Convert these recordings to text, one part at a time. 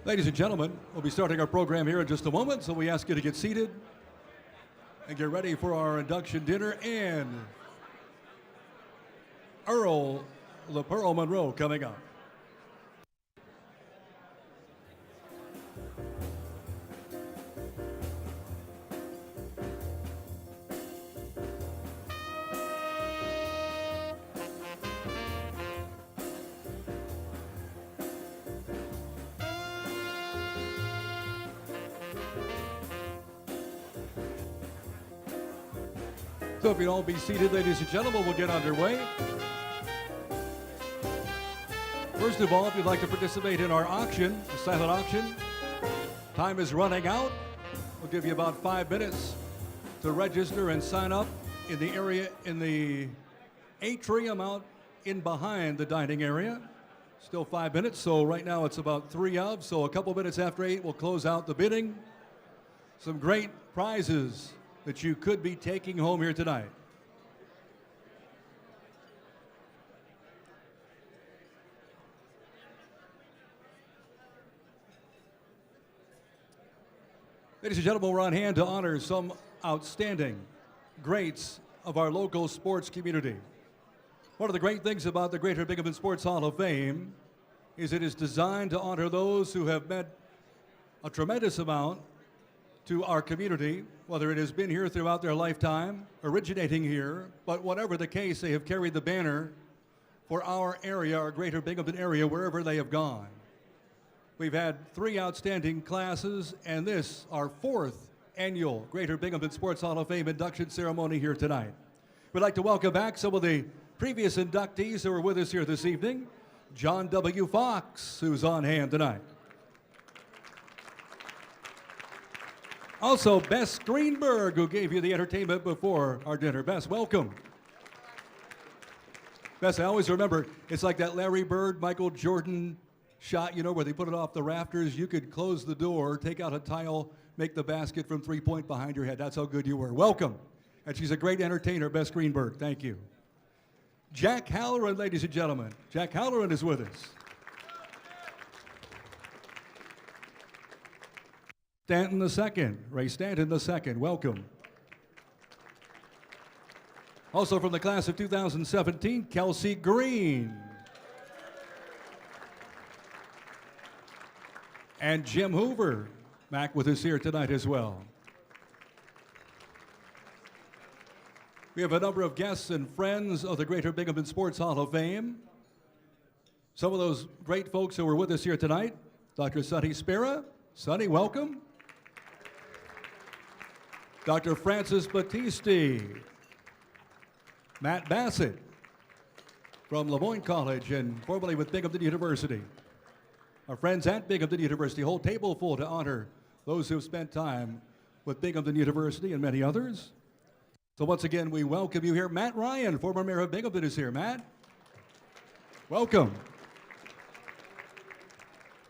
Ladies and gentlemen, we'll be starting our program here in just a moment, so we ask you to get seated and get ready for our induction dinner and Earl the Pearl Monroe coming up. So if you'd all be seated, ladies and gentlemen, we'll get underway. First of all, if you'd like to participate in our auction, the silent auction, time is running out. We'll give you about 5 minutes to register and sign up in the area, in the atrium out in behind the dining area. Still 5 minutes, so right now it's about 3 of, so a couple minutes after 8, we'll close out the bidding. Some great prizes that you could be taking home here tonight. Ladies and gentlemen, we're on hand to honor some outstanding greats of our local sports community. One of the great things about the Greater Binghamton Sports Hall of Fame is it is designed to honor those who have meant a tremendous amount to our community, whether it has been here throughout their lifetime, originating here, but whatever the case, they have carried the banner for our area, our Greater Binghamton area, wherever they have gone. We've had 3 outstanding classes, and this, our 4th annual Greater Binghamton Sports Hall of Fame induction ceremony here tonight. We'd like to welcome back some of the previous inductees who are with us here this evening. John W. Fox, who's on hand tonight. Also, Bess Greenberg, who gave you the entertainment before our dinner. Bess, welcome. Bess, I always remember, it's like that Larry Bird, Michael Jordan shot, you know, where they put it off the rafters. You could close the door, take out a tile, make the basket from 3-point behind your head. That's how good you were. Welcome. And she's a great entertainer, Bess Greenberg. Thank you. Jack Halloran, ladies and gentlemen. Jack Halloran is with us. Stanton II, Ray Stanton II, welcome. Also from the class of 2017, Kelsey Green. And Jim Hoover, back with us here tonight as well. We have a number of guests and friends of the Greater Binghamton Sports Hall of Fame. Some of those great folks who were with us here tonight, Dr. Sonny Spera. Sonny, welcome. Dr. Francis Battisti, Matt Bassett from Lemoyne College and formerly with Binghamton University. Our friends at Binghamton University, whole table full to honor those who have spent time with Binghamton University and many others. So once again, we welcome you here. Matt Ryan, former mayor of Binghamton, is here. Matt, welcome.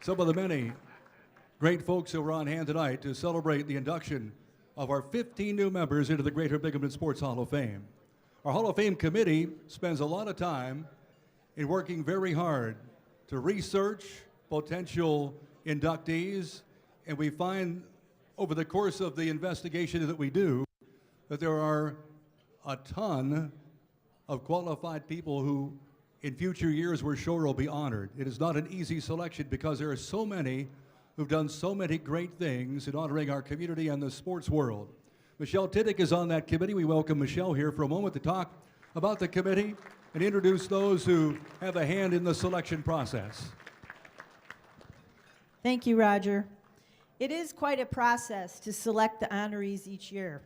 Some of the many great folks who are on hand tonight to celebrate the induction of our 15 new members into the Greater Binghamton Sports Hall of Fame. Our Hall of Fame committee spends a lot of time in working very hard to research potential inductees, and we find over the course of the investigation that we do that there are a ton of qualified people who in future years we're sure will be honored. It is not an easy selection because there are so many who've done so many great things in honoring our community and the sports world. Michelle Tiddick is on that committee. We welcome Michelle here for a moment to talk about the committee and introduce those who have a hand in the selection process. Thank you, Roger. It is quite a process to select the honorees each year.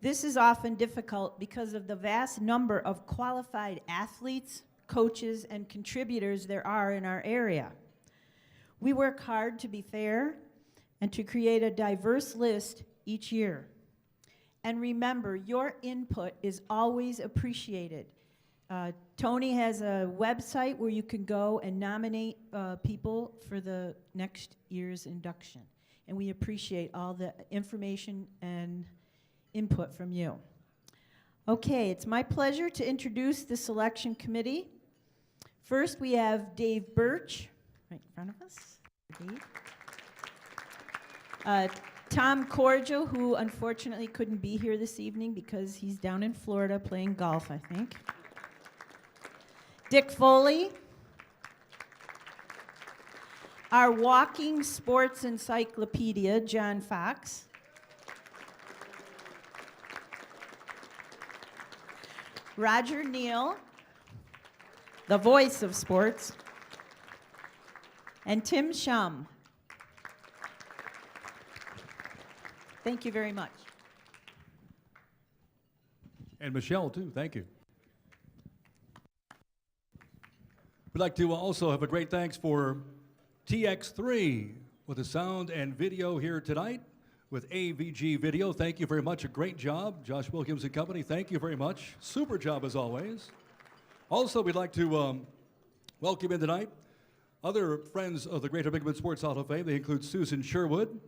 This is often difficult because of the vast number of qualified athletes, coaches, and contributors there are in our area. We work hard to be fair and to create a diverse list each year. And remember, your input is always appreciated. Tony has a website where you can go and nominate people for the next year's induction. And we appreciate all the information and input from you. Okay, it's my pleasure to introduce the selection committee. First, we have Dave Birch, right in front of us. Dave. Tom Cordial, who unfortunately couldn't be here this evening because he's down in Florida playing golf, I think. Dick Foley. Our walking sports encyclopedia, John Fox. Roger Neal, the voice of sports. And Tim Shum. Thank you very much. And Michelle, too. Thank you. We'd like to also have a great thanks for TX3 with the sound and video here tonight with AVG Video. Thank you very much. A great job. Josh Wilkins and company, thank you very much. Super job as always. Also, we'd like to welcome in tonight other friends of the Greater Binghamton Sports Hall of Fame. They include Susan Sherwood,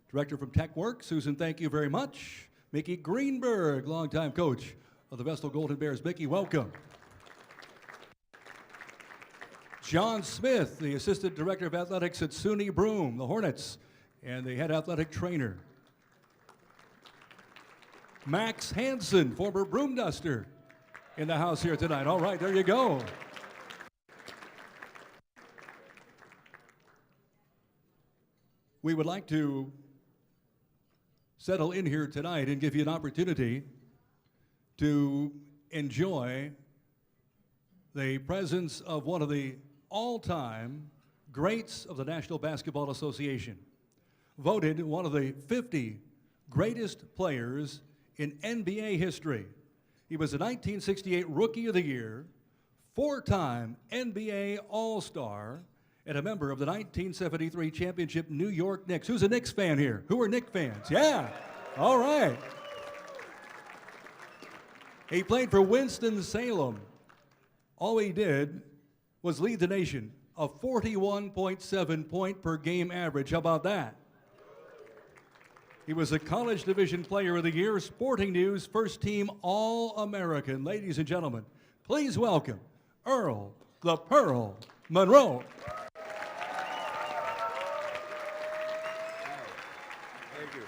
director from TechWorks. Susan, thank you very much. Mickey Greenberg, longtime coach of the Vestal Golden Bears. Mickey, welcome. John Smith, the assistant director of athletics at SUNY Broome, the Hornets, and the head athletic trainer. Max Hansen, former broom duster, in the house here tonight. All right, there you go. We would like to settle in here tonight and give you an opportunity to enjoy the presence of one of the all-time greats of the National Basketball Association, voted one of the 50 greatest players in NBA history. He was a 1968 Rookie of the Year, four-time NBA All-Star, and a member of the 1973 championship New York Knicks. Who's a Knicks fan here? Who are Knicks fans? Yeah, all right. He played for Winston-Salem. All he did was lead the nation, a 41.7 point per game average. How about that? He was a College Division Player of the Year, Sporting News First Team All-American. Ladies and gentlemen, please welcome Earl the Pearl Monroe. Thank you.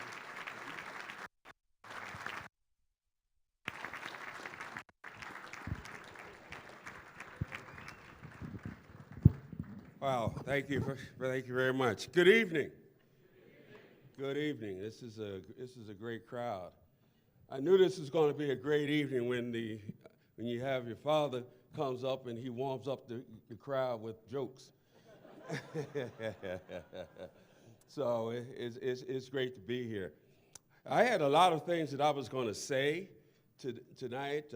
Wow, thank you very much. Good evening. Good evening. This is a great crowd. I knew this was going to be a great evening when you have your father comes up and he warms up the crowd with jokes. So it's great to be here. I had a lot of things that I was going to say tonight.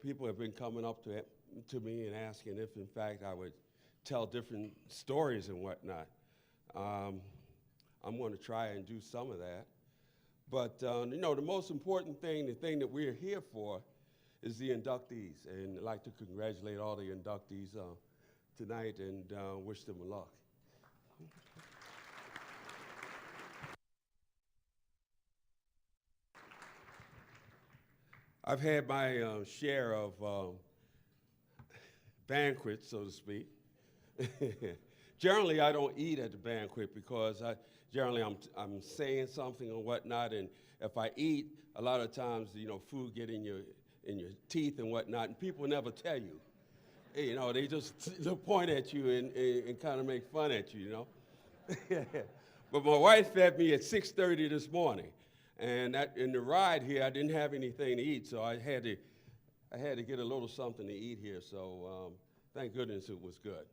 People have been coming up to me and asking if, in fact, I would tell different stories and whatnot. I'm going to try and do some of that. But, the most important thing, the thing that we're here for, is the inductees. And I'd like to congratulate all the inductees tonight and wish them luck. I've had my share of banquets, so to speak. Generally, I don't eat at the banquet because I'm saying something or whatnot, and if I eat, a lot of times, food get in your teeth and whatnot, and people never tell you. They just point at you and kind of make fun at you, But my wife fed me at 6:30 this morning, and in the ride here, I didn't have anything to eat, so I had to get a little something to eat here. So thank goodness it was good.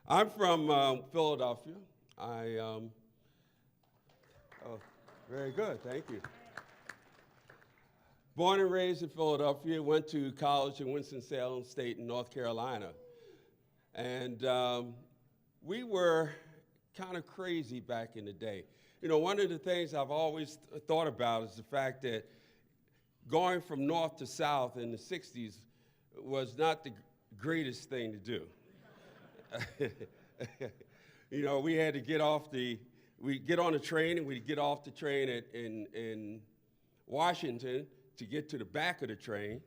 I'm from Philadelphia. Very good, thank you. Born and raised in Philadelphia, went to college in Winston-Salem State in North Carolina. And we were kind of crazy back in the day. One of the things I've always thought about is the fact that going from north to south in the 60s was not the greatest thing to do. We had to we'd get on a train and we'd get off the train in Washington to get to the back of the train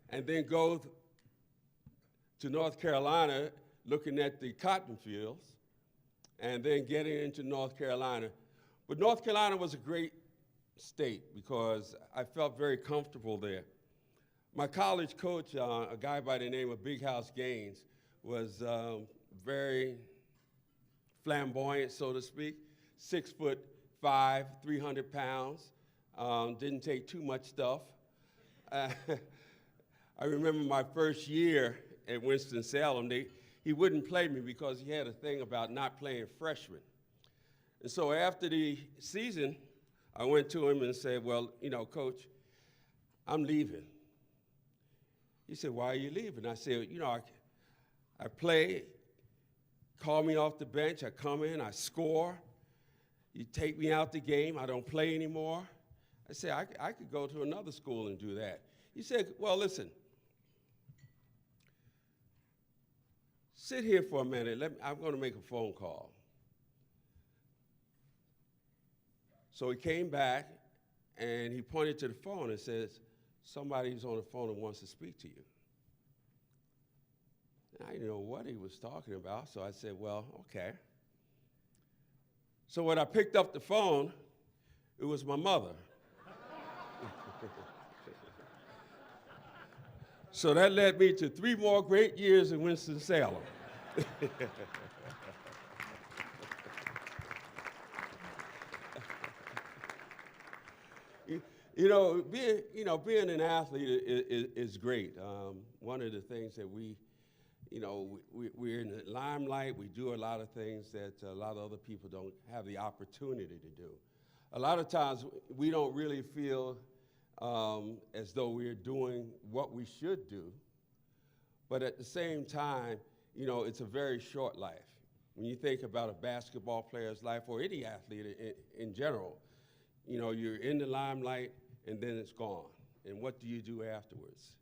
and then go to North Carolina, looking at the cotton fields, and then getting into North Carolina. But North Carolina was a great state because I felt very comfortable there. My college coach, a guy by the name of Big House Gaines, was very flamboyant, so to speak, 6'5", 300 pounds, didn't take too much stuff. I remember my first year at Winston-Salem, he wouldn't play me because he had a thing about not playing freshmen. And so after the season, I went to him and said, well, you know, Coach, I'm leaving. He said, why are you leaving? I said, you know, I play, call me off the bench, I come in, I score. You take me out the game, I don't play anymore. I said, I could go to another school and do that. He said, well, listen, sit here for a minute. I'm going to make a phone call. So he came back, and he pointed to the phone and says, somebody's on the phone and wants to speak to you. And I didn't know what he was talking about, so I said, well, okay. So when I picked up the phone, it was my mother. So that led me to 3 more great years in Winston-Salem. Being an athlete is great. One of the things that we're in the limelight. We do a lot of things that a lot of other people don't have the opportunity to do. A lot of times we don't really feel as though we're doing what we should do, but at the same time, it's a very short life. When you think about a basketball player's life or any athlete in general, you're in the limelight and then it's gone. And what do you do afterwards?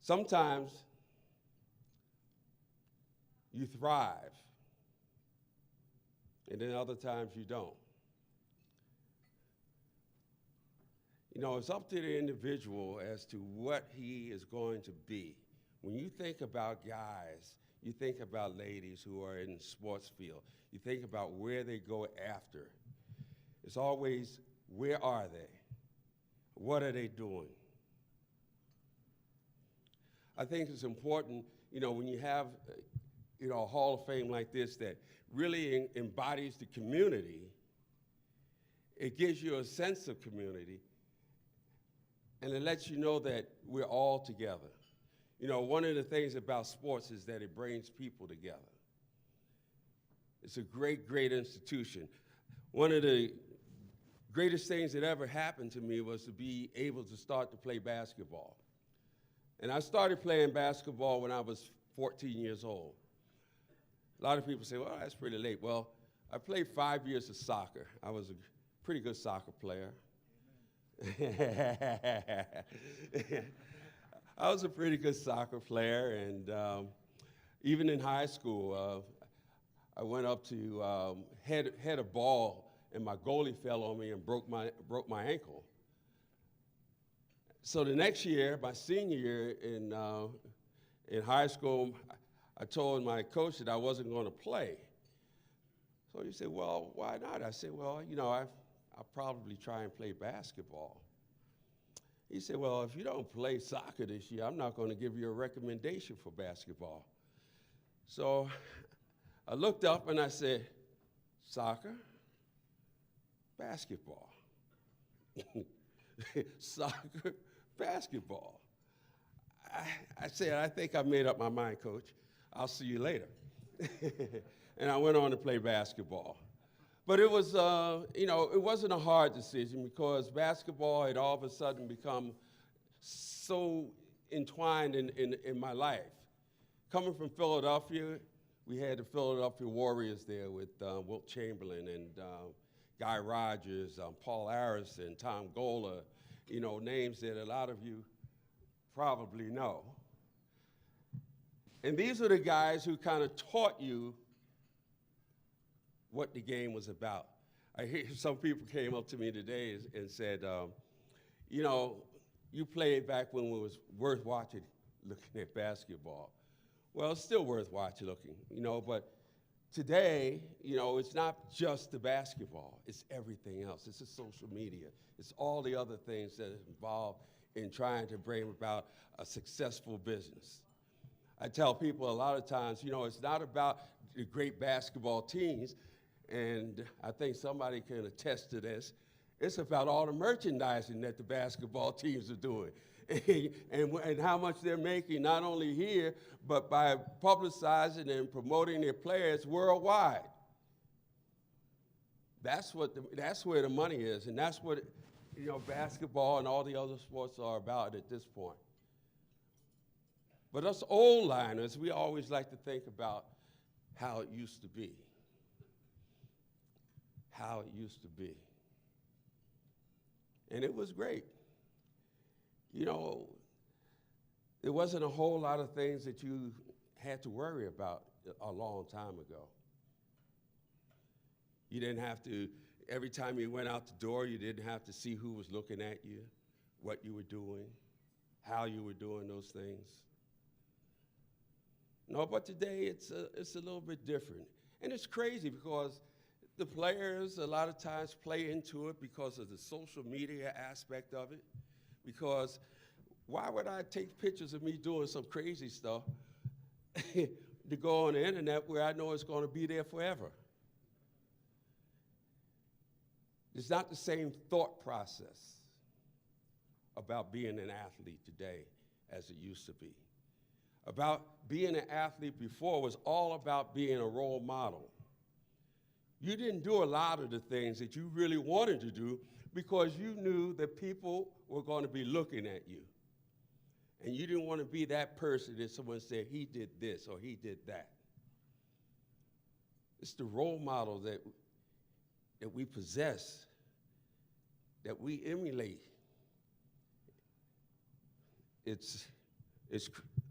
Sometimes you thrive, and then other times you don't. It's up to the individual as to what he is going to be. When you think about guys, you think about ladies who are in the sports field, you think about where they go after. It's always, where are they? What are they doing? I think it's important, when you have, a Hall of Fame like this that really embodies the community, it gives you a sense of community, and it lets you know that we're all together. One of the things about sports is that it brings people together. It's a great, great institution. One of the greatest things that ever happened to me was to be able to start to play basketball. And I started playing basketball when I was 14 years old. A lot of people say, well, that's pretty late. Well, I played 5 years of soccer. I was a pretty good soccer player. I was a pretty good soccer player, and even in high school, I went up to head a ball, and my goalie fell on me and broke my ankle. So the next year, my senior year in high school, I told my coach that I wasn't going to play. So he said, well, why not? I said, well, I'll probably try and play basketball. He said, well, if you don't play soccer this year, I'm not going to give you a recommendation for basketball. So I looked up and I said, soccer, basketball. Soccer, basketball. I said, I think I made up my mind, Coach. I'll see you later. And I went on to play basketball. But it was, it wasn't a hard decision because basketball had all of a sudden become so entwined in my life. Coming from Philadelphia, we had the Philadelphia Warriors there with Wilt Chamberlain and Guy Rogers, Paul Harrison, Tom Gola, names that a lot of you probably know. And these are the guys who kind of taught you what the game was about. I hear some people came up to me today and said, you played back when it was worth watching, looking at basketball. well, it's still worth looking, but today, it's not just the basketball, it's everything else. It's the social media. It's all the other things that are involved in trying to bring about a successful business. I tell people a lot of times, it's not about the great basketball teams, and I think somebody can attest to this. It's about all the merchandising that the basketball teams are doing and how much they're making, not only here, but by publicizing and promoting their players worldwide. That's where the money is, and that's what basketball and all the other sports are about at this point. But us old liners, we always like to think about how it used to be. How it used to be. And it was great. There wasn't a whole lot of things that you had to worry about a long time ago. You didn't have to, every time you went out the door, you didn't have to see who was looking at you, what you were doing, how you were doing those things. No, but today it's a little bit different. And it's crazy because the players a lot of times play into it because of the social media aspect of it. Because why would I take pictures of me doing some crazy stuff to go on the internet where I know it's going to be there forever? It's not the same thought process about being an athlete today as it used to be. About being an athlete before was all about being a role model. You didn't do a lot of the things that you really wanted to do because you knew that people were going to be looking at you. And you didn't want to be that person that someone said, he did this or he did that. It's the role model that we possess, that we emulate. It's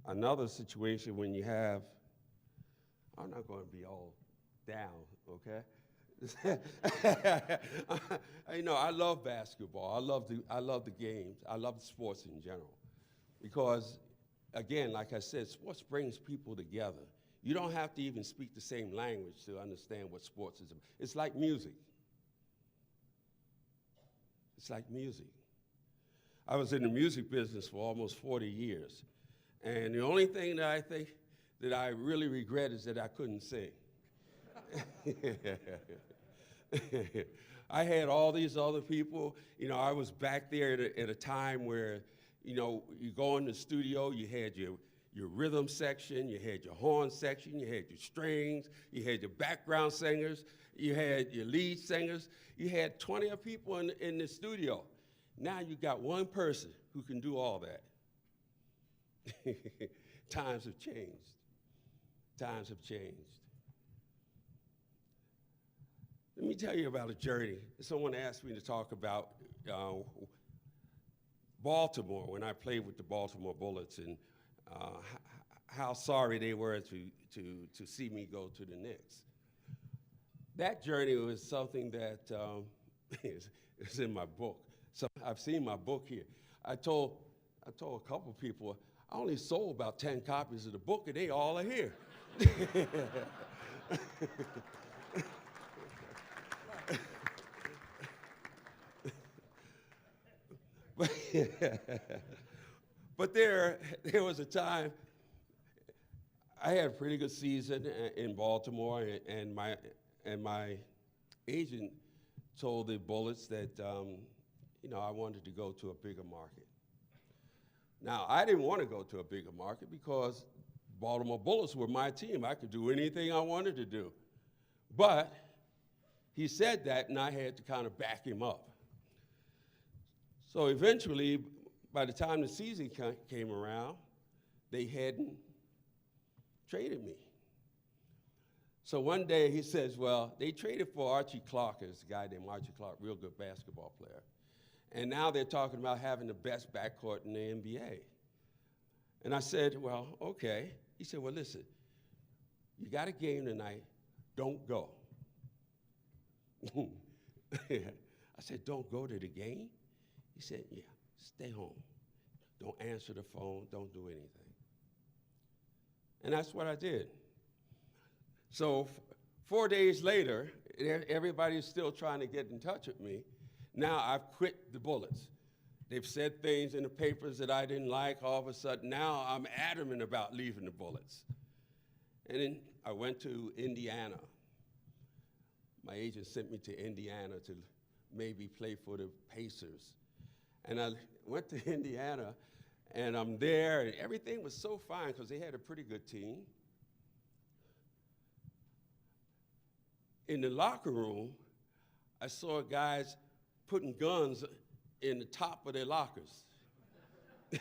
another situation when you have, I'm not going to be all down, okay? I love basketball. I love the games. I love sports in general. Because, again, like I said, sports brings people together. You don't have to even speak the same language to understand what sports is about. It's like music. It's like music. I was in the music business for almost 40 years. And the only thing that I think that I really regret is that I couldn't sing. I had all these other people. I was back there at a time where, you go in the studio, you had your rhythm section, you had your horn section, you had your strings, you had your background singers, you had your lead singers. You had 20 people in the studio. Now you got one person who can do all that. Times have changed. Times have changed. Let me tell you about a journey. Someone asked me to talk about Baltimore when I played with the Baltimore Bullets and how sorry they were to see me go to the Knicks. That journey was something that is in my book. So I've seen my book here. I told a couple people, I only sold about 10 copies of the book, and they all are here. But there was a time I had a pretty good season in Baltimore, and my agent told the Bullets that I wanted to go to a bigger market. Now, I didn't want to go to a bigger market because Baltimore Bullets were my team. I could do anything I wanted to do. But he said that, and I had to kind of back him up. So eventually, by the time the season came around, they hadn't traded me. So one day he says, well, they traded for Archie Clark, there's a guy named Archie Clark, real good basketball player. And now they're talking about having the best backcourt in the NBA. And I said, well, okay. He said, well, listen, you got a game tonight, don't go. I said, don't go to the game? He said, yeah, stay home. Don't answer the phone, don't do anything. And that's what I did. So 4 days later, everybody's still trying to get in touch with me. Now I've quit the Bullets. They've said things in the papers that I didn't like. All of a sudden, now I'm adamant about leaving the Bullets. And then I went to Indiana. My agent sent me to Indiana to maybe play for the Pacers. And I went to Indiana, and I'm there, and everything was so fine because they had a pretty good team. In the locker room, I saw guys putting guns in the top of their lockers.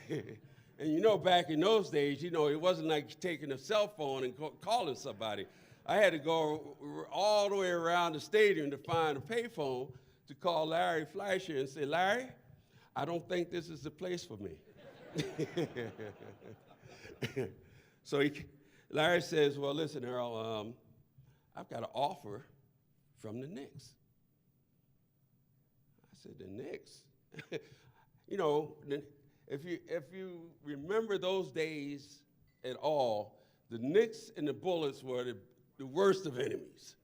And you know, back in those days, you know, it wasn't like taking a cell phone and calling somebody. I had to go all the way around the stadium to find a payphone to call Larry Fleischer and say, Larry, I don't think this is the place for me. So Larry says, well, listen, Earl, I've got an offer from the Knicks. I said, the Knicks? You know, if you remember those days at all, the Knicks and the Bullets were the worst of enemies.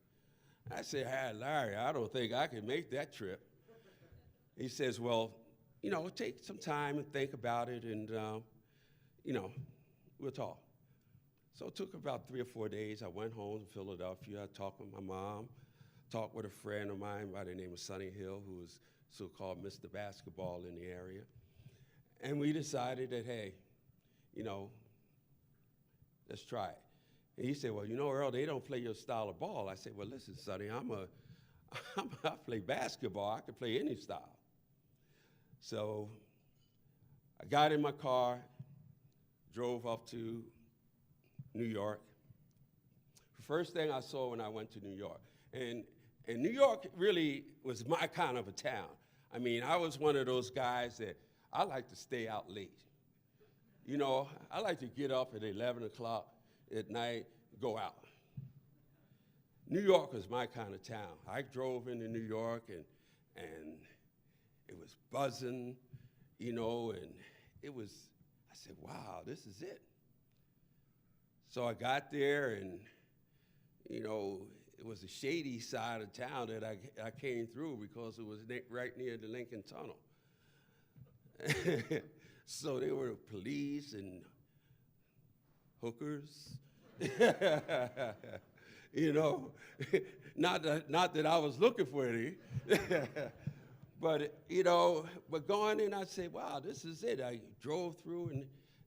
I said, hey, Larry, I don't think I can make that trip. He says, well, you know, take some time and think about it, and, you know, we'll talk. So it took about 3 or 4 days. I went home to Philadelphia. I talked with my mom, talked with a friend of mine by the name of Sonny Hill, who was so-called Mr. Basketball in the area. And we decided that, hey, you know, let's try it. And he said, well, you know, Earl, they don't play your style of ball. I said, well, listen, Sonny, I play basketball. I can play any style. So I got in my car, drove up to New York. The first thing I saw when I went to New York, and New York really was my kind of a town. I mean, I was one of those guys that I like to stay out late. You know, I like to get up at 11 o'clock at night, go out. New York was my kind of town. I drove into New York, and it was buzzing, you know, and I said, wow, this is it. So I got there, and, you know, it was the shady side of town that I came through because it was right near the Lincoln Tunnel. So there were police and hookers. You know, not that I was looking for any. But, you know, but going in, I said, wow, this is it. I drove through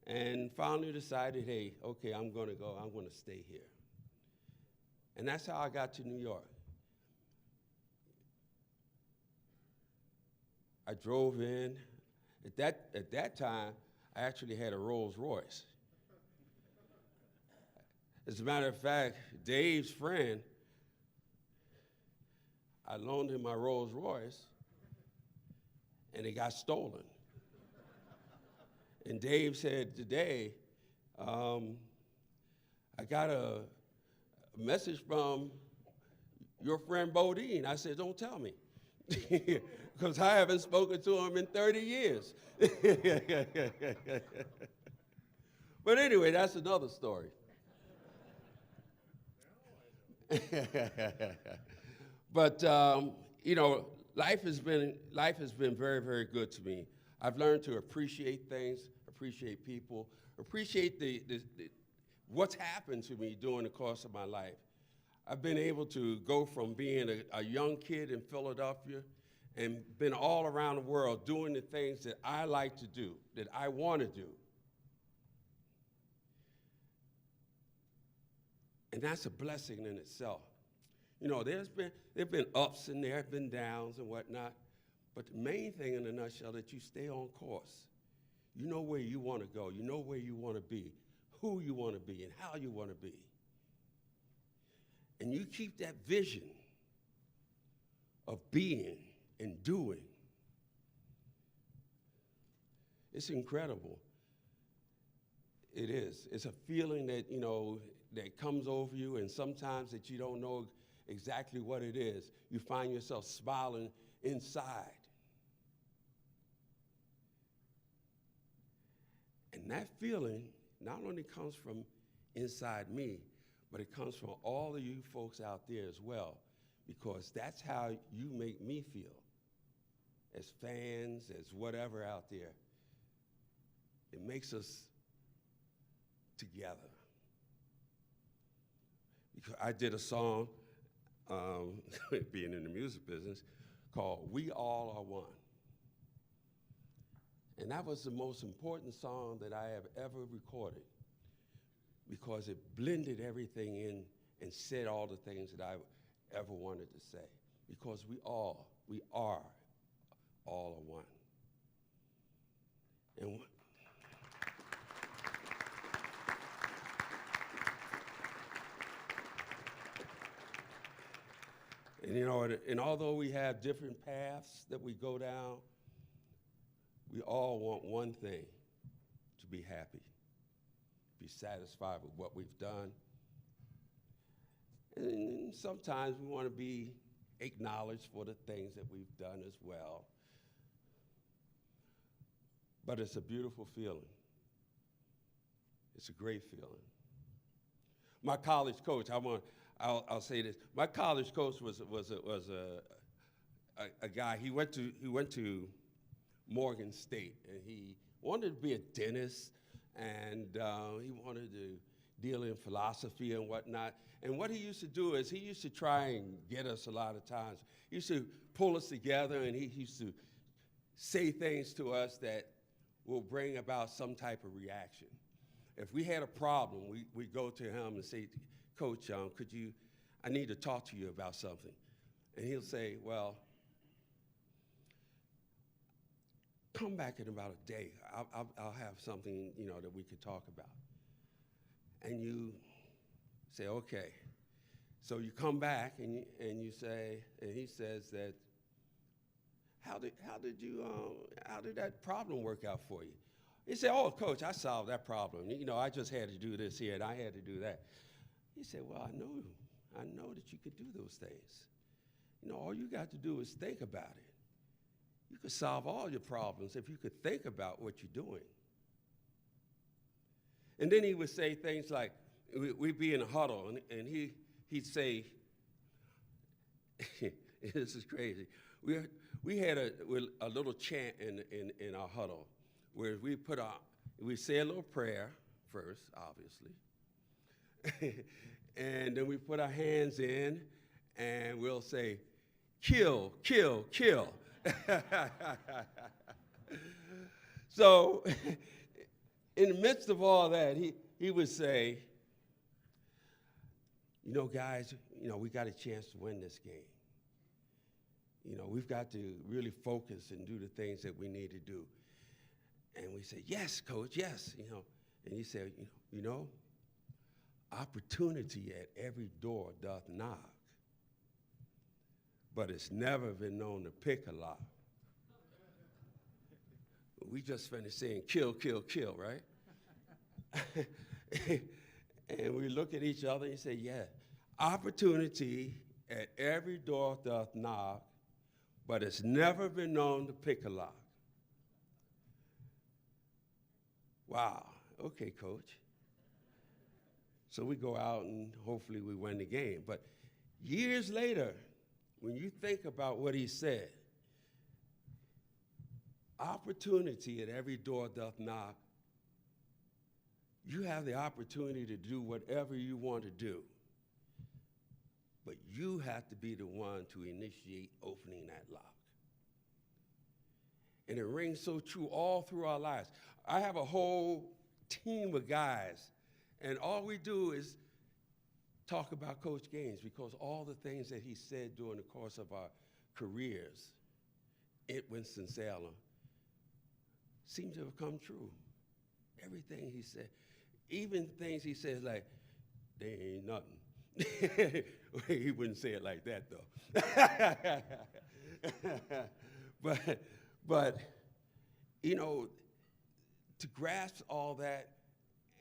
and finally decided, hey, okay, I'm going to go. I'm going to stay here. And that's how I got to New York. I drove in. At that time, I actually had a Rolls Royce. As a matter of fact, Dave's friend, I loaned him my Rolls Royce, and it got stolen. And Dave said today, I got a message from your friend Bodine. I said, don't tell me, because I haven't spoken to him in 30 years. But anyway, that's another story. But, you know, life has been very, very good to me. I've learned to appreciate things, appreciate people, appreciate what's happened to me during the course of my life. I've been able to go from being a young kid in Philadelphia and been all around the world doing the things that I like to do, that I want to do. And that's a blessing in itself. You know, there've been ups and there have been downs and whatnot, but the main thing in a nutshell that you stay on course. You know where you want to go. You know where you want to be, who you want to be, and how you want to be. And you keep that vision of being and doing. It's incredible. It is. It's a feeling that, you know, that comes over you, and sometimes that you don't know exactly what it is. You find yourself smiling inside. And that feeling not only comes from inside me, but it comes from all of you folks out there as well, because that's how you make me feel as fans, as whatever out there. It makes us together. Because I did a song, being in the music business, called We All Are One. And that was the most important song that I have ever recorded, because it blended everything in and said all the things that I ever wanted to say, because we are all are one. And you know, and although we have different paths that we go down, we all want one thing: to be happy, be satisfied with what we've done. And sometimes we want to be acknowledged for the things that we've done as well. But it's a beautiful feeling. It's a great feeling. My college coach, I'll say this. My college coach was a guy. He went to Morgan State, and he wanted to be a dentist, and he wanted to deal in philosophy and whatnot. And what he used to do is he used to try and get us a lot of times. He used to pull us together, and he used to say things to us that will bring about some type of reaction. If we had a problem, we go to him and say, Coach, I need to talk to you about something. And he'll say, well, come back in about a day. I'll have something, that we could talk about. And you say, okay. So you come back and you say, and he says that, how did that problem work out for you? He said, oh, Coach, I solved that problem. I just had to do this here and I had to do that. He said, well, I know that you could do those things. All you got to do is think about it. You could solve all your problems if you could think about what you're doing. And then he would say things like, we'd be in a huddle, and he'd say, this is crazy. We had a little chant in our huddle where we say a little prayer first, obviously, and then we put our hands in, and we'll say, kill, kill, kill. So in the midst of all that, he would say, guys, we got a chance to win this game. We've got to really focus and do the things that we need to do. And we say, yes, Coach, yes. And he said, opportunity at every door doth knock, but it's never been known to pick a lock. We just finished saying kill, kill, kill, right? And we look at each other and say, yeah, opportunity at every door doth knock, but it's never been known to pick a lock. Wow, okay, Coach. So we go out and hopefully we win the game. But years later, when you think about what he said, opportunity at every door doth knock, you have the opportunity to do whatever you want to do. But you have to be the one to initiate opening that lock. And it rings so true all through our lives. I have a whole team of guys, and all we do is talk about Coach Gaines, because all the things that he said during the course of our careers at Winston-Salem seem to have come true. Everything he said, even things he says like, they ain't nothing. He wouldn't say it like that, though. But to grasp all that,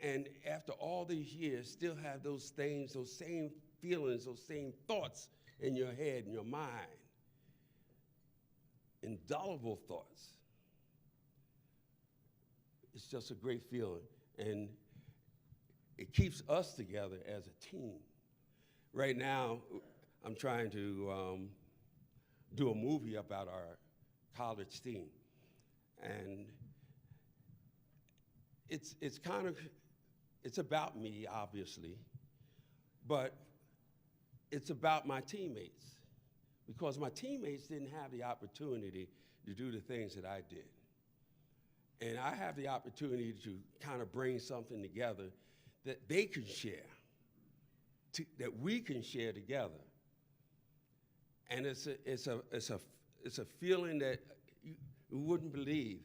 and after all these years, still have those things, those same feelings, those same thoughts in your head, in your mind, indelible thoughts. It's just a great feeling. And it keeps us together as a team. Right now, I'm trying to do a movie about our college team. And it's about me, obviously, but it's about my teammates, because my teammates didn't have the opportunity to do the things that I did. And I have the opportunity to kind of bring something together that they can share, that we can share together. And it's a feeling that you wouldn't believe.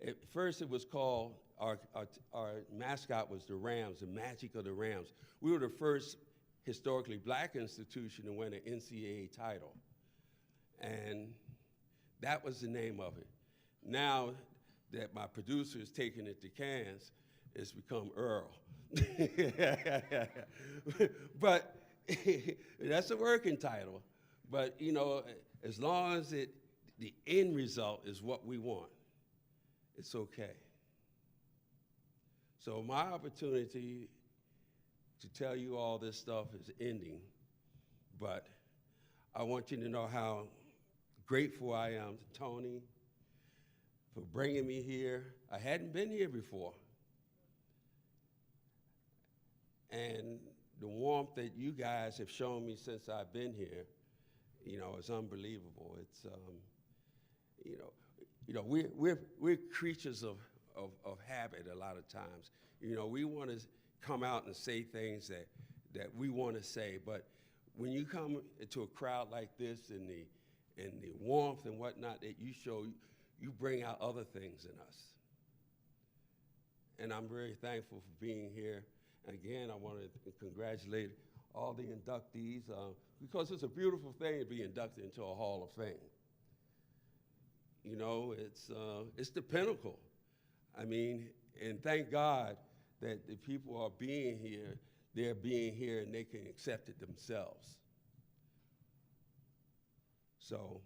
At first, it was called, our mascot was the Rams, the magic of the Rams. We were the first historically black institution to win an NCAA title. And that was the name of it. Now that my producer is taking it to Cannes, it's become Earl. But that's a working title. But you know, as long as the end result is what we want, it's okay. So my opportunity to tell you all this stuff is ending, but I want you to know how grateful I am to Tony for bringing me here. I hadn't been here before. And the warmth that you guys have shown me since I've been here, you know, is unbelievable. It's, we're creatures of habit a lot of times. You know, we want to come out and say things that we want to say, but when you come to a crowd like this and the warmth and whatnot that you show, you bring out other things in us. And I'm very thankful for being here. Again, I want to congratulate all the inductees because it's a beautiful thing to be inducted into a Hall of Fame. You know, it's the pinnacle. I mean, and thank God that the people are being here, they're being here and they can accept it themselves. So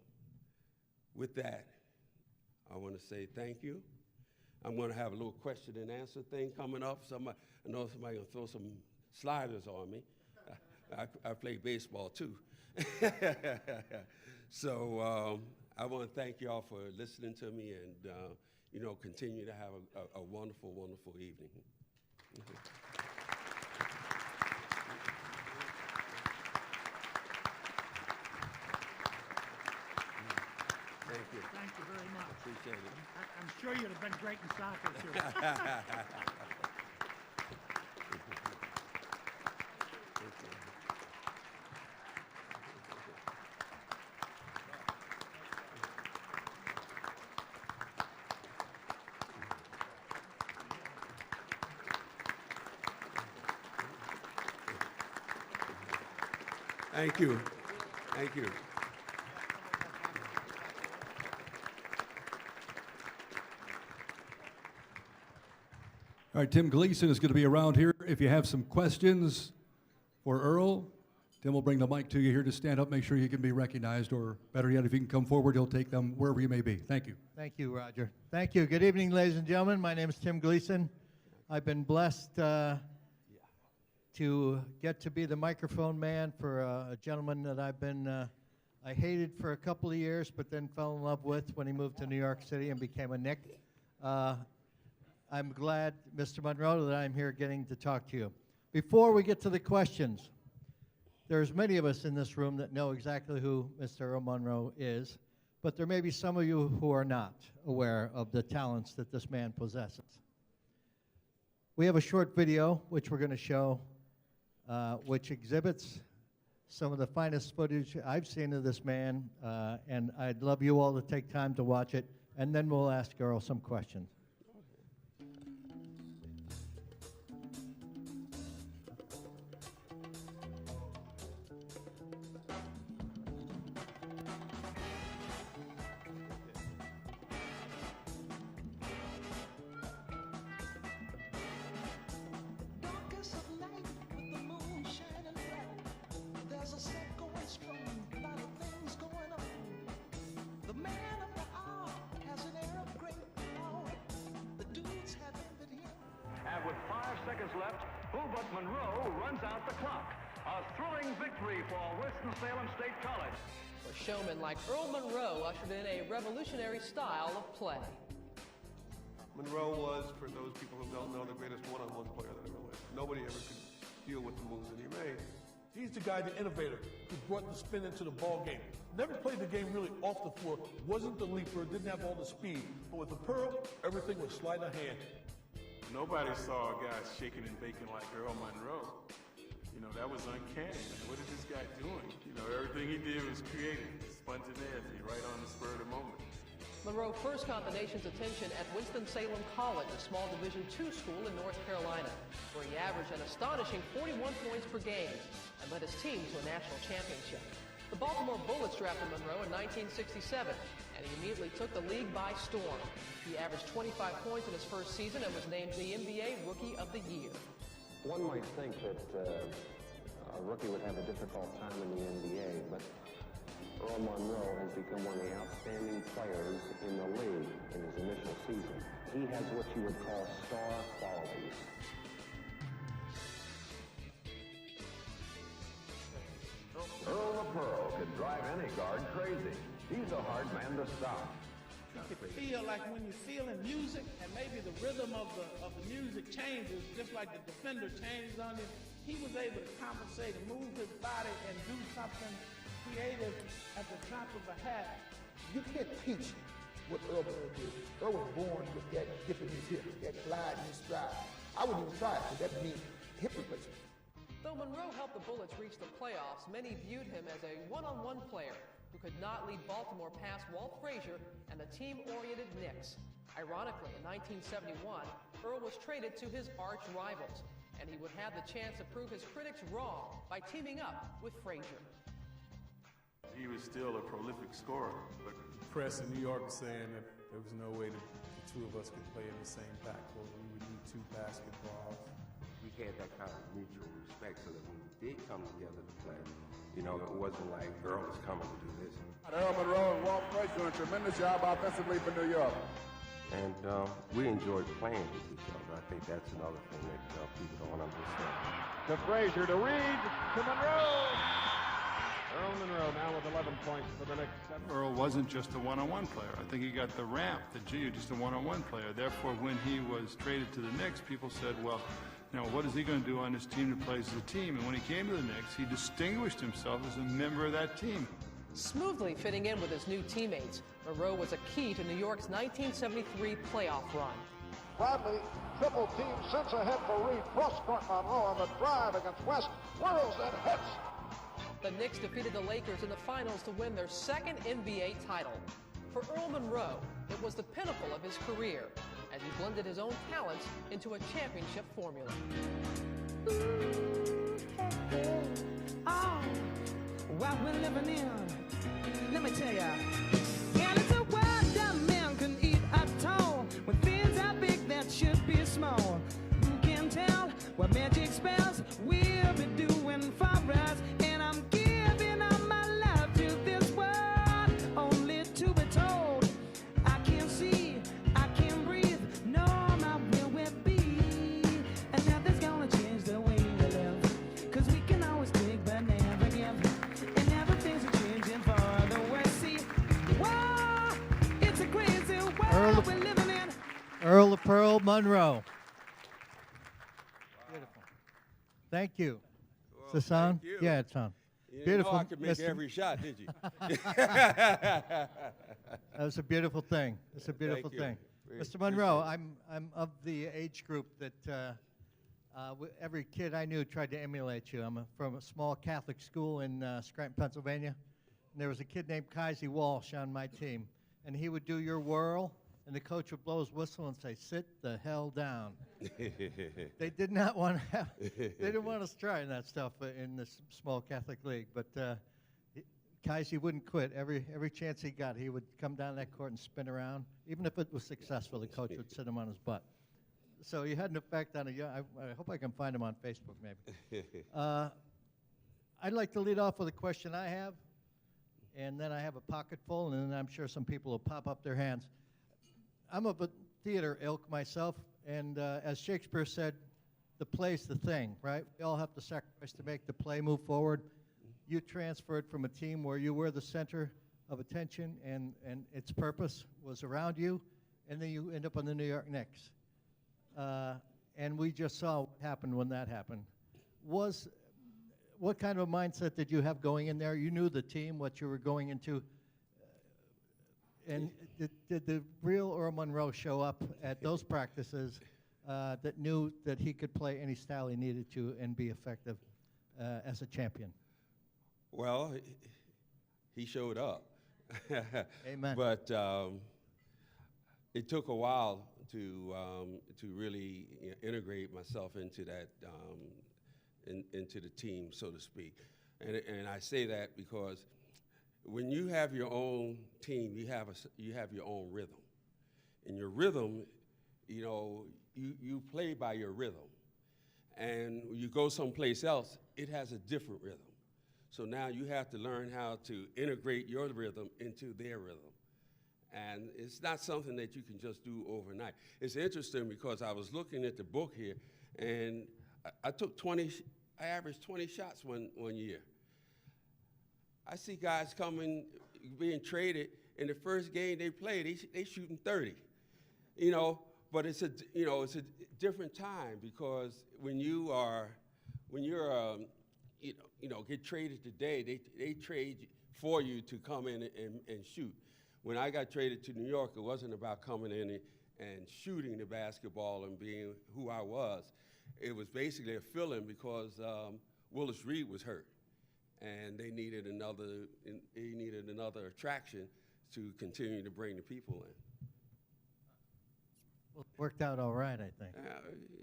with that, I want to say thank you. I'm going to have a little question and answer thing coming up. I know somebody going to throw some sliders on me. I play baseball too. So I want to thank y'all for listening to me and continue to have a wonderful, wonderful evening. Thank you. Thank you very much. Appreciate it. I'm sure you'd have been great in soccer, too. Thank you. Thank you. All right, Tim Gleason is going to be around here. If you have some questions for Earl, Tim will bring the mic to you here to stand up, make sure you can be recognized, or better yet, if you can come forward, he'll take them wherever you may be. Thank you. Thank you, Roger. Thank you. Good evening, ladies and gentlemen. My name is Tim Gleason. I've been blessed to get to be the microphone man for a gentleman that I hated for a couple of years, but then fell in love with when he moved to New York City and became a Knick. I'm glad, Mr. Monroe, that I'm here getting to talk to you. Before we get to the questions, there's many of us in this room that know exactly who Mr. Earl Monroe is, but there may be some of you who are not aware of the talents that this man possesses. We have a short video which we're going to show, which exhibits some of the finest footage I've seen of this man, and I'd love you all to take time to watch it, and then we'll ask Earl some questions. The man of the hour has an air of great power. seconds left. Who but Monroe runs out the clock. A thrilling victory for Winston-Salem State College. Where showmen like Earl Monroe ushered in a revolutionary style of play. Monroe was, for those people who don't know, the greatest one-on-one player that ever lived. Nobody ever could deal with the moves that he made. He's the guy, the innovator, who brought the spin into the ball game. Never played the game really off the floor, wasn't the leaper, didn't have all the speed. But with the Pearl, everything was sleight of hand. Nobody saw a guy shaking and baking like Earl Monroe. You know, that was uncanny. What is this guy doing? You know, everything he did was creative, spontaneity, right on the spur of the moment. Monroe first caught the nation's attention at Winston-Salem College, a small Division II school in North Carolina, where he averaged an astonishing 41 points per game and led his team to a national championship. The Baltimore Bullets drafted Monroe in 1967, and he immediately took the league by storm. He averaged 25 points in his first season and was named the NBA Rookie of the Year. One might think that a rookie would have a difficult time in the NBA, but Earl Monroe has become one of the outstanding players in the league in his initial season. He has what you would call star qualities. Earl the Pearl could drive any guard crazy. He's a hard man to stop. You could feel like when you're feeling music and maybe the rhythm of the music changes, just like the defender changes on you, he was able to compensate and move his body and do something creative at the top of a hat. You can't teach what Earl Monroe did. Earl was born with that dip in his hip, that glide in his stride. I wouldn't even try it, because that means hip replacement. Though Monroe helped the Bullets reach the playoffs, many viewed him as a one-on-one player who could not lead Baltimore past Walt Frazier and the team-oriented Knicks. Ironically, in 1971, Earl was traded to his arch rivals, and he would have the chance to prove his critics wrong by teaming up with Frazier. He was still a prolific scorer, but press in New York was saying that there was no way that the two of us could play in the same backcourt. We would need two basketballs. We had that kind of mutual respect so that when we did come together to play, you know, it wasn't like Earl is coming to do this. Earl Monroe and Walt Frazier doing a tremendous job offensively for New York. And we enjoyed playing with each other. I think that's another thing that people don't understand. To Frazier, to Reed, to Monroe. Earl Monroe now with 11 points for the Knicks. Earl wasn't just a one-on-one player. I think he got the ramp, just a one-on-one player. Therefore, when he was traded to the Knicks, people said, well, you know, what is he going to do on this team that plays as a team? And when he came to the Knicks, he distinguished himself as a member of that team. Smoothly fitting in with his new teammates, Monroe was a key to New York's 1973 playoff run. Bradley, triple team, sends ahead for Reed. Cross-court Monroe on the drive against West. Whirls and hits. The Knicks defeated the Lakers in the finals to win their second NBA title. For Earl Monroe, it was the pinnacle of his career as he blended his own talents into a championship formula. Oh, what we're living in, let me tell ya. And it's a world that man can eat at all, when things are big that should be small. Who can tell what magic spells we'll be doing for us? And I'm giving all my love to this world, only to be told I can't see, I can't breathe, no, my will be. And nothing's gonna change the way we live, 'cause we can always take but never give. And everything's changing for the worse. See, whoa, it's a crazy world we're living in. Earl the Pearl Monroe. Beautiful. Thank you. Well, Is this on? thank you. Yeah, it's on. You Beautiful. know I could make Mr. every shot, did you? That was a beautiful thing. It's a beautiful you. thing. We Mr. Monroe, I'm of the age group that every kid I knew tried to emulate you. I'm from a small Catholic school in Scranton, Pennsylvania. And there was a kid named Kaiser Walsh on my team. And he would do your whirl, and the coach would blow his whistle and say, "Sit the hell down." They did not want to have, they didn't want us trying that stuff in this small Catholic league. But Kaiser wouldn't quit. Every chance he got, he would come down that court and spin around. Even if it was successful, the coach would sit him on his butt. So he had an effect on I hope I can find him on Facebook, maybe. I'd like to lead off with a question I have, and then I have a pocket full, and then I'm sure some people will pop up their hands. I'm of a theater ilk myself, and as Shakespeare said, the play's the thing, right? We all have to sacrifice to make the play move forward. You transferred from a team where you were the center of attention and its purpose was around you, and then you end up on the New York Knicks. And we just saw what happened when that happened. What kind of a mindset did you have going in there? You knew the team, what you were going into. And did the real Earl Monroe show up at those practices that knew that he could play any style he needed to and be effective as a champion? Well, he showed up. Amen. But it took a while to really integrate myself into that into the team, so to speak. And I say that because when you have your own team, you have your own rhythm. And your rhythm, you play by your rhythm. And when you go someplace else, it has a different rhythm. So now you have to learn how to integrate your rhythm into their rhythm. And it's not something that you can just do overnight. It's interesting because I was looking at the book here, and I averaged 20 shots one year. I see guys being traded, in the first game they play, they shooting 30. But it's a different time because when you're get traded today, they trade for you to come in and shoot. When I got traded to New York, it wasn't about coming in and shooting the basketball and being who I was. It was basically a fill-in because Willis Reed was hurt, and they needed another attraction to continue to bring the people in. Well, it worked out all right, I think.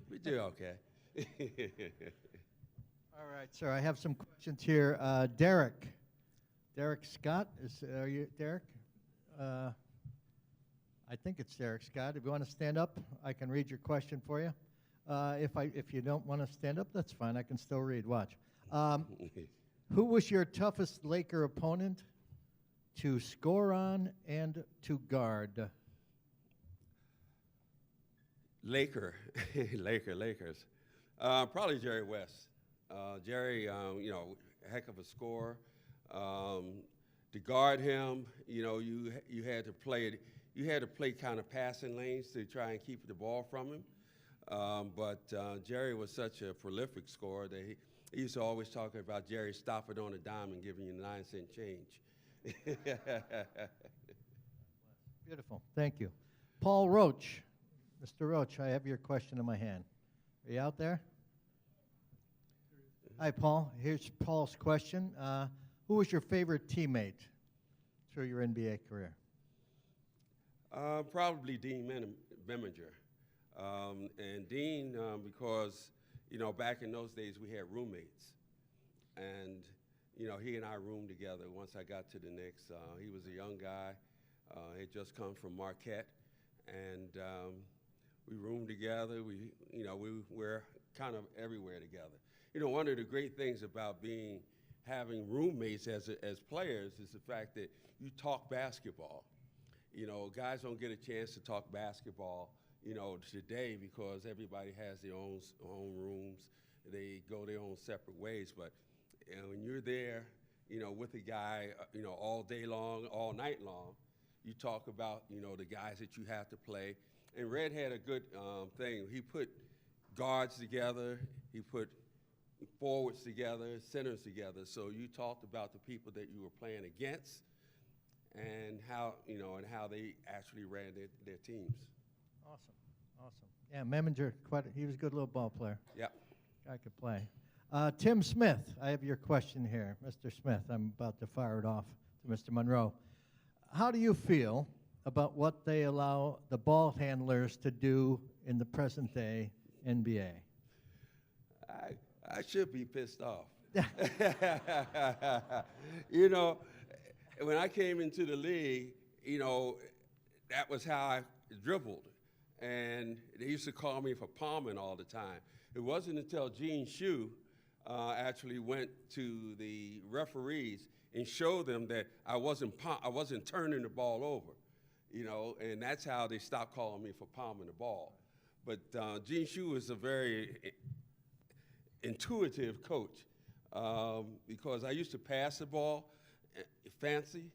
We did okay. All right, sir. I have some questions here. Derek Scott, are you Derek? I think it's Derek Scott. If you want to stand up, I can read your question for you. If you don't want to stand up, that's fine. I can still read. Watch. Who was your toughest Laker opponent to score on and to guard? Lakers. Probably Jerry West. Jerry, heck of a scorer. To guard him, you had to play kind of passing lanes to try and keep the ball from him. But Jerry was such a prolific scorer that he used to always talk about Jerry stopping on a dime and giving you 9-cent change. Beautiful. Thank you. Paul Roach. Mr. Roach, I have your question in my hand. Are you out there? Hi, Paul. Here's Paul's question. Who was your favorite teammate through your NBA career? Probably Dean Beminger. And Dean, because, back in those days we had roommates. And, he and I roomed together once I got to the Knicks. He was a young guy. He had just come from Marquette. And we roomed together. We were kind of everywhere together. One of the great things about having roommates as players is the fact that you talk basketball. Guys don't get a chance to talk basketball, today because everybody has their own rooms. They go their own separate ways. But when you're there, with a guy, all day long, all night long, you talk about, the guys that you have to play. And Red had a good thing. He put guards together. He put forwards together, centers together. So you talked about the people that you were playing against and how they actually ran their teams. Awesome. Yeah, Meminger, he was a good little ball player. Yep. Guy could play. Tim Smith, I have your question here. Mr. Smith, I'm about to fire it off to Mr. Monroe. How do you feel about what they allow the ball handlers to do in the present day NBA? I should be pissed off. When I came into the league, that was how I dribbled. And they used to call me for palming all the time. It wasn't until Gene Shue actually went to the referees and showed them that I wasn't turning the ball over, and that's how they stopped calling me for palming the ball. But Gene Shue was a very intuitive coach because I used to pass the ball fancy,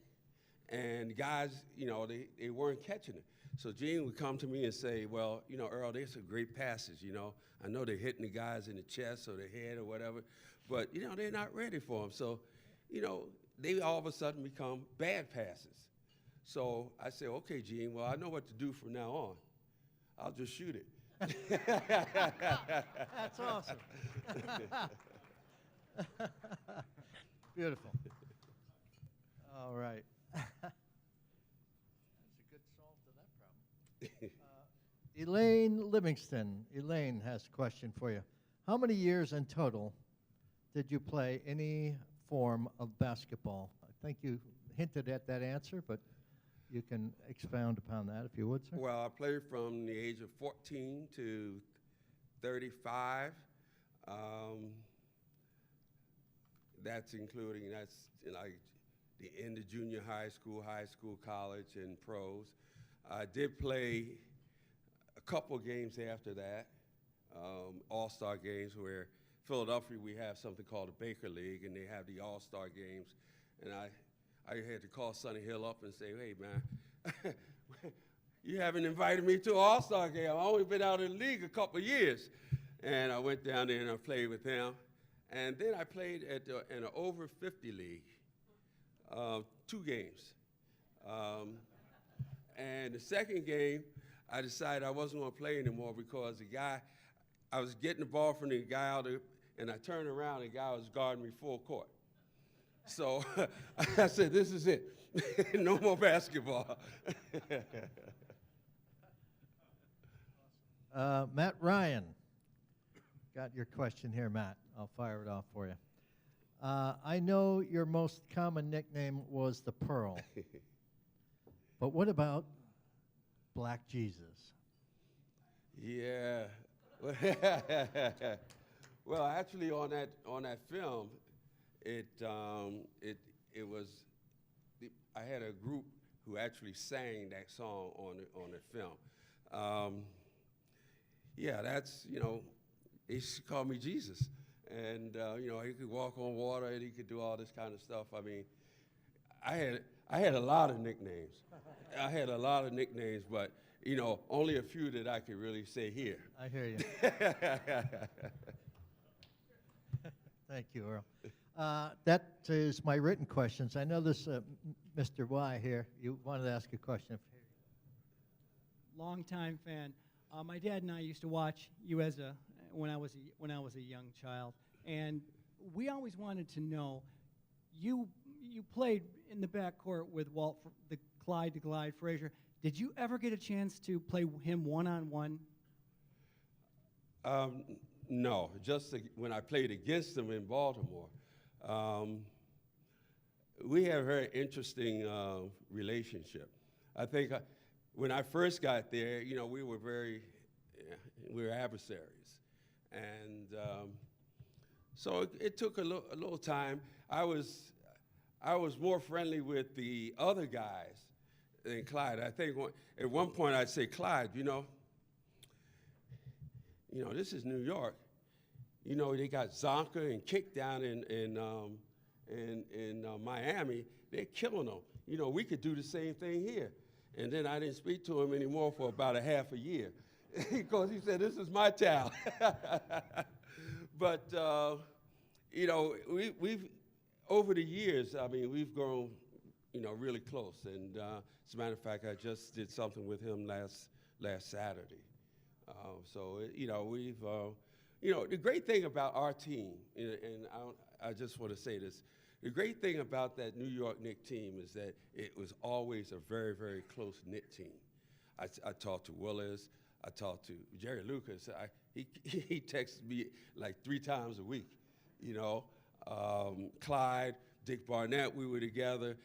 and guys, you know, they weren't catching it. So Gene would come to me and say, well, you know, Earl, there's some great passes, you know. I know they're hitting the guys in the chest or the head or whatever, but, you know, they're not ready for them. So, you know, they all of a sudden become bad passes. So I said, okay, Gene, well, I know what to do from now on. I'll just shoot it. That's awesome. Beautiful. All right. That's a good solve to that problem. Elaine Livingston. Elaine has a question for you. How many years in total did you play any form of basketball? I think you hinted at that answer, but you can expound upon that if you would, sir. Well, I played from the age of 14 to 35. That's including, that's like the end of junior high school, college, and pros. I did play a couple games after that, all-star games where Philadelphia, we have something called the Baker League, and they have the all-star games. And I had to call Sonny Hill up and say, hey, man, you haven't invited me to an all-star game. I've only been out in the league a couple years. And I went down there and I played with him. And then I played in an over 50 league, 2 games. And the second game, I decided I wasn't going to play anymore because the guy, I was getting the ball from the guy out there, and I turned around, and the guy was guarding me full court. So I said, this is it. No more basketball. Matt Ryan. Got your question here, Matt. I'll fire it off for you. I know your most common nickname was the Pearl. But what about Black Jesus? Yeah. Well, actually, on that film, it was I had a group who actually sang that song on the film. Yeah, that's, you know, they used to call me Jesus, and you know, he could walk on water and he could do all this kind of stuff. I mean, I had a lot of nicknames. I had a lot of nicknames, but you know, only a few that I could really say here. I hear you. Thank you, Earl. That is my written questions. I know this, Mr. Y here, you wanted to ask a question. Longtime fan. My dad and I used to watch you as when I was a young child, and we always wanted to know, you played in the backcourt with the Clyde to Glide Frazier. Did you ever get a chance to play him one-on-one? No, just when I played against him in Baltimore. We had a very interesting relationship. I think when I first got there, you know, we were adversaries. And so it took a little time. I was more friendly with the other guys than Clyde. I think at one point I'd say, Clyde, you know, this is New York. You know, they got Zonka and Kick down in Miami. They're killing them. You know, we could do the same thing here. And then I didn't speak to him anymore for about a half a year because he said, this is my town. But, you know, we've over the years, I mean, we've grown, you know, really close. And as a matter of fact, I just did something with him last Saturday. So, you know, we've, you know, the great thing about our team, and I just want to say this, the great thing about that New York Knicks team is that it was always a very, very close-knit team. I talked to Willis, I talked to Jerry Lucas. He texts me like 3 times a week, you know. Clyde, Dick Barnett, we were together.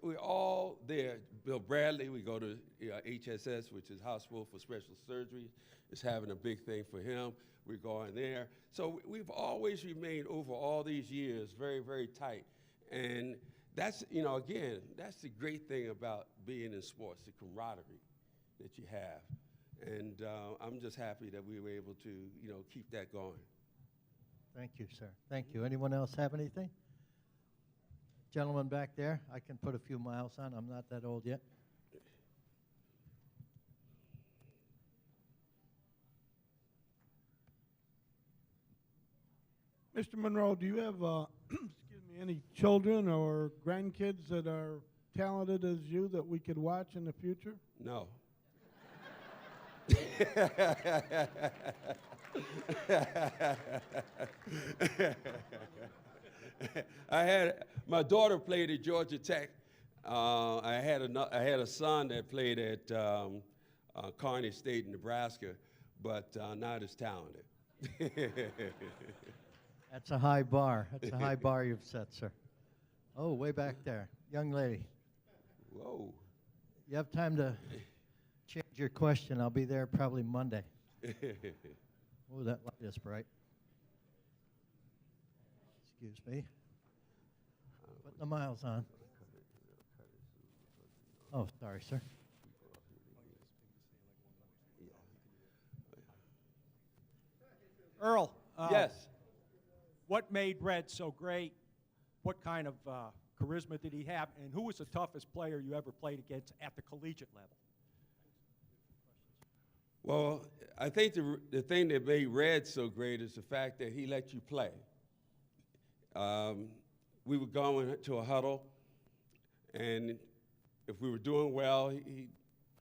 We're all there. Bill Bradley, we go to HSS, which is Hospital for Special Surgery. It's having a big thing for him. We're going there. So we've always remained over all these years very, very tight. And that's, you know, again, that's the great thing about being in sports, the camaraderie that you have. And I'm just happy that we were able to, you know, keep that going. Thank you, sir. Thank you. Anyone else have anything? Gentleman back there, I can put a few miles on. I'm not that old yet. Mr. Monroe, do you have excuse me, any children or grandkids that are talented as you that we could watch in the future? No. My daughter played at Georgia Tech. I had a son that played at Kearney State in Nebraska, but not as talented. That's a high bar. That's a high bar you've set, sir. Oh, way back there. Young lady. Whoa. You have time to change your question. I'll be there probably Monday. Oh, that light is bright. Excuse me. Putting the miles on. Oh, sorry, sir. Earl. Yes. What made Red so great? What kind of charisma did he have? And who was the toughest player you ever played against at the collegiate level? Well, I think the thing that made Red so great is the fact that he let you play. We would go into a huddle, and if we were doing well,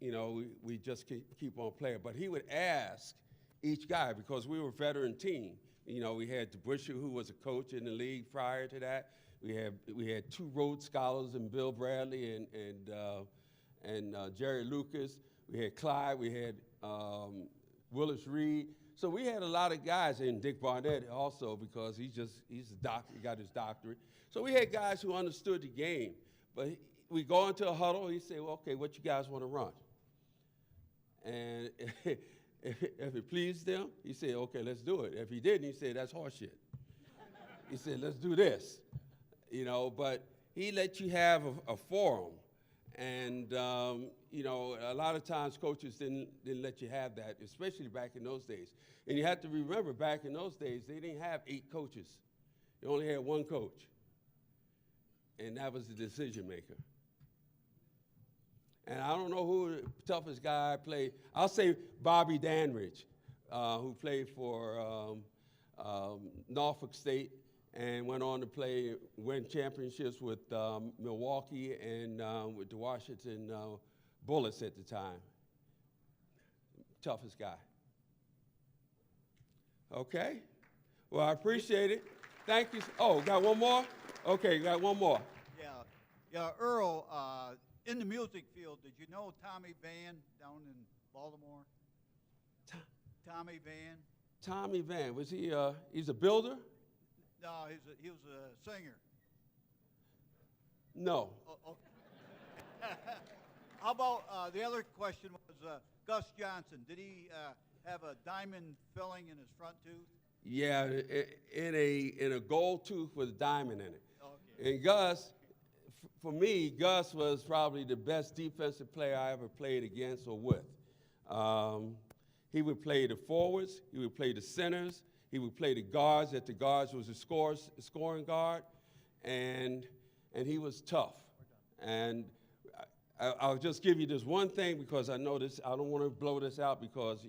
we just keep on playing. But he would ask each guy, because we were a veteran team. We had DeBuscher, who was a coach in the league prior to that. We had two Rhodes Scholars, and Bill Bradley and Jerry Lucas. We had Clyde. We had Willis Reed. So we had a lot of guys, and Dick Barnett also, because he's a doctor. He got his doctorate. So we had guys who understood the game. But we go into a huddle. He said, "Well, okay, what you guys want to run?" And if it pleased them, he said, "Okay, let's do it." If he didn't, he said, "That's horseshit." He said, "Let's do this." But he let you have a forum. And, a lot of times coaches didn't let you have that, especially back in those days. And you have to remember, back in those days, they didn't have 8 coaches. They only had 1 coach. And that was the decision maker. And I don't know who the toughest guy I played. I'll say Bobby Danridge, who played for Norfolk State and went on to win championships with Milwaukee and with the Washington Bullets at the time. Toughest guy. Okay. Well, I appreciate it. Thank you. Oh, got one more? Okay, got one more. Yeah, Earl, in the music field, did you know Tommy Van down in Baltimore? Tommy Van? Tommy Van, was he, he's a builder? No, he was a singer. No. How about, the other question was Gus Johnson. Did he have a diamond filling in his front tooth? Yeah, in a gold tooth with a diamond in it. Okay. And Gus, for me, Gus was probably the best defensive player I ever played against or with. He would play the forwards, he would play the centers, he would play the guards. That the guards was a scoring guard, and he was tough. And I'll just give you this one thing, because I know this. I don't want to blow this out, because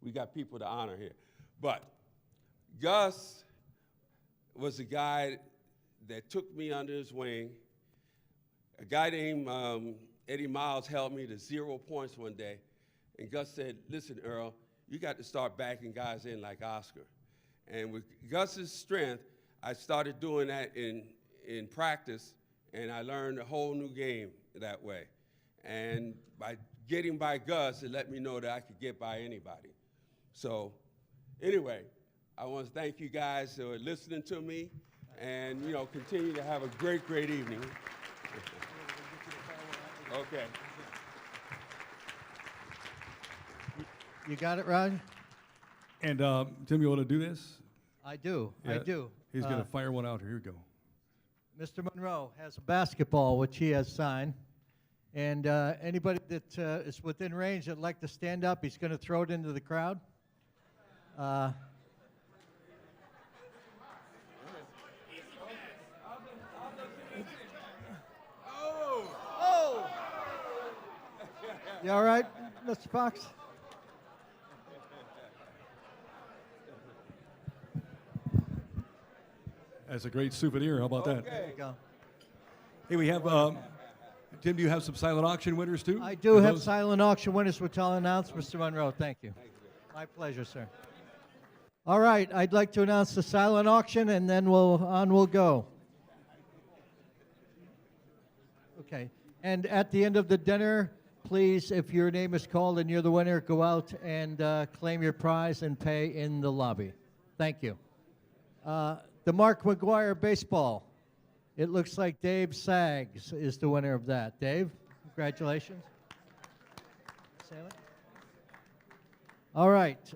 we got people to honor here. But Gus was a guy that took me under his wing. A guy named Eddie Miles held me to 0 points one day, and Gus said, "Listen, Earl, you got to start backing guys in like Oscar." And with Gus's strength, I started doing that in practice, and I learned a whole new game that way. And by getting by Gus, it let me know that I could get by anybody. So anyway, I want to thank you guys who are listening to me, and continue to have a great, great evening. Okay. You got it, Rod? And Tim, you want to do this? I do. Yeah, I do. He's going to fire one out here. Here we go. Mr. Monroe has a basketball, which he has signed. And anybody that is within range that'd like to stand up, he's going to throw it into the crowd. You all right, Mr. Fox? That's a great souvenir. How about that? There you go. Hey, we have, Tim, do you have some silent auction winners too? I do Are have those- silent auction winners, which I'll announce, Mr. Monroe. Thank you. My pleasure, sir. All right, I'd like to announce the silent auction, and then we'll go. Okay, and at the end of the dinner, please, if your name is called and you're the winner, go out and claim your prize and pay in the lobby. Thank you. The Mark McGuire baseball. It looks like Dave Saggs is the winner of that. Dave, congratulations. Salmon. All right,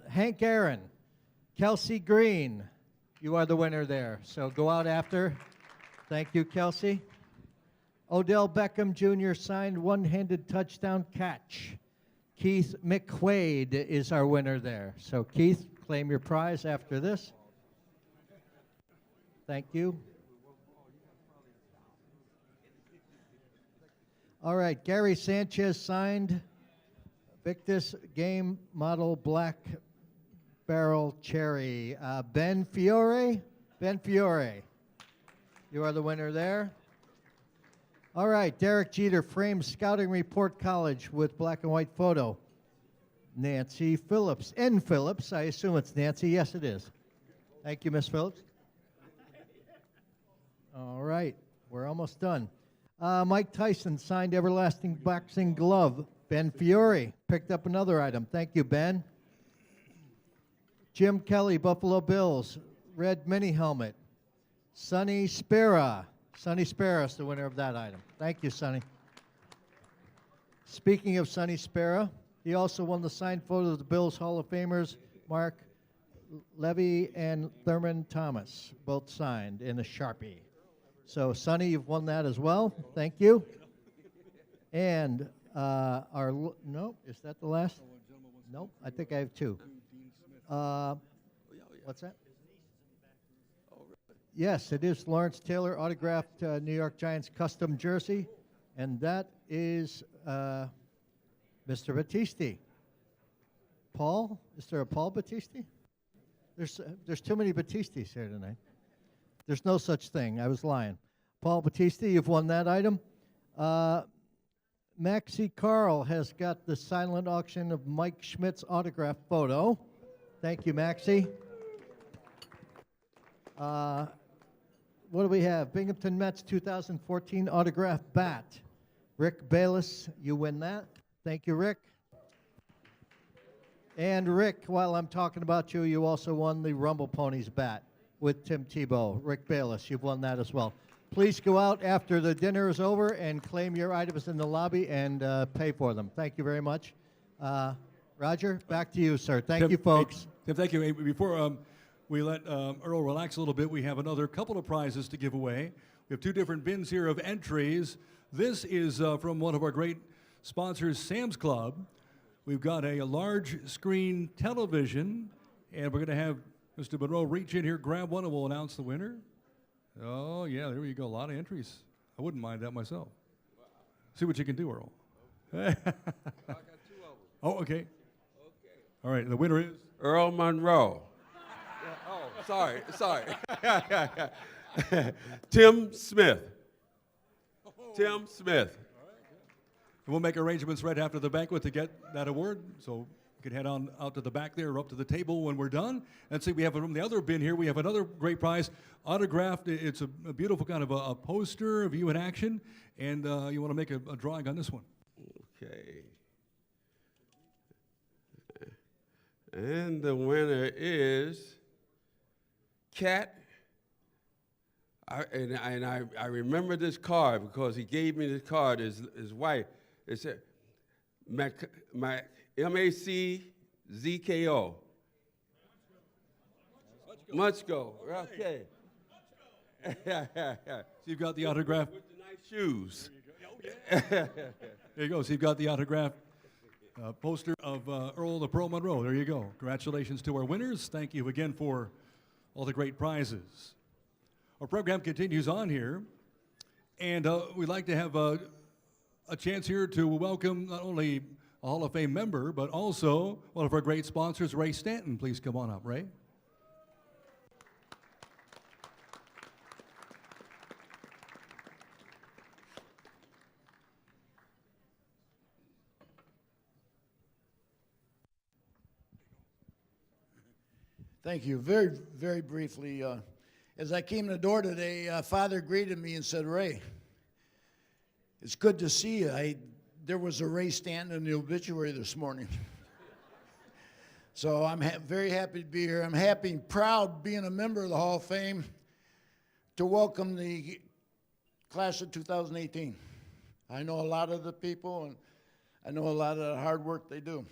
Hank Aaron, Kelsey Green, you are the winner there. So go out after. Thank you, Kelsey. Odell Beckham Jr. signed one-handed touchdown catch. Keith McQuaid is our winner there. So Keith, claim your prize after this. Thank you. All right, Gary Sanchez signed Victus Game Model Black Barrel Cherry. Ben Fiore, you are the winner there. All right, Derek Jeter framed Scouting Report College with black and white photo. Nancy Phillips, N. Phillips, I assume it's Nancy. Yes, it is. Thank you, Miss Phillips. All right, we're almost done. Mike Tyson signed Everlasting Boxing Glove. Ben Fiore picked up another item. Thank you, Ben. Jim Kelly, Buffalo Bills, red mini helmet. Sonny Spera. Sonny Spera is the winner of that item. Thank you, Sonny. Speaking of Sonny Spera, he also won the signed photo of the Bills Hall of Famers, Mark Levy and Thurman Thomas, both signed in a Sharpie. So, Sonny, you've won that as well. Thank you. And no, is that the last? Nope, I think I have two. What's that? Yes, it is Lawrence Taylor autographed New York Giants custom jersey, and that is Mr. Battisti. Paul? Is there a Paul Battisti? There's too many Battistis here tonight. There's no such thing. I was lying. Paul Battisti, you've won that item. Maxie Carl has got the silent auction of Mike Schmidt's autograph photo. Thank you, Maxie. What do we have? Binghamton Mets 2014 autograph bat. Rick Bayless, you win that. Thank you, Rick. And Rick, while I'm talking about you, you also won the Rumble Ponies bat with Tim Tebow. Rick Bayless, you've won that as well. Please go out after the dinner is over and claim your items in the lobby and pay for them. Thank you very much. Roger, back to you, sir. Thank you, folks. Tim, thank you. Hey, before we let Earl relax a little bit, we have another couple of prizes to give away. We have two different bins here of entries. This is from one of our great sponsors, Sam's Club. We've got a large screen television, and we're going to have Mr. Monroe reach in here, grab one, and we'll announce the winner. Oh, yeah, there you go. A lot of entries. I wouldn't mind that myself. See what you can do, Earl. I got 2 of them. Oh, okay. All right, the winner is? Earl Monroe. Sorry. Tim Smith. Tim Smith. We'll make arrangements right after the banquet to get that award, so you can head on out to the back there or up to the table when we're done. And see, we have from the other bin here, we have another great prize, autographed. It's a beautiful kind of a poster of you in action, and you want to make a drawing on this one. Okay. And the winner is Cat. I remember this card because he gave me this card, his wife. It said, M-A-C-Z-K-O. Muchko. Okay. So you've got the autograph. With the nice shoes. There you go. So you've got the autograph poster of Earl the Pearl Monroe. There you go. Congratulations to our winners. Thank you again for all the great prizes. Our program continues on here, and we'd like to have a chance here to welcome not only a Hall of Fame member, but also one of our great sponsors, Ray Stanton. Please come on up, Ray. Thank you. Very, very briefly, as I came to the door today, Father greeted me and said, "Ray, it's good to see you. There was a Ray Stanton in the obituary this morning." So I'm very happy to be here. I'm happy and proud, being a member of the Hall of Fame, to welcome the class of 2018. I know a lot of the people, and I know a lot of the hard work they do.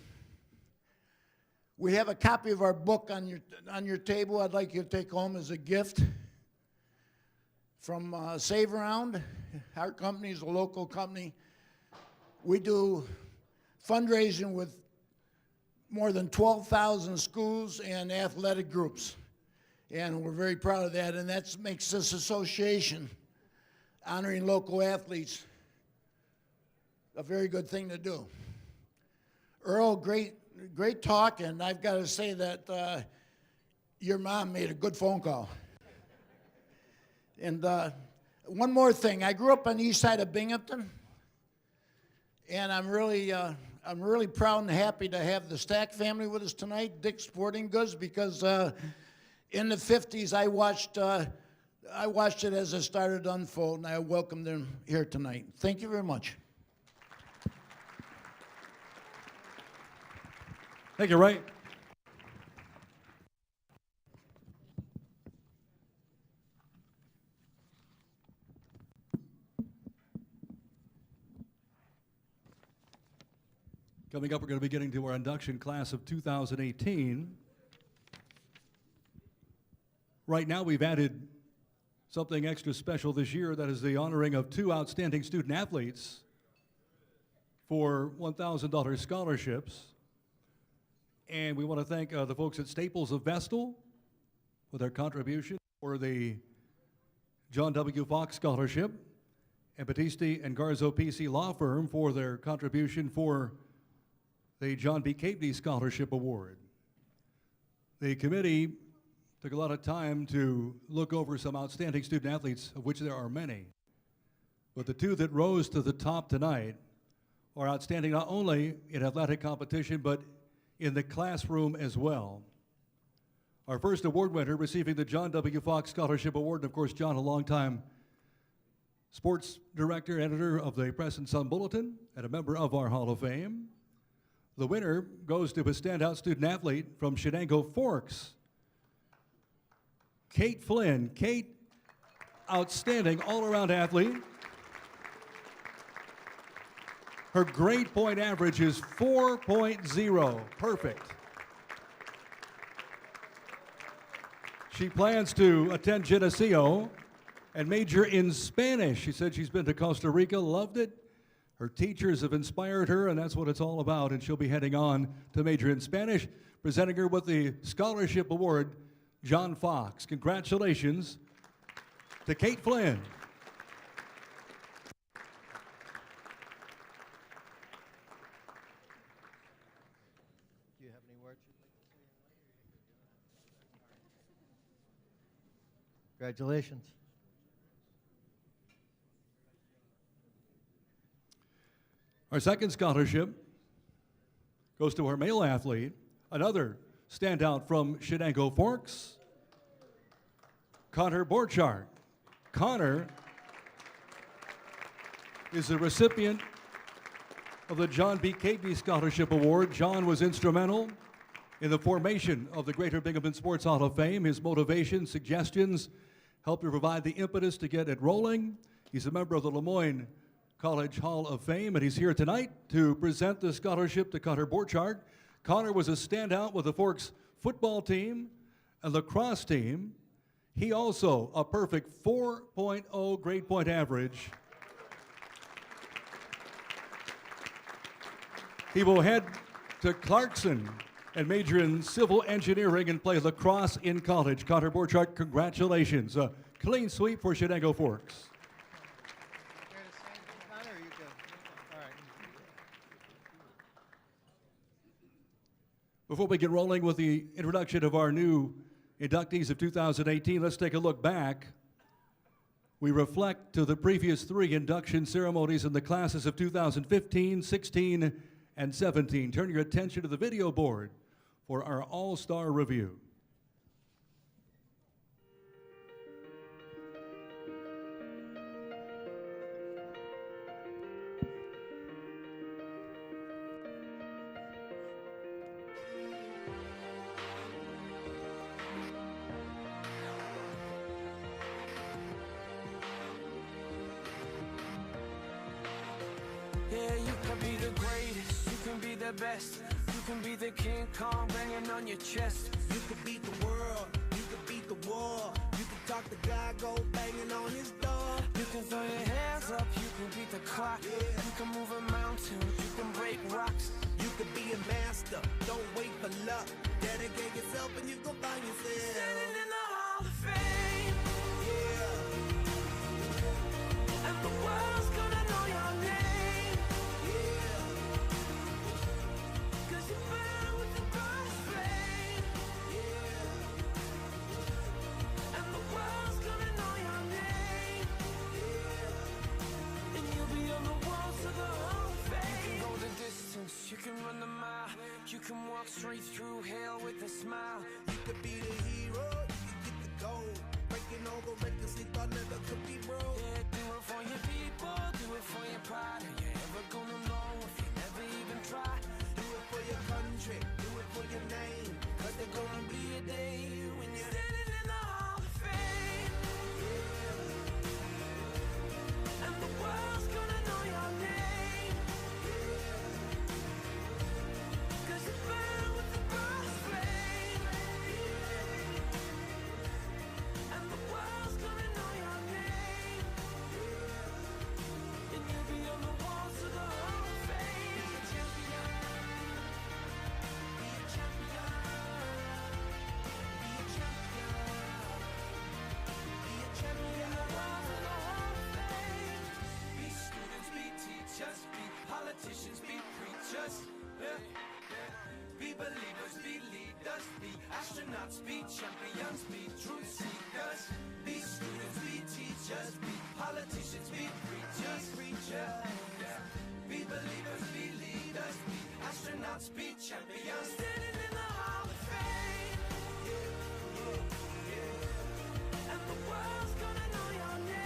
We have a copy of our book on your table I'd like you to take home as a gift from Save Around. Our company is a local company. We do fundraising with more than 12,000 schools and athletic groups, and we're very proud of that, and that makes this association honoring local athletes a very good thing to do. Earl, great talk, and I've got to say that your mom made a good phone call. And one more thing, I grew up on the east side of Binghamton, and I'm really proud and happy to have the Stack family with us tonight, Dick's Sporting Goods, because in the 50s I watched it as it started to unfold, and I welcome them here tonight. Thank you very much. Thank you, Ray. Coming up, we're going to be getting to our induction class of 2018. Right now, we've added something extra special this year, that is the honoring of 2 outstanding student athletes for $1,000 scholarships. And we want to thank the folks at Staples of Vestal for their contribution for the John W. Fox Scholarship, and Battisti and Garzo PC Law Firm for their contribution for the John B. Caveney Scholarship Award. The committee took a lot of time to look over some outstanding student athletes, of which there are many. But the 2 that rose to the top tonight are outstanding not only in athletic competition, but in the classroom as well. Our first award winner receiving the John W. Fox Scholarship Award, and of course, John, a longtime sports director, editor of the Press and Sun Bulletin, and a member of our Hall of Fame. The winner goes to a standout student athlete from Shenango Forks, Kate Flynn. Kate, outstanding all-around athlete. Her grade point average is 4.0, perfect. She plans to attend Geneseo and major in Spanish. She said she's been to Costa Rica, loved it. Her teachers have inspired her, and that's what it's all about, and she'll be heading on to major in Spanish, presenting her with the Scholarship Award, John Fox. Congratulations to Kate Flynn. Congratulations. Our second scholarship goes to our male athlete, another standout from Shenango Forks, Connor Borchardt. Connor is the recipient of the John B. Caveney Scholarship Award. John was instrumental in the formation of the Greater Binghamton Sports Hall of Fame. His motivation, suggestions, helped to provide the impetus to get it rolling. He's a member of the Lemoyne College Hall of Fame, and he's here tonight to present the scholarship to Connor Borchardt. Connor was a standout with the Forks football team and lacrosse team. He also a perfect 4.0 grade point average. He will head to Clarkson and major in civil engineering and play lacrosse in college. Connor Borchardt, congratulations. A clean sweep for Shenango Forks. Before we get rolling with the introduction of our new inductees of 2018, let's take a look back. We reflect to the previous 3 induction ceremonies in the classes of 2015, 16, and 17. Turn your attention to the video board for our all-star review. Yeah, you can be the greatest, you can be the best, you can be the King Kong banging on your chest. You can beat the world, you can beat the war, you can talk the guy, go banging on his door. You can throw your hands up, you can beat the clock, you can move a mountain, you can break rocks. You can be a master, don't wait for luck. Dedicate yourself and you gon' find yourself Standing in the Hall of Fame. Yeah. And the world's gonna know your name. You can run the mile, you can walk straight through hell with a smile. You could be the hero, you can get the gold. Breaking all the records they thought never could be broke. Yeah, do it for your people, do it for your pride. Are you ever gonna know if you never even try? Do it for your country, do it for your name. Cause there's gonna be a day when you're standing in the Hall of Fame. Yeah. And the world's gonna know your name. Politicians be preachers, yeah. Be believers, be leaders, be astronauts, be champions, be truth seekers. Be students, be teachers, be politicians, be preachers, yeah. Be believers, be leaders, be astronauts, be champions. Standing in the Hall of Fame, yeah. And the world's gonna know your name.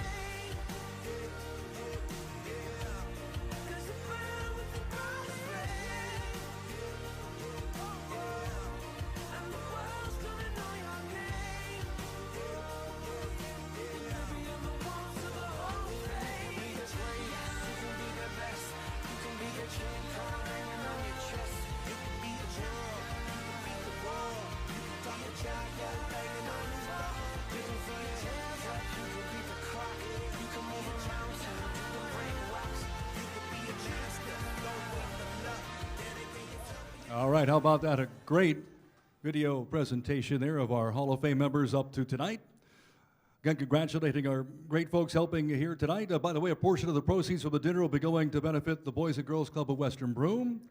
All right, how about that? A great video presentation there of our Hall of Fame members up to tonight. Again, congratulating our great folks helping here tonight. By the way, a portion of the proceeds from the dinner will be going to benefit the Boys and Girls Club of Western Broome,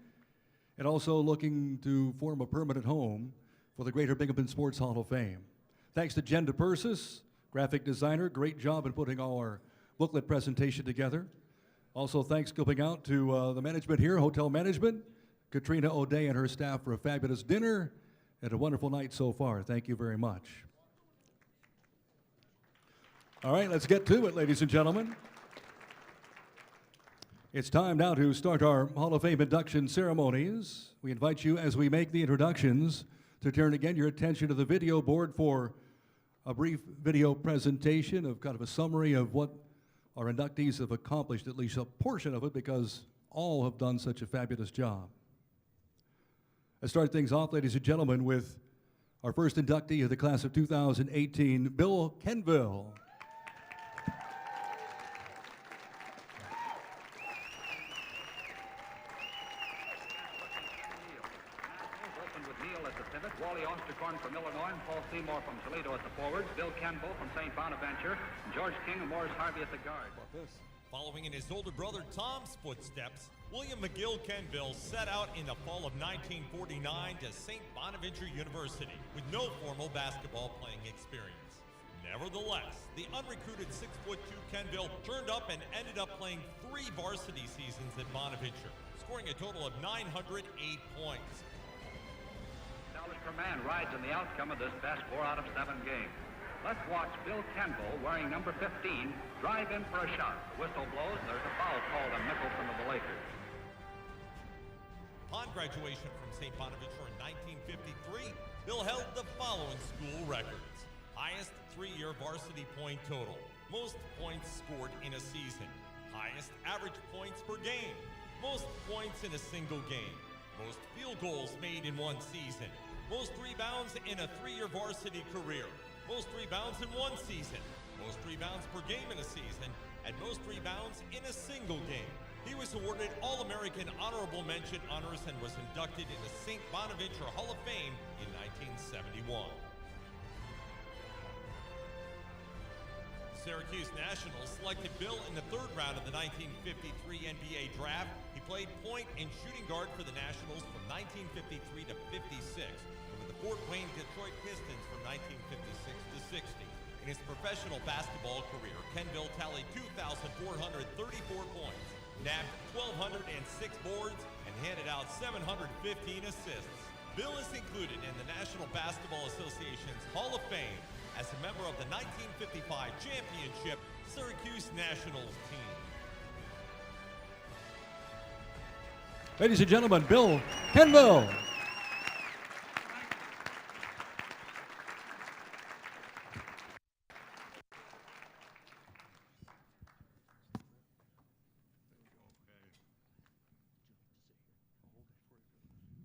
and also looking to form a permanent home for the Greater Binghamton Sports Hall of Fame. Thanks to Jen DePersis, graphic designer. Great job in putting our booklet presentation together. Also, thanks going out to the management here, hotel management, Katrina O'Day and her staff for a fabulous dinner and a wonderful night so far. Thank you very much. All right, let's get to it, ladies and gentlemen. It's time now to start our Hall of Fame induction ceremonies. We invite you, as we make the introductions, to turn again your attention to the video board for a brief video presentation of kind of a summary of what our inductees have accomplished, at least a portion of it, because all have done such a fabulous job. Let's start things off, ladies and gentlemen, with our first inductee of the class of 2018, Bill Kenville. Wally Osterkorn from Illinois, and Paul Seymour from Toledo at the forwards, Bill Kenville from St. Bonaventure, and George King and Morris Harvey at the guard. Following in his older brother Tom's footsteps, William McGill Kenville set out in the fall of 1949 to St. Bonaventure University with no formal basketball playing experience. Nevertheless, the unrecruited 6'2" Kenville turned up and ended up playing 3 varsity seasons at Bonaventure, scoring a total of 908 points. Dollars per man rides in the outcome of this past 4 out of 7 games. Let's watch Bill Kenville, wearing number 15, drive in for a shot. The whistle blows, and there's a foul called on Mickelson of the Lakers. Upon graduation from St. Bonaventure in 1953, Bill held the following school records. Highest 3-year varsity point total. Most points scored in a season. Highest average points per game. Most points in a single game. Most field goals made in one season. Most rebounds in a 3-year varsity career. Most rebounds in one season. Most rebounds per game in a season. And most rebounds in a single game. He was awarded All-American Honorable Mention honors and was inducted into St. Bonaventure Hall of Fame in 1971. Syracuse Nationals selected Bill in the 3rd round of the 1953 NBA draft. He played point and shooting guard for the Nationals from 1953 to 56, and with the Fort Wayne Detroit Pistons from 1956 to 60. In his professional basketball career, Kenville tallied 2,434 points, nabbed 1,206 boards, and handed out 715 assists. Bill is included in the National Basketball Association's Hall of Fame as a member of the 1955 championship Syracuse Nationals team. Ladies and gentlemen, Bill Kenville.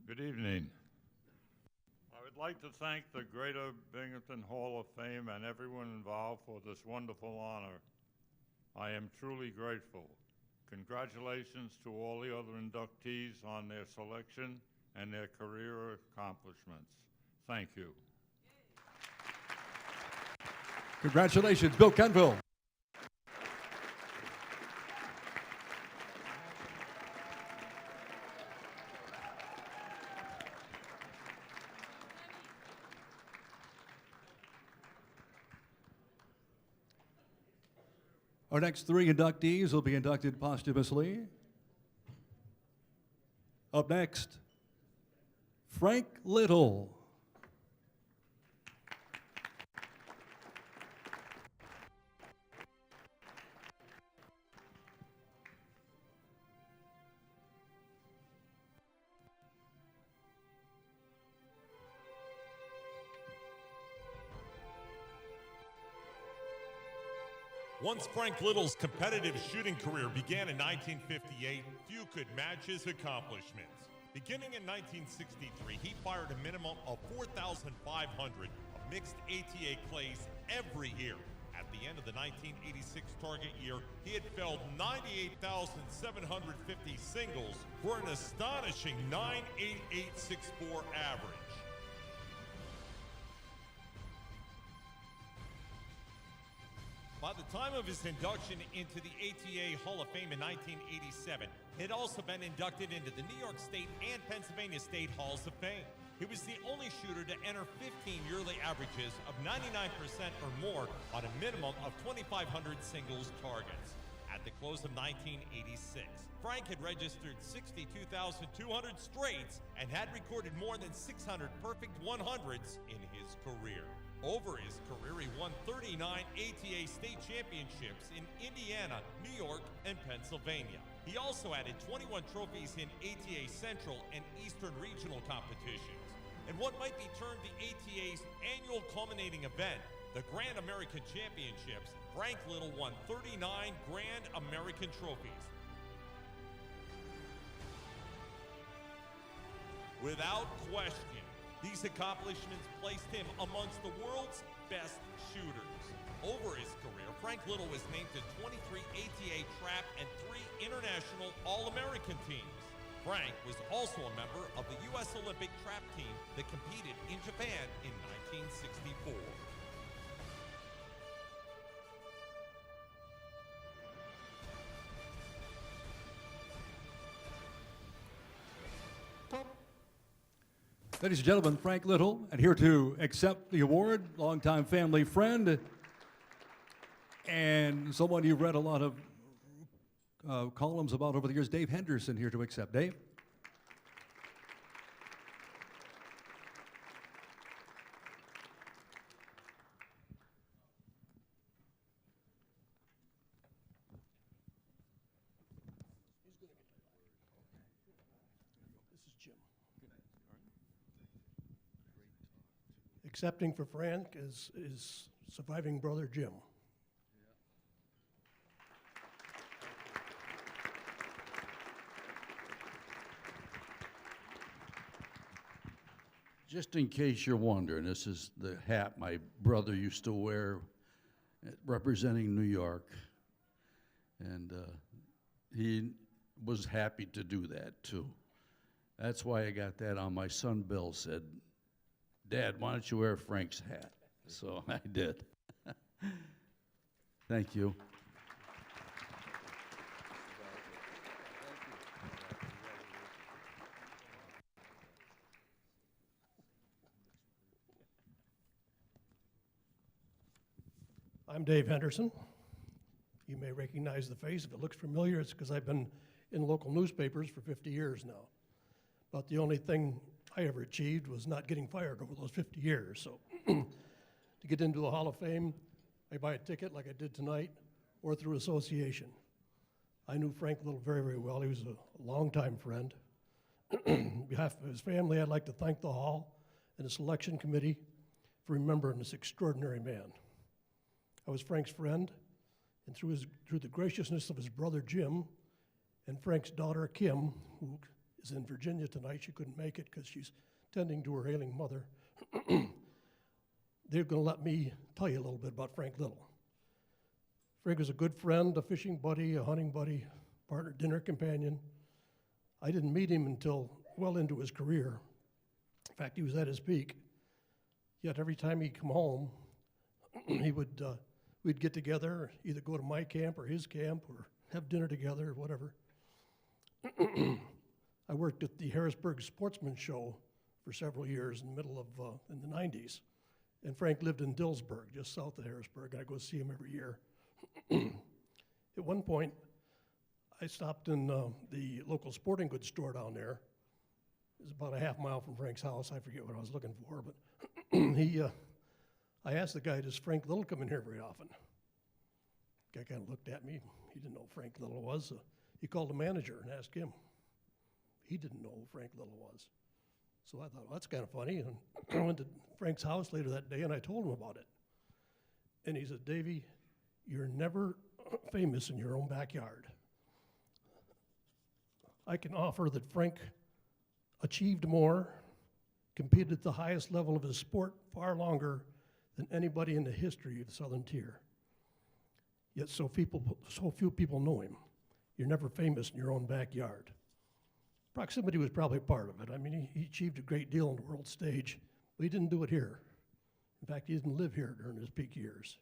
Good evening. I would like to thank the Greater Binghamton Hall of Fame and everyone involved for this wonderful honor. I am truly grateful. Congratulations to all the other inductees on their selection and their career accomplishments. Thank you. Congratulations, Bill Kenville. Our next 3 inductees will be inducted posthumously. Up next, Frank Little. Once Frank Little's competitive shooting career began in 1958, few could match his accomplishments. Beginning in 1963, he fired a minimum of 4,500 of mixed ATA clays every year. At the end of the 1986 target year, he had felled 98,750 singles for an astonishing 9.8864 average. By the time of his induction into the ATA Hall of Fame in 1987, he had also been inducted into the New York State and Pennsylvania State Halls of Fame. He was the only shooter to enter 15 yearly averages of 99% or more on a minimum of 2,500 singles targets. At the close of 1986, Frank had registered 62,200 straights and had recorded more than 600 perfect 100s in his career. Over his career, he won 39 ATA state championships in Indiana, New York, and Pennsylvania. He also added 21 trophies in ATA Central and Eastern regional competitions. And what might be termed the ATA's annual culminating event, the Grand American Championships, Frank Little won 39 Grand American trophies. Without question, these accomplishments placed him amongst the world's best shooters. Over his career, Frank Little was named to 23 ATA trap and 3 international All-American teams. Frank was also a member of the U.S. Olympic trap team that competed in Japan in 1964. Ladies and gentlemen, Frank Little, and here to accept the award, longtime family friend, and someone you've read a lot of columns about over the years, Dave Henderson, here to accept. Dave? This is Jim. Accepting for Frank is surviving brother Jim. Just in case you're wondering, this is the hat my brother used to wear representing New York. And he was happy to do that too. That's why I got that on. My son Bill said, "Dad, why don't you wear Frank's hat?" So I did. Thank you. I'm Dave Henderson. You may recognize the face. If it looks familiar, it's because I've been in local newspapers for 50 years now. But the only thing I ever achieved was not getting fired over those 50 years. So to get into the Hall of Fame, I buy a ticket like I did tonight, or through association. I knew Frank Little very, very well. He was a longtime friend. On behalf of his family, I'd like to thank the Hall and the selection committee for remembering this extraordinary man. I was Frank's friend, and through the graciousness of his brother Jim and Frank's daughter Kim, who is in Virginia tonight, she couldn't make it because she's tending to her ailing mother, they're going to let me tell you a little bit about Frank Little. Frank was a good friend, a fishing buddy, a hunting buddy, partner, dinner companion. I didn't meet him until well into his career. In fact, he was at his peak. Yet every time he'd come home, we'd get together, either go to my camp or his camp or have dinner together or whatever. I worked at the Harrisburg Sportsman Show for several years in the middle of, in the 90s. And Frank lived in Dillsburg, just south of Harrisburg. I go see him every year. At one point, I stopped in the local sporting goods store down there. It was about a half mile from Frank's house. I forget what I was looking for, but I asked the guy, "Does Frank Little come in here very often?" The guy kind of looked at me. He didn't know who Frank Little was. So he called the manager and asked him. He didn't know who Frank Little was. So I thought, well, that's kind of funny. And I went to Frank's house later that day and I told him about it. And he said, "Davey, you're never famous in your own backyard. I can offer that Frank achieved more, competed at the highest level of his sport far longer than anybody in the history of the Southern Tier. Yet so few people know him. You're never famous in your own backyard." Proximity was probably part of it. I mean, he achieved a great deal on the world stage, but he didn't do it here. In fact, he didn't live here during his peak years.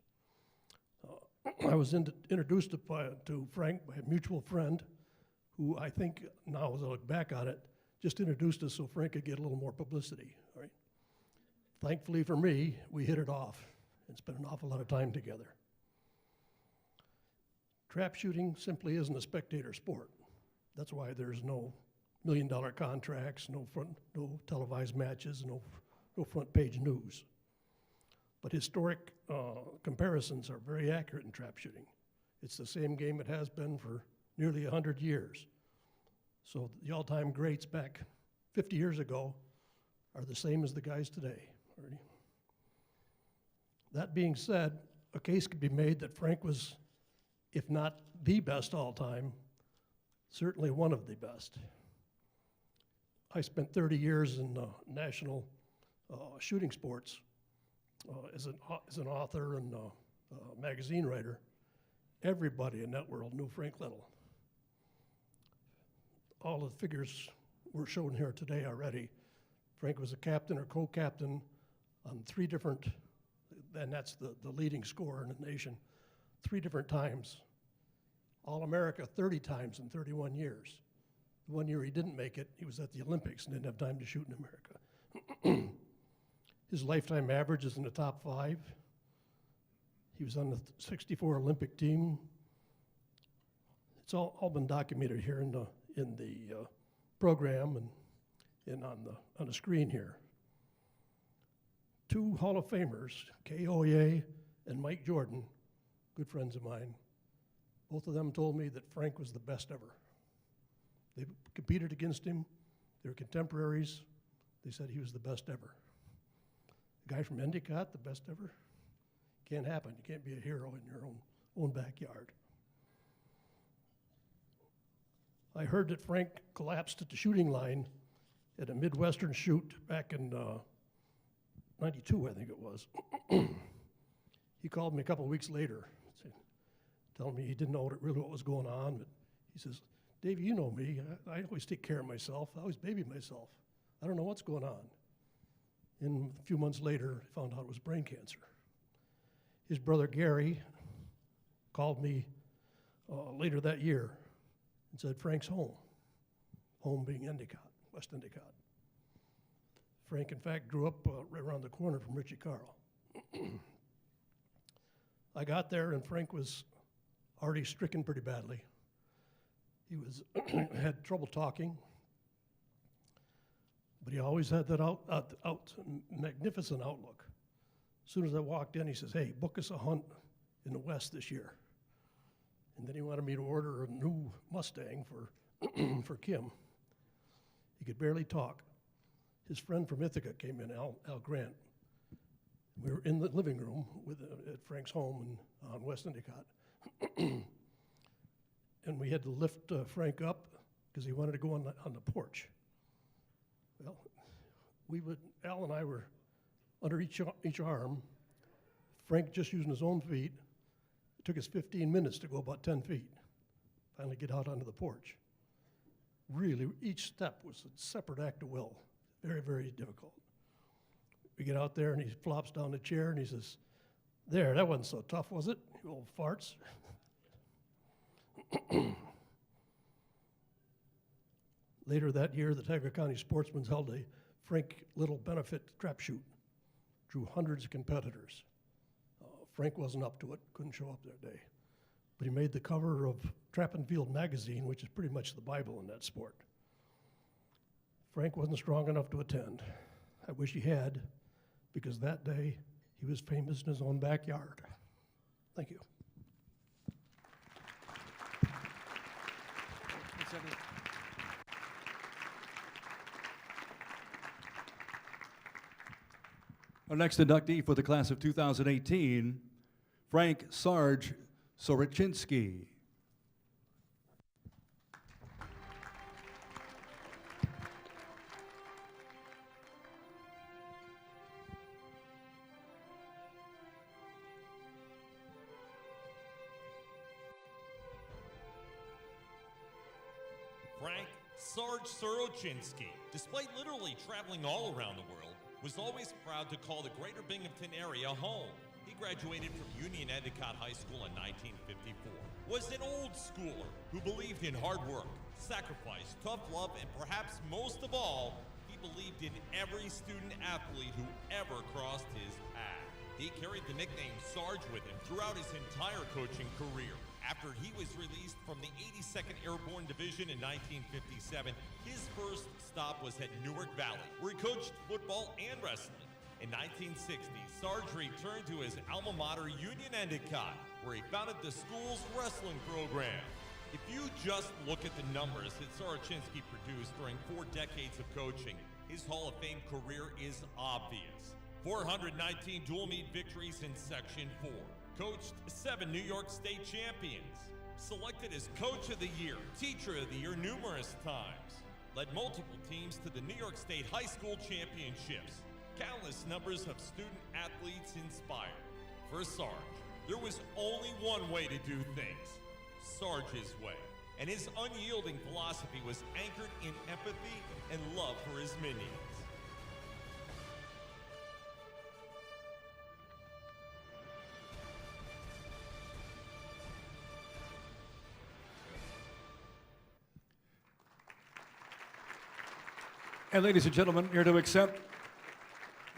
I was introduced to Frank by a mutual friend who I think, now as I look back on it, just introduced us so Frank could get a little more publicity. All right? Thankfully for me, we hit it off and spent an awful lot of time together. Trap shooting simply isn't a spectator sport. That's why there's no million-dollar contracts, no televised matches, no front page news. But historic comparisons are very accurate in trap shooting. It's the same game it has been for nearly 100 years. So the all-time greats back 50 years ago are the same as the guys today. Already. That being said, a case could be made that Frank was, if not the best all time, certainly one of the best. I spent 30 years in national shooting sports as an author and magazine writer. Everybody in that world knew Frank Little. All the figures were shown here today already. Frank was a captain or co-captain on 3 different, and that's the leading scorer in the nation, 3 different times. All-America 30 times in 31 years. The one year he didn't make it, he was at the Olympics and didn't have time to shoot in America. His lifetime average is in the top 5. He was on the 64 Olympic team. It's all been documented here in the program and on the screen here. 2 Hall of Famers, Kay Oye and Mike Jordan, good friends of mine. Both of them told me that Frank was the best ever. They competed against him. They were contemporaries. They said he was the best ever. The guy from Endicott, the best ever? Can't happen. You can't be a hero in your own backyard. I heard that Frank collapsed at the shooting line at a Midwestern shoot back in 92, I think it was. He called me a couple of weeks later, telling me he didn't know really what was going on, but he says, Dave, you know me. I always take care of myself. I always baby myself. I don't know what's going on. And a few months later, I found out it was brain cancer. His brother Gary called me later that year and said, Frank's home. Home being Endicott, West Endicott. Frank, in fact, grew up right around the corner from Richie Carl. I got there, and Frank was already stricken pretty badly. He was had trouble talking, but he always had that magnificent outlook. As soon as I walked in, he says, hey, book us a hunt in the West this year. And then he wanted me to order a new Mustang for Kim. He could barely talk. His friend from Ithaca came in, Al Grant. We were in the living room at Frank's home on West Endicott. And we had to lift Frank up because he wanted to go on the porch. Well, Al and I were under each arm. Frank just using his own feet. It took us 15 minutes to go about 10 feet. Finally get out onto the porch. Really, each step was a separate act of will. Very, very difficult. We get out there and he flops down the chair and he says, there, that wasn't so tough, was it? You old farts. Later that year, the Tiger County Sportsman's held a Frank Little benefit trap shoot. Drew hundreds of competitors. Frank wasn't up to it, couldn't show up that day. But he made the cover of Trap and Field magazine, which is pretty much the Bible in that sport. Frank wasn't strong enough to attend. I wish he had, because that day he was famous in his own backyard. Thank you. Our next inductee for the class of 2018, Frank Sarge Soroczynski. Frank Sarge Soroczynski, despite literally traveling all around the world, was always proud to call the greater Binghamton area home. He graduated from Union Endicott High School in 1954, was an old schooler who believed in hard work, sacrifice, tough love, and perhaps most of all, he believed in every student athlete who ever crossed his path. He carried the nickname Sarge with him throughout his entire coaching career. After he was released from the 82nd Airborne Division in 1957, his first stop was at Newark Valley, where he coached football and wrestling. In 1960, Sarge returned to his alma mater, Union Endicott, where he founded the school's wrestling program. If you just look at the numbers that Soroczynski produced during 4 decades of coaching, his Hall of Fame career is obvious. 419 dual meet victories in Section 4. Coached 7 New York State champions. Selected as Coach of the Year, Teacher of the Year numerous times. Led multiple teams to the New York State High School Championships. Countless numbers of student athletes inspired. For Sarge, there was only one way to do things. Sarge's way. And his unyielding philosophy was anchored in empathy and love for his minions. And ladies and gentlemen, here to accept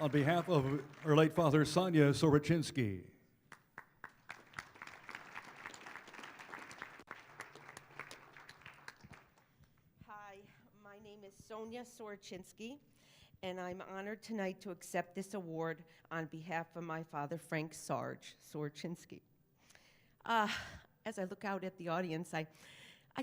on behalf of her late father, Sonia Sorochinsky. Hi, my name is Sonia Sorochinsky, and I'm honored tonight to accept this award on behalf of my father, Frank Sarge Sorochinsky. As I look out at the audience, I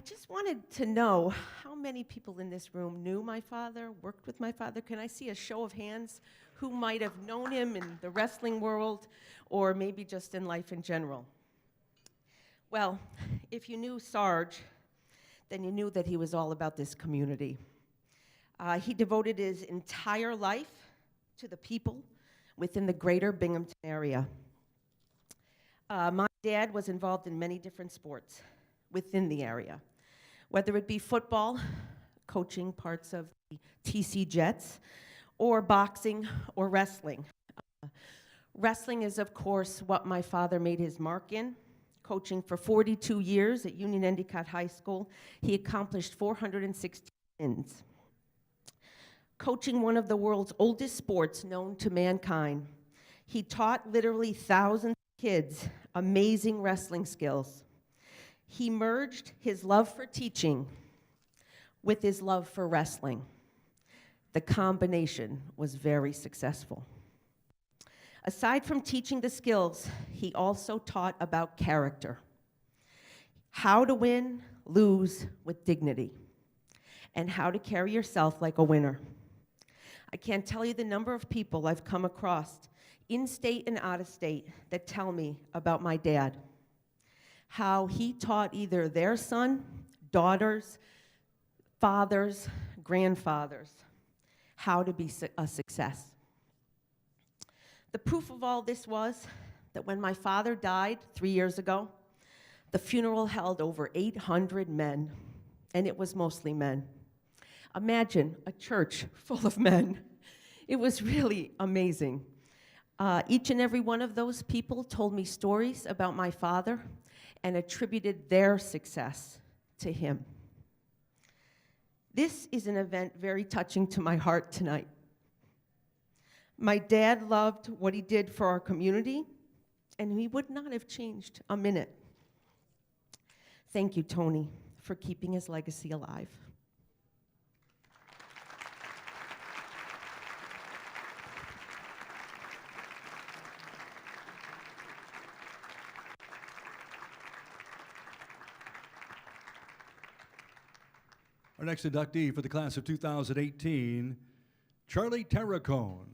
just wanted to know how many people in this room knew my father, worked with my father. Can I see a show of hands who might have known him in the wrestling world or maybe just in life in general? Well, if you knew Sarge, then you knew that he was all about this community. He devoted his entire life to the people within the greater Binghamton area. My dad was involved in many different sports within the area, whether it be football, coaching parts of the TC Jets, or boxing or wrestling. Wrestling is, of course, what my father made his mark in. Coaching for 42 years at Union Endicott High School, he accomplished 416 wins. Coaching one of the world's oldest sports known to mankind, he taught literally thousands of kids amazing wrestling skills. He merged his love for teaching with his love for wrestling. The combination was very successful. Aside from teaching the skills, he also taught about character, how to win, lose with dignity, and how to carry yourself like a winner. I can't tell you the number of people I've come across in state and out of state that tell me about my dad, how he taught either their son, daughters, fathers, grandfathers, how to be a success. The proof of all this was that when my father died 3 years ago, the funeral held over 800 men, and it was mostly men. Imagine a church full of men. It was really amazing. Each and every one of those people told me stories about my father and attributed their success to him. This is an event very touching to my heart tonight. My dad loved what he did for our community, and he would not have changed a minute. Thank you, Tony, for keeping his legacy alive. Our next inductee for the class of 2018, Charlie Terracone.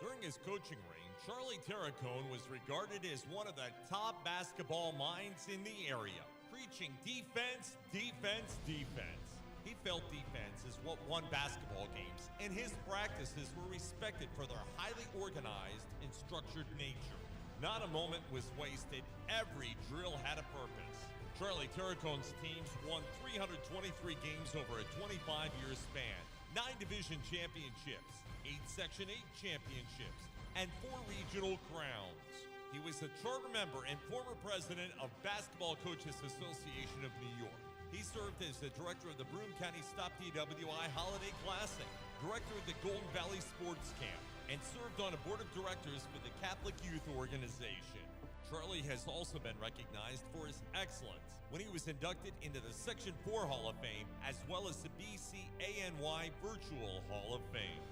During his coaching reign, Charlie Terracone was regarded as one of the top basketball minds in the area, preaching defense, defense, defense. He felt defense is what won basketball games, and his practices were respected for their highly organized and structured nature. Not a moment was wasted. Every drill had a purpose. Charlie Terracone's teams won 323 games over a 25-year span, 9 division championships, 8 Section 8 championships, and 4 regional crowns. He was a charter member and former president of Basketball Coaches Association of New York. He served as the director of the Broome County Stop DWI Holiday Classic, director of the Golden Valley Sports Camp, and served on a board of directors for the Catholic Youth Organization. Charlie has also been recognized for his excellence when he was inducted into the Section 4 Hall of Fame, as well as the BCANY Virtual Hall of Fame.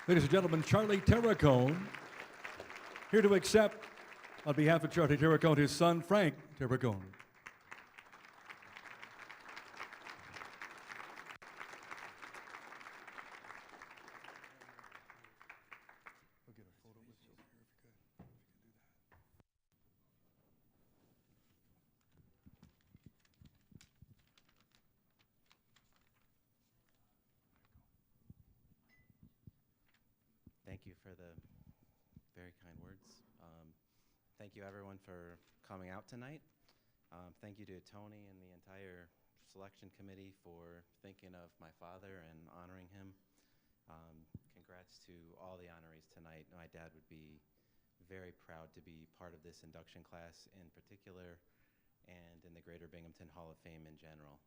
Ladies and gentlemen, Charlie Terracone, here to accept, on behalf of Charlie Terracone, his son, Frank Terracone. Thank you for the very kind words. Thank you, everyone, for coming out tonight. Thank you to Tony and the entire selection committee for thinking of my father and honoring him. Congrats to all the honorees tonight. My dad would be very proud to be part of this induction class in particular and in the Greater Binghamton Hall of Fame in general.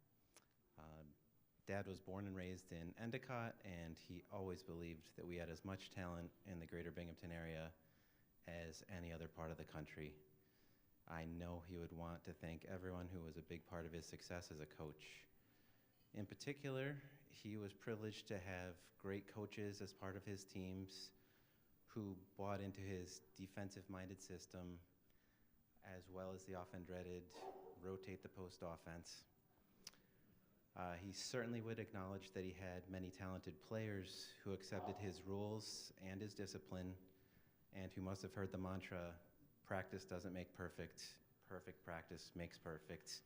Dad was born and raised in Endicott, and he always believed that we had as much talent in the Greater Binghamton area as any other part of the country. I know he would want to thank everyone who was a big part of his success as a coach. In particular, he was privileged to have great coaches as part of his teams who bought into his defensive-minded system, as well as the often dreaded rotate the post offense. He certainly would acknowledge that he had many talented players who accepted his rules and his discipline, and who must have heard the mantra, practice doesn't make perfect, perfect practice makes perfect,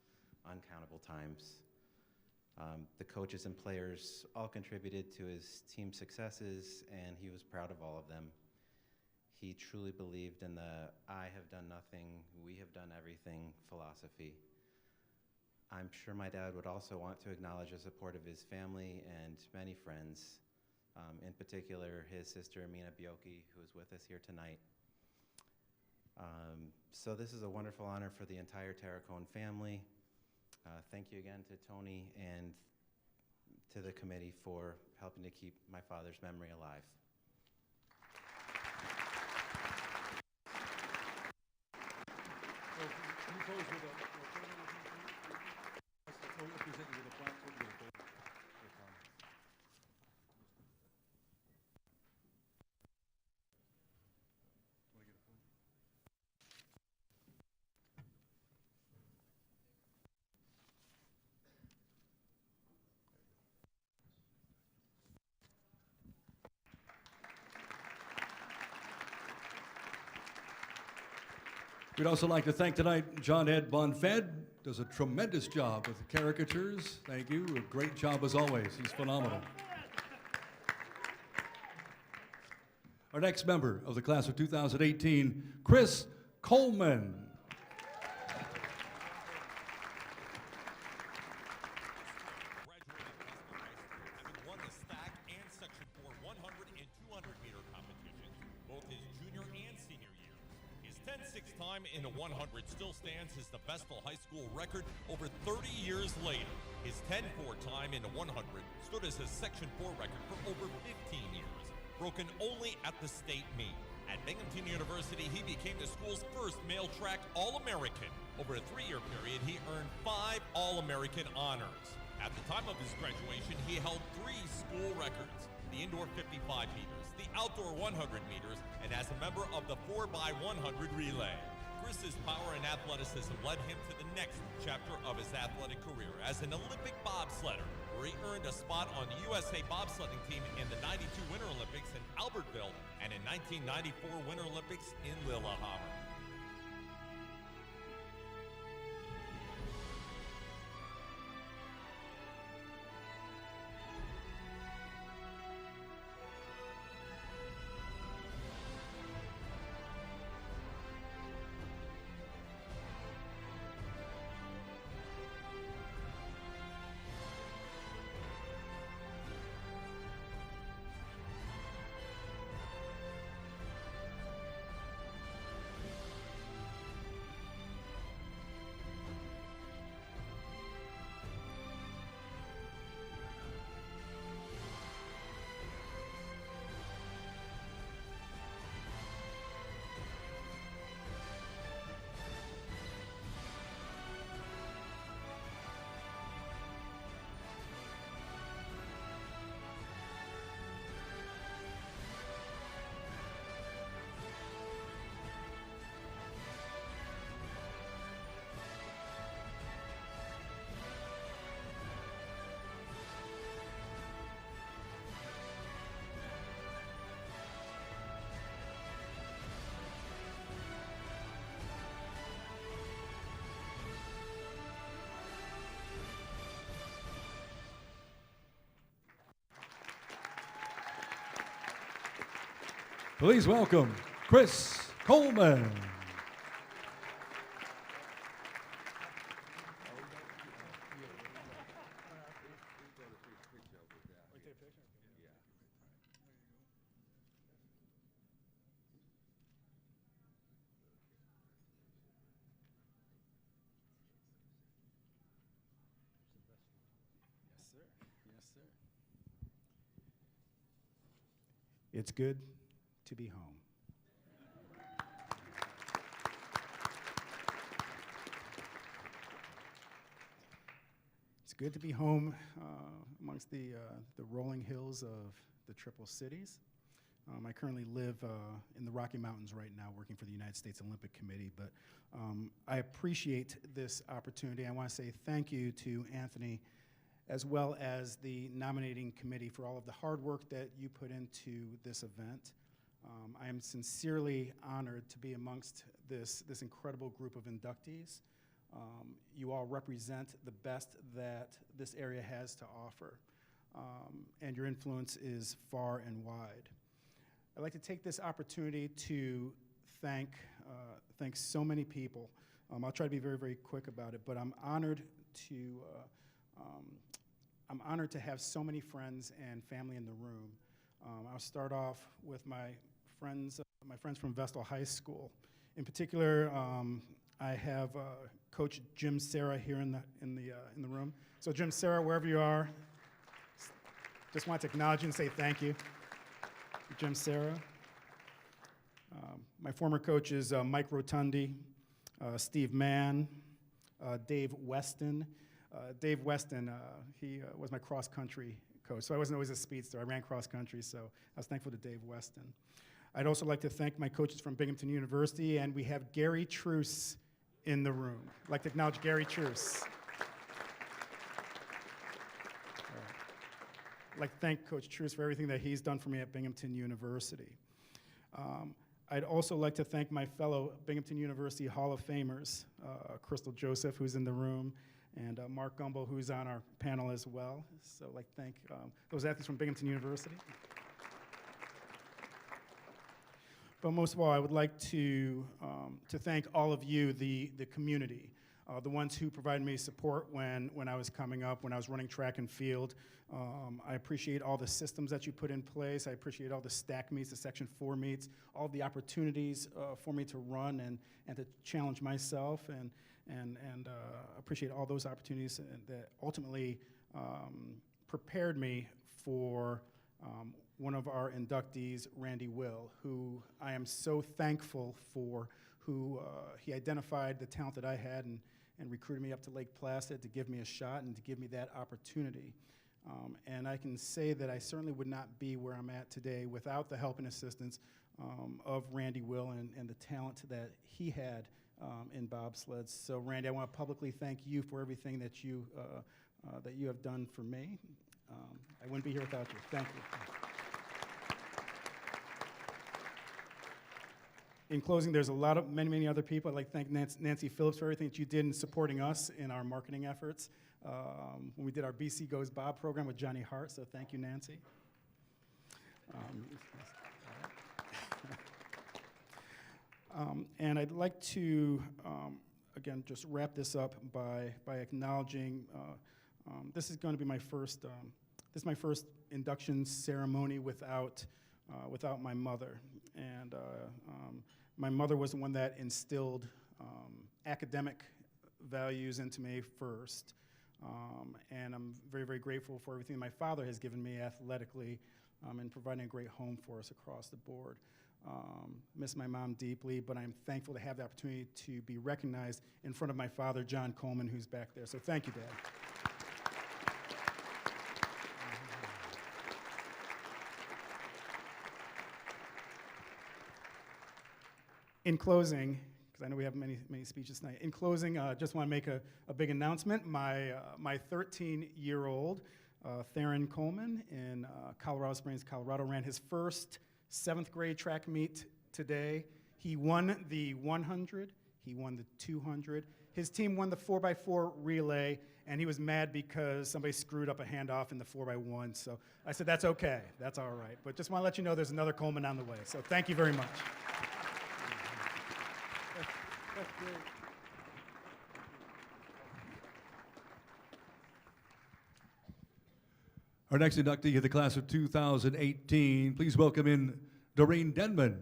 uncountable times. The coaches and players all contributed to his team's successes, and he was proud of all of them. He truly believed in the I have done nothing, we have done everything philosophy. I'm sure my dad would also want to acknowledge the support of his family and many friends, in particular his sister Mina Biocchi, who is with us here tonight. So this is a wonderful honor for the entire Terracone family. Thank you again to Tony and to the committee for helping to keep my father's memory alive. We'd also like to thank tonight John Ed Bonfed. Does a tremendous job with the caricatures. Thank you. A great job as always. He's phenomenal. Our next member of the class of 2018, Chris Coleman. Having won the stack and section 4 100 and 200 meter competitions, both his junior and senior year. His 10-6 time in the 100 still stands as the Vestal High School record over 30 years later. His 10-4 time in the 100 stood as his section 4 record for over 15 years, broken only at the state meet. At Binghamton University, he became the school's first male track All-American. Over a 3-year period, he earned 5 All-American honors. At the time of his graduation, he held 3 school records: the indoor 55 meters, the outdoor 100 meters, and as a member of the 4x100 relay. Chris's power and athleticism led him to the next chapter of his athletic career as an Olympic bobsledder, where he earned a spot on the USA bobsledding team in the '92 Winter Olympics in Albertville and in 1994 Winter Olympics in Lillehammer. Please welcome Chris Coleman. It's good to be home. It's good to be home amongst the rolling hills of the Triple Cities. I currently live in the Rocky Mountains right now, working for the United States Olympic Committee, but I appreciate this opportunity. I want to say thank you to Anthony, as well as the nominating committee, for all of the hard work that you put into this event. I am sincerely honored to be amongst this incredible group of inductees. You all represent the best that this area has to offer, and your influence is far and wide. I'd like to take this opportunity to thank so many people. I'll try to be very, very quick about it, but I'm honored to have so many friends and family in the room. I'll start off with my friends from Vestal High School. In particular, I have Coach Jim Serra here in the room. So Jim Serra, wherever you are, just want to acknowledge you and say thank you, Jim Serra. My former coaches, Mike Rotundi, Steve Mann, Dave Weston. Dave Weston, he was my cross-country coach, so I wasn't always a speedster. I ran cross-country, so I was thankful to Dave Weston. I'd also like to thank my coaches from Binghamton University, and we have Gary Truce in the room. I'd like to acknowledge Gary Truce. I'd like to thank Coach Truce for everything that he's done for me at Binghamton University. I'd also like to thank my fellow Binghamton University Hall of Famers, Crystal Joseph, who's in the room, and Mark Gumbel, who's on our panel as well. So I'd like to thank those athletes from Binghamton University. But most of all, I would like to thank all of you, the community, the ones who provided me support when I was coming up, when I was running track and field. I appreciate all the systems that you put in place. I appreciate all the stack meets, the Section 4 meets, all the opportunities for me to run and to challenge myself, and appreciate all those opportunities that ultimately prepared me for one of our inductees, Randy Will, who I am so thankful for, who he identified the talent that I had and recruited me up to Lake Placid to give me a shot and to give me that opportunity. And I can say that I certainly would not be where I'm at today without the help and assistance of Randy Will and the talent that he had in bobsleds. So Randy, I want to publicly thank you for everything that you have done for me. I wouldn't be here without you. Thank you. In closing, there's many other people. I'd like to thank Nancy Phillips for everything that you did in supporting us in our marketing efforts when we did our BC Goes Bob program with Johnny Hart, so thank you, Nancy. And I'd like to, again, just wrap this up by acknowledging this is going to be my first induction ceremony without my mother. And my mother was the one that instilled academic values into me first. And I'm very, very grateful for everything my father has given me athletically and providing a great home for us across the board. Miss my mom deeply, but I'm thankful to have the opportunity to be recognized in front of my father, John Coleman, who's back there. So thank you, Dad. In closing, because I know we have many speeches tonight. In closing, just want to make a big announcement. My 13-year-old, Theron Coleman in Colorado Springs, Colorado, ran his first 7th grade track meet today. He won the 100, he won the 200, his team won the 4x4 relay, and he was mad because somebody screwed up a handoff in the 4x1. So I said, that's okay, that's all right. But just want to let you know there's another Coleman on the way. So thank you very much. That's great. Our next inductee of the class of 2018, please welcome in Doreen Denman.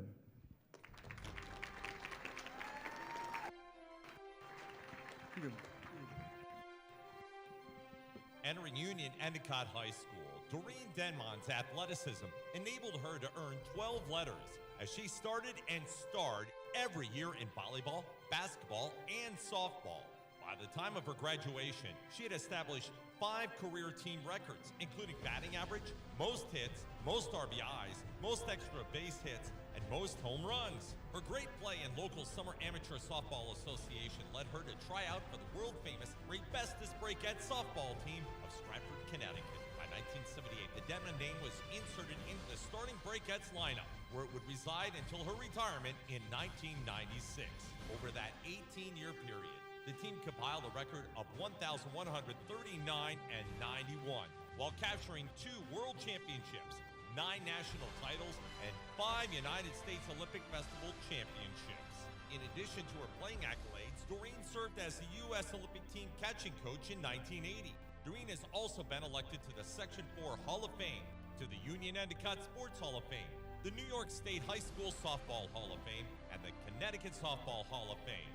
Entering Union Endicott High School, Doreen Denman's athleticism enabled her to earn 12 letters as she started and starred every year in volleyball, basketball, and softball. By the time of her graduation, she had established 5 career team records, including batting average, most hits, most RBIs, most extra base hits, and most home runs. Her great play in local Summer Amateur Softball Association led her to try out for the world-famous Great Bestest Breakette softball team of Stratford, Connecticut. By 1978, the Denman name was inserted into the starting Breakettes lineup, where it would reside until her retirement in 1996. Over that 18-year period, the team compiled a record of 1,139 and 91, while capturing 2 world championships, 9 national titles, and 5 United States Olympic Festival championships. In addition to her playing accolades, Doreen served as the U.S. Olympic team catching coach in 1980. Doreen has also been elected to the Section 4 Hall of Fame, to the Union Endicott Sports Hall of Fame, the New York State High School Softball Hall of Fame, and the Connecticut Softball Hall of Fame.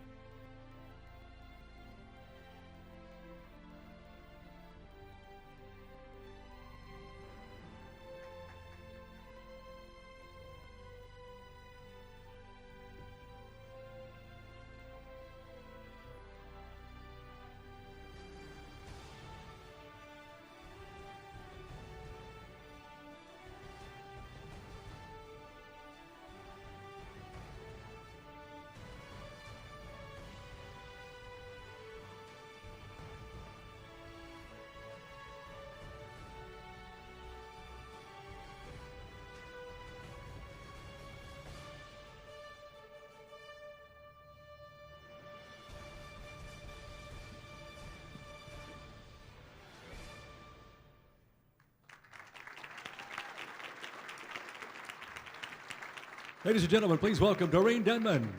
Ladies and gentlemen, please welcome Doreen Denman.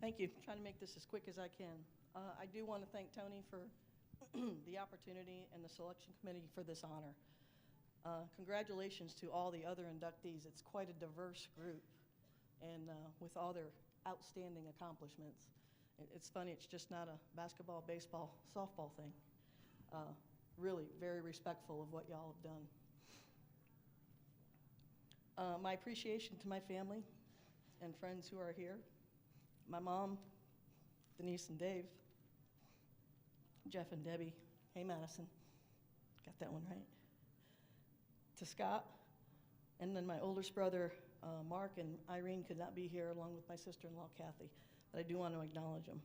Thank you. Trying to make this as quick as I can. I do want to thank Tony for the opportunity and the selection committee for this honor. Congratulations to all the other inductees. It's quite a diverse group, and with all their outstanding accomplishments. It's funny, it's just not a basketball, baseball, softball thing. Really very respectful of what y'all have done. My appreciation to my family and friends who are here. My mom, Denise and Dave, Jeff and Debbie. Hey, Madison. Got that one right. To Scott, and then my oldest brother, Mark, and Irene could not be here, along with my sister-in-law, Kathy, but I do want to acknowledge them.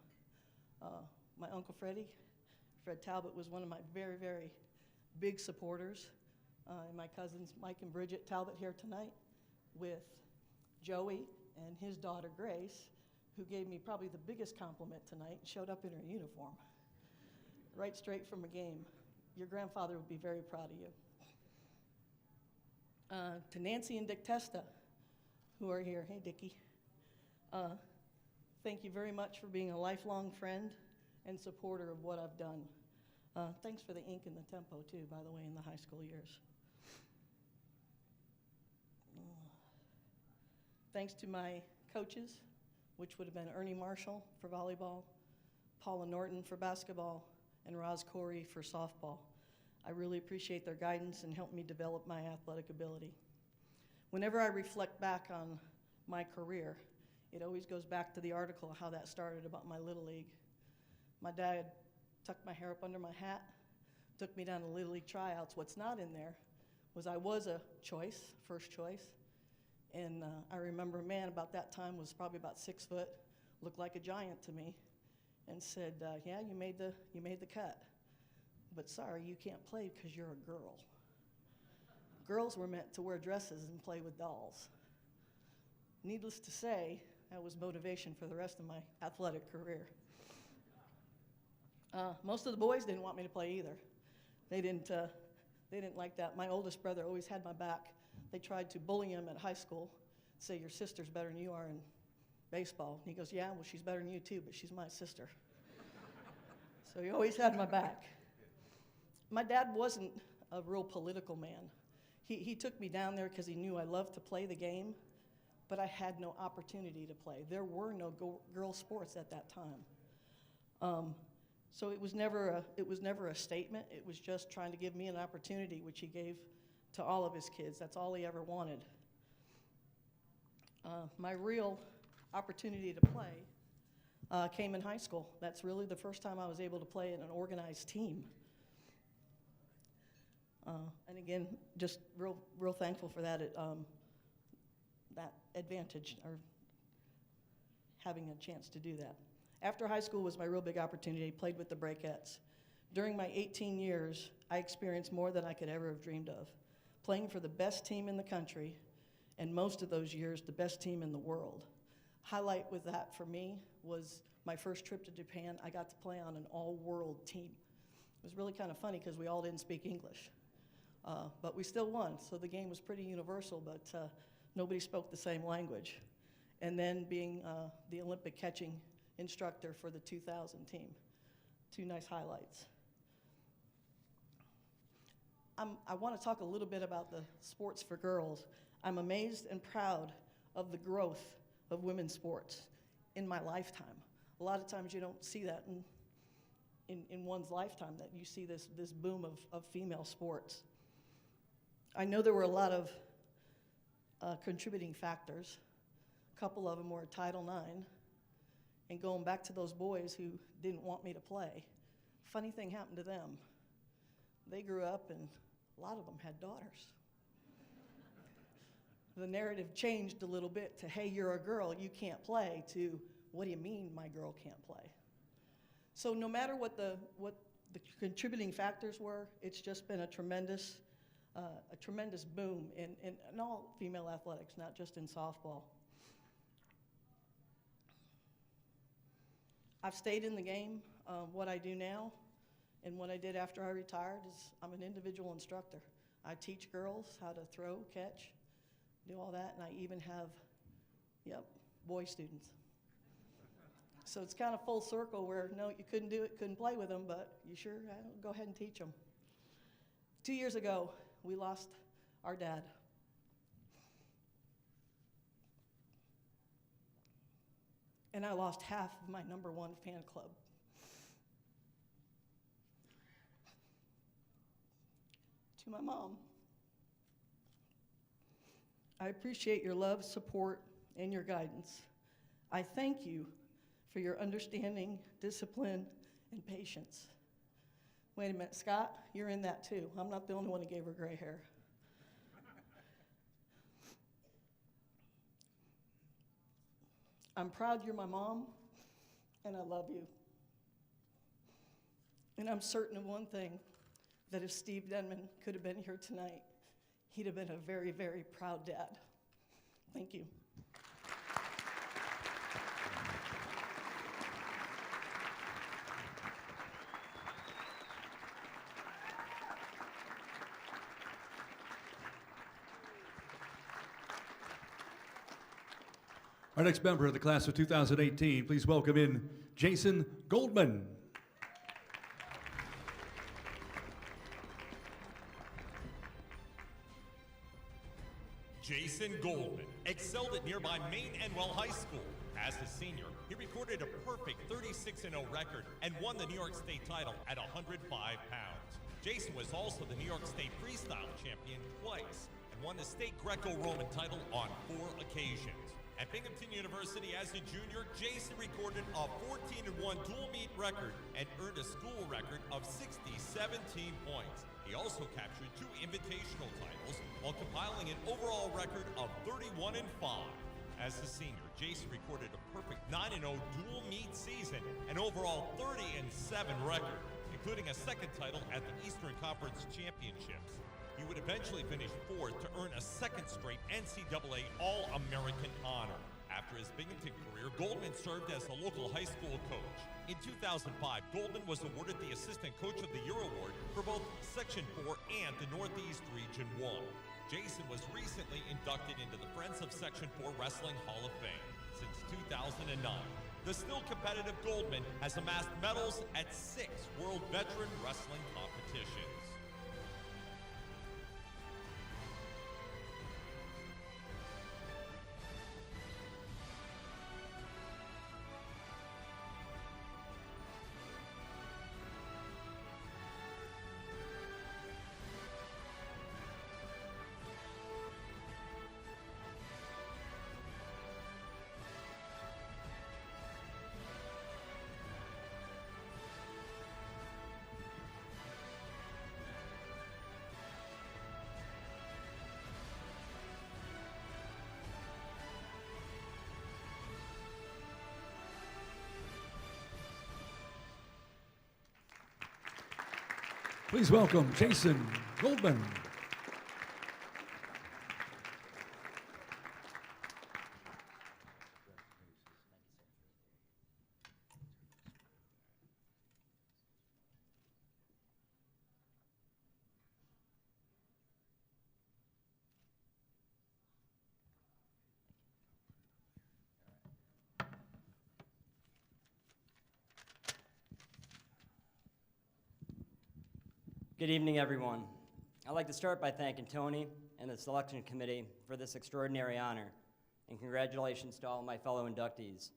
My Uncle Freddie, Fred Talbot, was one of my very, very big supporters, and my cousins, Mike and Bridget Talbot, here tonight, with Joey and his daughter, Grace, who gave me probably the biggest compliment tonight, showed up in her uniform, right straight from a game. Your grandfather would be very proud of you. To Nancy and Dick Testa, who are here. Hey, Dickie. Thank you very much for being a lifelong friend and supporter of what I've done. Thanks for the ink and the tempo, too, by the way, in the high school years. Thanks to my coaches, which would have been Ernie Marshall for volleyball, Paula Norton for basketball, and Roz Corey for softball. I really appreciate their guidance and helped me develop my athletic ability. Whenever I reflect back on my career, it always goes back to the article, how that started about my Little League. My dad tucked my hair up under my hat, took me down to Little League tryouts. What's not in there was I was a choice, first choice, And I remember a man about that time was probably about 6 foot, looked like a giant to me, and said, yeah, you made the cut. But sorry, you can't play because you're a girl. Girls were meant to wear dresses and play with dolls. Needless to say, that was motivation for the rest of my athletic career. Most of the boys didn't want me to play either. They didn't like that. My oldest brother always had my back. They tried to bully him at high school, say your sister's better than you are in baseball. And he goes, yeah, well, she's better than you too, but she's my sister. So he always had my back. My dad wasn't a real political man. He took me down there because he knew I loved to play the game, but I had no opportunity to play. There were no girl sports at that time. So it was never a statement. It was just trying to give me an opportunity, which he gave to all of his kids. That's all he ever wanted. My real opportunity to play came in high school. That's really the first time I was able to play in an organized team. And again, just real thankful for that advantage, or having a chance to do that. After high school was my real big opportunity. I played with the Breakettes. During my 18 years, I experienced more than I could ever have dreamed of. Playing for the best team in the country, and most of those years, the best team in the world. Highlight with that for me was my first trip to Japan. I got to play on an all-world team. It was really kind of funny because we all didn't speak English. But we still won, so the game was pretty universal, but nobody spoke the same language. And then being the Olympic catching instructor for the 2000 team. Two nice highlights. I want to talk a little bit about the sports for girls. I'm amazed and proud of the growth of women's sports in my lifetime. A lot of times you don't see that in one's lifetime, that you see this boom of female sports. I know there were a lot of contributing factors. A couple of them were Title IX, and going back to those boys who didn't want me to play. Funny thing happened to them. They grew up, and a lot of them had daughters. The narrative changed a little bit to, hey, you're a girl, you can't play, to, what do you mean my girl can't play? So no matter what the contributing factors were, it's just been a tremendous boom in all female athletics, not just in softball. I've stayed in the game. What I do now and what I did after I retired is I'm an individual instructor. I teach girls how to throw, catch, do all that, and I even have, boy students. So it's kind of full circle where, no, you couldn't do it, couldn't play with them, but you sure, go ahead and teach them. 2 years ago, we lost our dad. And I lost half of my #1 fan club. To my mom, I appreciate your love, support, and your guidance. I thank you for your understanding, discipline, and patience. Wait a minute, Scott, you're in that too. I'm not the only one who gave her gray hair. I'm proud you're my mom, and I love you. And I'm certain of one thing, that if Steve Denman could have been here tonight, he'd have been a very, very proud dad. Thank you. Our next member of the class of 2018, please welcome in Jason Goldman. Jason Goldman excelled at nearby Maine Enwell High School. As a senior, he recorded a perfect 36-0 record and won the New York State title at 105 pounds. Jason was also the New York State freestyle champion twice and won the state Greco-Roman title on 4 occasions. At Binghamton University as a junior, Jason recorded a 14-1 dual meet record and earned a school record of 17 points. He also captured 2 invitational titles while compiling an overall record of 31-5. As a senior, Jason recorded a perfect 9-0 dual meet season, an overall 30-7 record, including a second title at the Eastern Conference Championships. He would eventually finish 4th to earn a second straight NCAA All-American honor. After his Binghamton career, Goldman served as the local high school coach. In 2005, Goldman was awarded the Assistant Coach of the Year award for both Section 4 and the Northeast Region 1. Jason was recently inducted into the Friends of Section 4 Wrestling Hall of Fame. Since 2009, the still competitive Goldman has amassed medals at 6 World Veteran Wrestling competitions. Please welcome Jason Goldman. Good evening, everyone. I'd like to start by thanking Tony and the selection committee for this extraordinary honor, and congratulations to all of my fellow inductees.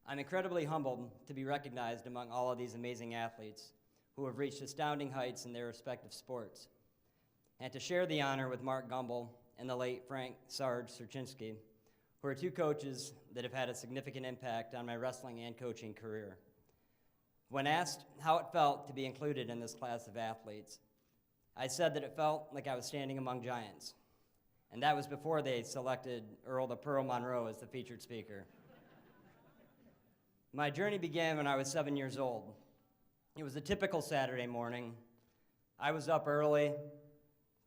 I'm incredibly humbled to be recognized among all of these amazing athletes who have reached astounding heights in their respective sports, and to share the honor with Mark Gumbel and the late Frank Sarge Surchinski, who are 2 coaches that have had a significant impact on my wrestling and coaching career. When asked how it felt to be included in this class of athletes, I said that it felt like I was standing among giants. And that was before they selected Earl the Pearl Monroe as the featured speaker. My journey began when I was 7 years old. It was a typical Saturday morning. I was up early,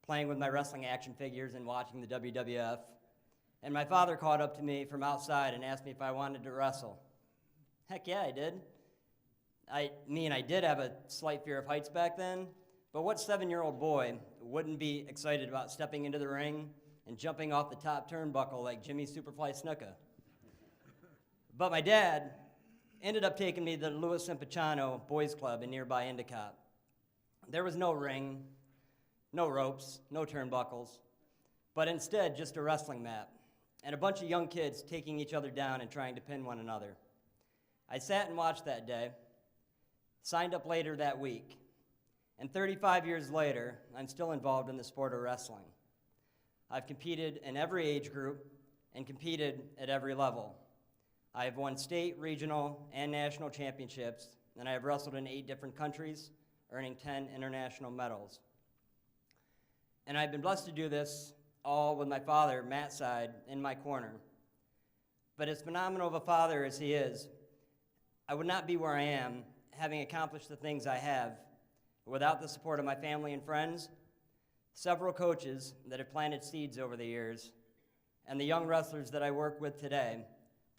playing with my wrestling action figures and watching the WWF. And my father called up to me from outside and asked me if I wanted to wrestle. Heck yeah, I did. I did have a slight fear of heights back then, but what 7-year-old boy wouldn't be excited about stepping into the ring and jumping off the top turnbuckle like Jimmy Superfly Snuka? But my dad ended up taking me to the Lewis and Pachano Boys Club in nearby Endicott. There was no ring, no ropes, no turnbuckles, but instead just a wrestling mat and a bunch of young kids taking each other down and trying to pin one another. I sat and watched that day, signed up later that week, and 35 years later, I'm still involved in the sport of wrestling. I've competed in every age group and competed at every level. I have won state, regional, and national championships, and I have wrestled in 8 different countries, earning 10 international medals. And I've been blessed to do this all with my father, Matt Side, in my corner. But as phenomenal of a father as he is, I would not be where I am having accomplished the things I have without the support of my family and friends, several coaches that have planted seeds over the years, and the young wrestlers that I work with today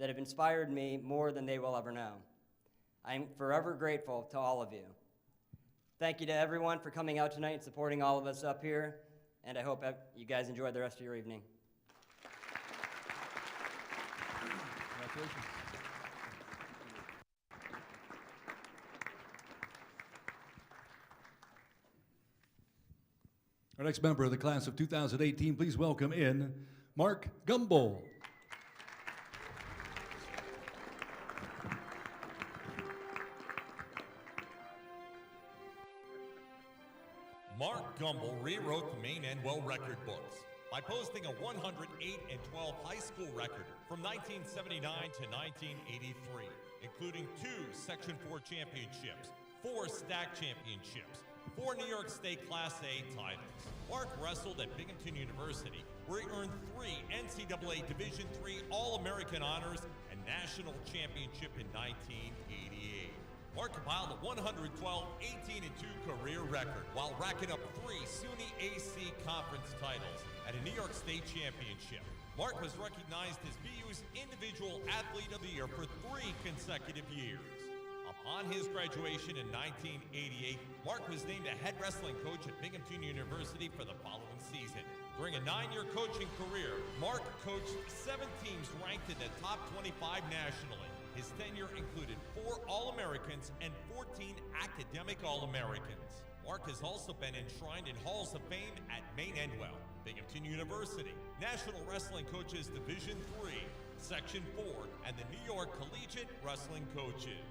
that have inspired me more than they will ever know. I'm forever grateful to all of you. Thank you to everyone for coming out tonight and supporting all of us up here, and I hope you guys enjoy the rest of your evening. Congratulations. Our next member of the class of 2018, please welcome in Mark Gumbel. Mark Gumbel rewrote the Maine and Well record books by posting a 108-12 high school record from 1979 to 1983, including 2 Section 4 championships, 4 stack championships, 4 New York State Class A titles. Mark wrestled at Binghamton University, where he earned 3 NCAA Division III All-American honors and national championship in 1988. Mark compiled a 112, 18-2 career record while racking up 3 SUNY AC conference titles at a New York State championship. Mark was recognized as BU's Individual Athlete of the Year for 3 consecutive years. Upon his graduation in 1988, Mark was named a head wrestling coach at Binghamton University for the following season. During a 9-year coaching career, Mark coached 7 teams ranked in the top 25 nationally. His tenure included 4 All-Americans and 14 academic All-Americans. Mark has also been enshrined in Halls of Fame at Maine Endwell, Binghamton University, National Wrestling Coaches Division III, Section 4, and the New York Collegiate Wrestling Coaches.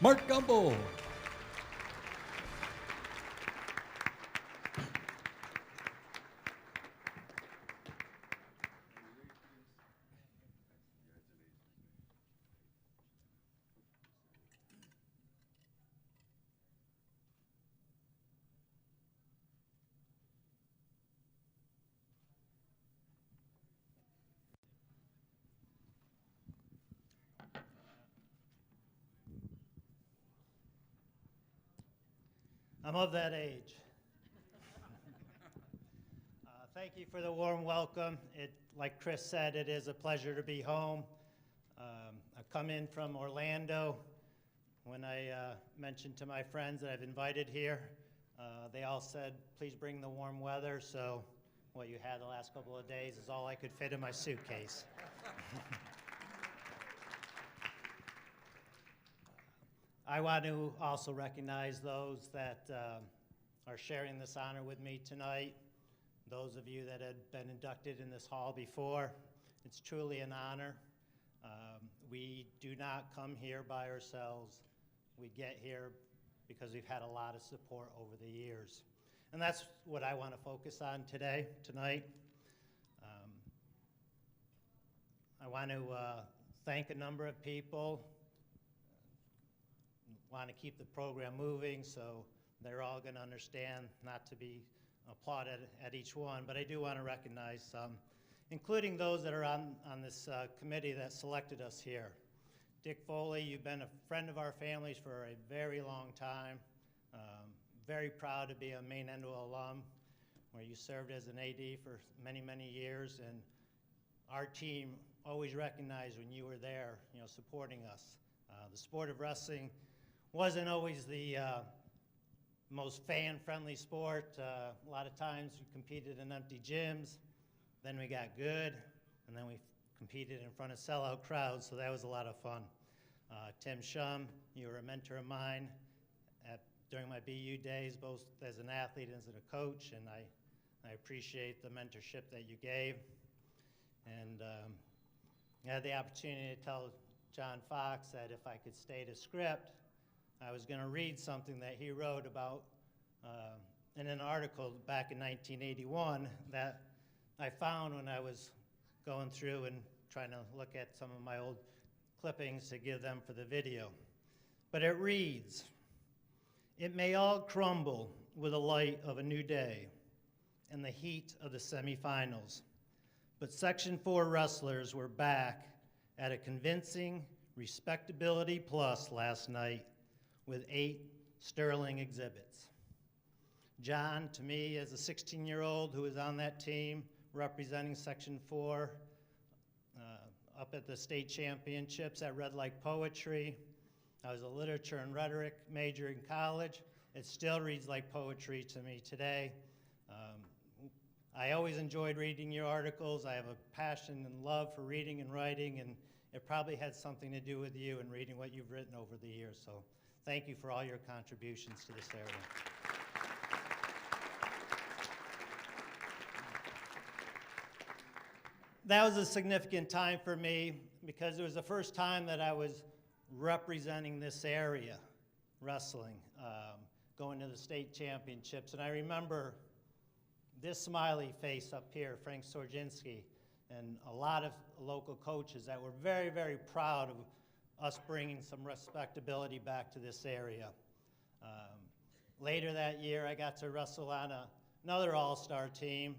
Mark Gumbel. I'm of that age. Thank you for the warm welcome. Like Chris said, it is a pleasure to be home. I've come in from Orlando. When I mentioned to my friends that I've invited here, they all said, please bring the warm weather. So what you had the last couple of days is all I could fit in my suitcase. I want to also recognize those that are sharing this honor with me tonight. Those of you that had been inducted in this hall before, it's truly an honor. We do not come here by ourselves. We get here because we've had a lot of support over the years. And that's what I want to focus on tonight. I want to thank a number of people. Want to keep the program moving, so they're all going to understand not to be applauded at each one, but I do want to recognize some, including those that are on this committee that selected us here. Dick Foley, you've been a friend of our families for a very long time. Very proud to be a Maine Endwell alum, where you served as an AD for many, many years, and our team always recognized when you were there, supporting us. The sport of wrestling wasn't always the most fan-friendly sport. A lot of times we competed in empty gyms, then we got good, and then we competed in front of sellout crowds, so that was a lot of fun. Tim Shum, you were a mentor of mine during my BU days, both as an athlete and as a coach, and I appreciate the mentorship that you gave. And I had the opportunity to tell John Fox that if I could stay to script, I was going to read something that he wrote about in an article back in 1981 that I found when I was going through and trying to look at some of my old clippings to give them for the video. But it reads, "It may all crumble with the light of a new day and the heat of the semifinals, but Section 4 wrestlers were back at a convincing respectability plus last night with 8 sterling exhibits. John, to me, as a 16-year-old who was on that team representing Section 4 up at the state championships at Red Light Poetry. I was a literature and rhetoric major in college, it still reads like poetry to me today. I always enjoyed reading your articles. I have a passion and love for reading and writing, and it probably had something to do with you and reading what you've written over the years. So thank you for all your contributions to this area. That was a significant time for me because it was the first time that I was representing this area, wrestling, going to the state championships. And I remember this smiley face up here, Frank Sorginski, and a lot of local coaches that were very, very proud of us bringing some respectability back to this area. Later that year, I got to wrestle on another all-star team.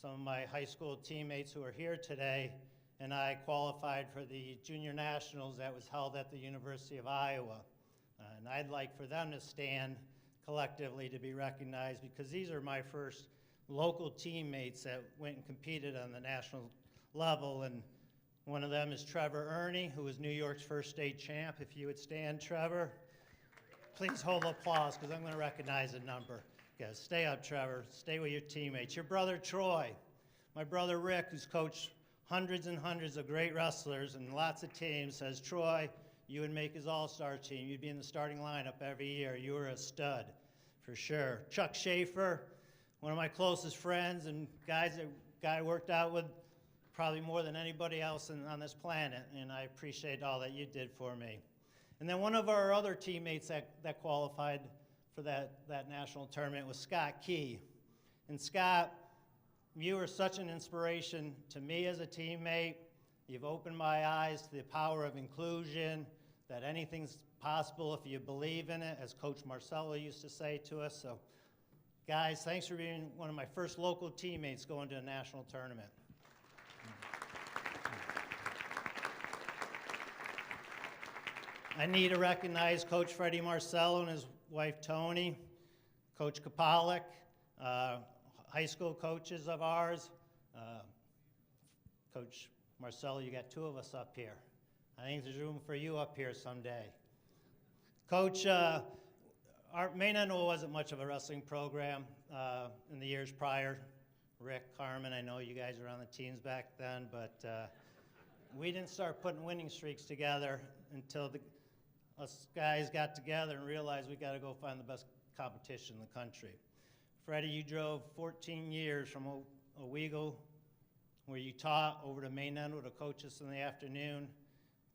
Some of my high school teammates who are here today and I qualified for the Junior Nationals that was held at the University of Iowa. And I'd like for them to stand collectively to be recognized because these are my first local teammates that went and competed on the national level. And one of them is Trevor Ernie, who was New York's first state champ. If you would stand, Trevor. Please hold applause because I'm going to recognize a number. Guys, stay up, Trevor. Stay with your teammates. Your brother, Troy. My brother, Rick, who's coached hundreds and hundreds of great wrestlers and lots of teams, says, Troy, you would make his all-star team. You'd be in the starting lineup every year. You were a stud, for sure. Chuck Schaefer, one of my closest friends and guy worked out with probably more than anybody else on this planet, and I appreciate all that you did for me. And then one of our other teammates that qualified for that national tournament was Scott Key. And Scott, you were such an inspiration to me as a teammate. You've opened my eyes to the power of inclusion, that anything's possible if you believe in it, as Coach Marcello used to say to us. So, guys, thanks for being one of my first local teammates going to a national tournament. I need to recognize Coach Freddie Marcello and his wife Tony, Coach Kapalik, high school coaches of ours. Coach Marcello, you got two of us up here. I think there's room for you up here someday. Coach, our Maine Annual wasn't much of a wrestling program in the years prior. Rick, Carmen, I know you guys were on the teams back then, but we didn't start putting winning streaks together until us guys got together and realized we got to go find the best competition in the country. Freddie, you drove 14 years from Owego, where you taught, over to Maine Annual to coach us in the afternoon.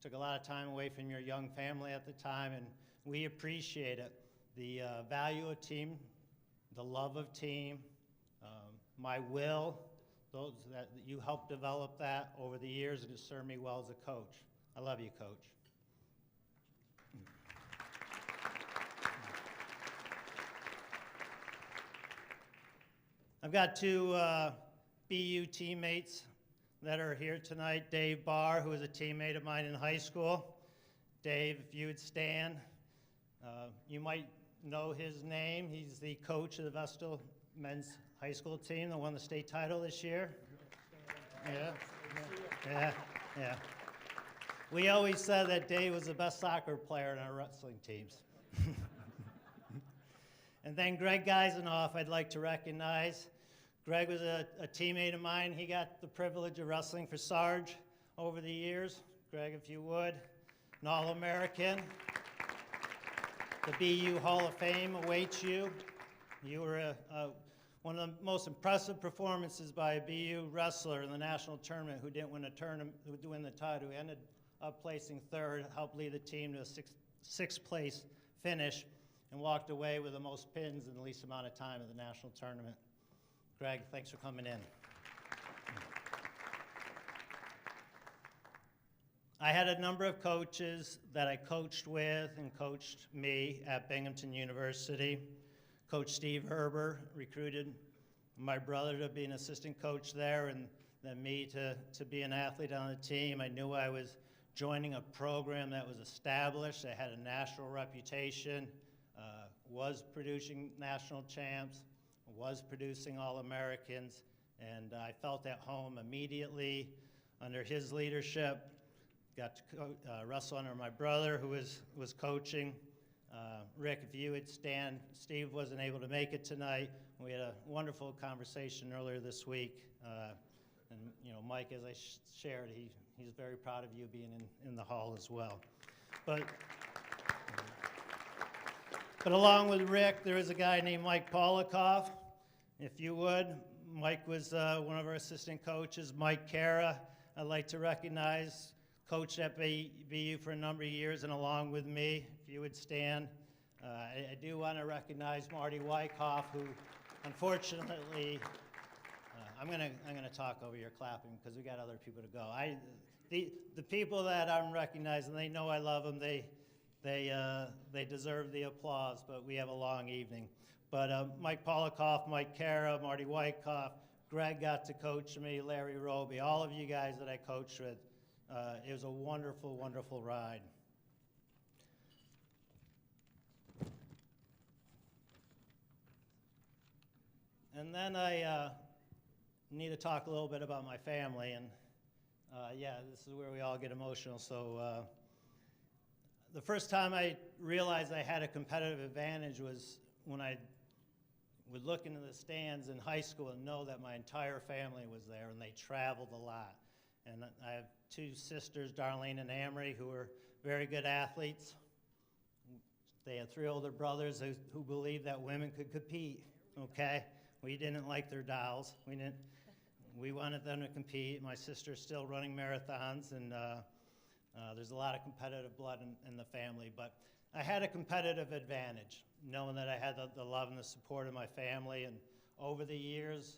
Took a lot of time away from your young family at the time, and we appreciate it. The value of team, the love of team, my will, those that you helped develop that over the years, and it served me well as a coach. I love you, Coach. I've got two BU teammates that are here tonight. Dave Barr, who was a teammate of mine in high school. Dave, if you would stand. You might know his name. He's the coach of the Vestal men's high school team that won the state title this year. Yeah. We always said that Dave was the best soccer player in our wrestling teams. And then Greg Geisenoff, I'd like to recognize. Greg was a teammate of mine. He got the privilege of wrestling for Sarge over the years. Greg, if you would, an All-American. The BU Hall of Fame awaits you. You were one of the most impressive performances by a BU wrestler in the national tournament who didn't win a tournament, who didn't win the title, who ended up placing third, helped lead the team to a sixth place finish, and walked away with the most pins in the least amount of time at the national tournament. Greg, thanks for coming in. I had a number of coaches that I coached with and coached me at Binghamton University. Coach Steve Herber recruited my brother to be an assistant coach there, and then me to be an athlete on the team. I knew I was joining a program that was established, that had a national reputation, was producing national champs, was producing All-Americans, and I felt at home immediately under his leadership. Got to wrestle under my brother, who was coaching. Rick, if you would stand, Steve wasn't able to make it tonight. We had a wonderful conversation earlier this week. And you know, Mike, as I shared, he's very proud of you being in the hall as well. But along with Rick, there is a guy named Mike Polikoff. If you would, Mike was one of our assistant coaches. Mike Cara, I'd like to recognize, coached at BU for a number of years, and along with me, if you would stand. I do want to recognize Marty Wyckoff, who unfortunately, I'm gonna talk over your clapping because we got other people to go. The people that I'm recognizing, they know I love them. They deserve the applause, but we have a long evening. But Mike Polikoff, Mike Cara, Marty Wyckoff, Greg got to coach me, Larry Roby, all of you guys that I coached with. It was a wonderful, wonderful ride. And then I need to talk a little bit about my family, and yeah, this is where we all get emotional. So the first time I realized I had a competitive advantage was when I would look into the stands in high school and know that my entire family was there, and they traveled a lot. And I have two sisters, Darlene and Amory, who are very good athletes. They had three older brothers who believed that women could compete, okay? We didn't like their dolls. We wanted them to compete. My sister's still running marathons, and there's a lot of competitive blood in the family. But I had a competitive advantage, knowing that I had the love and the support of my family. And over the years,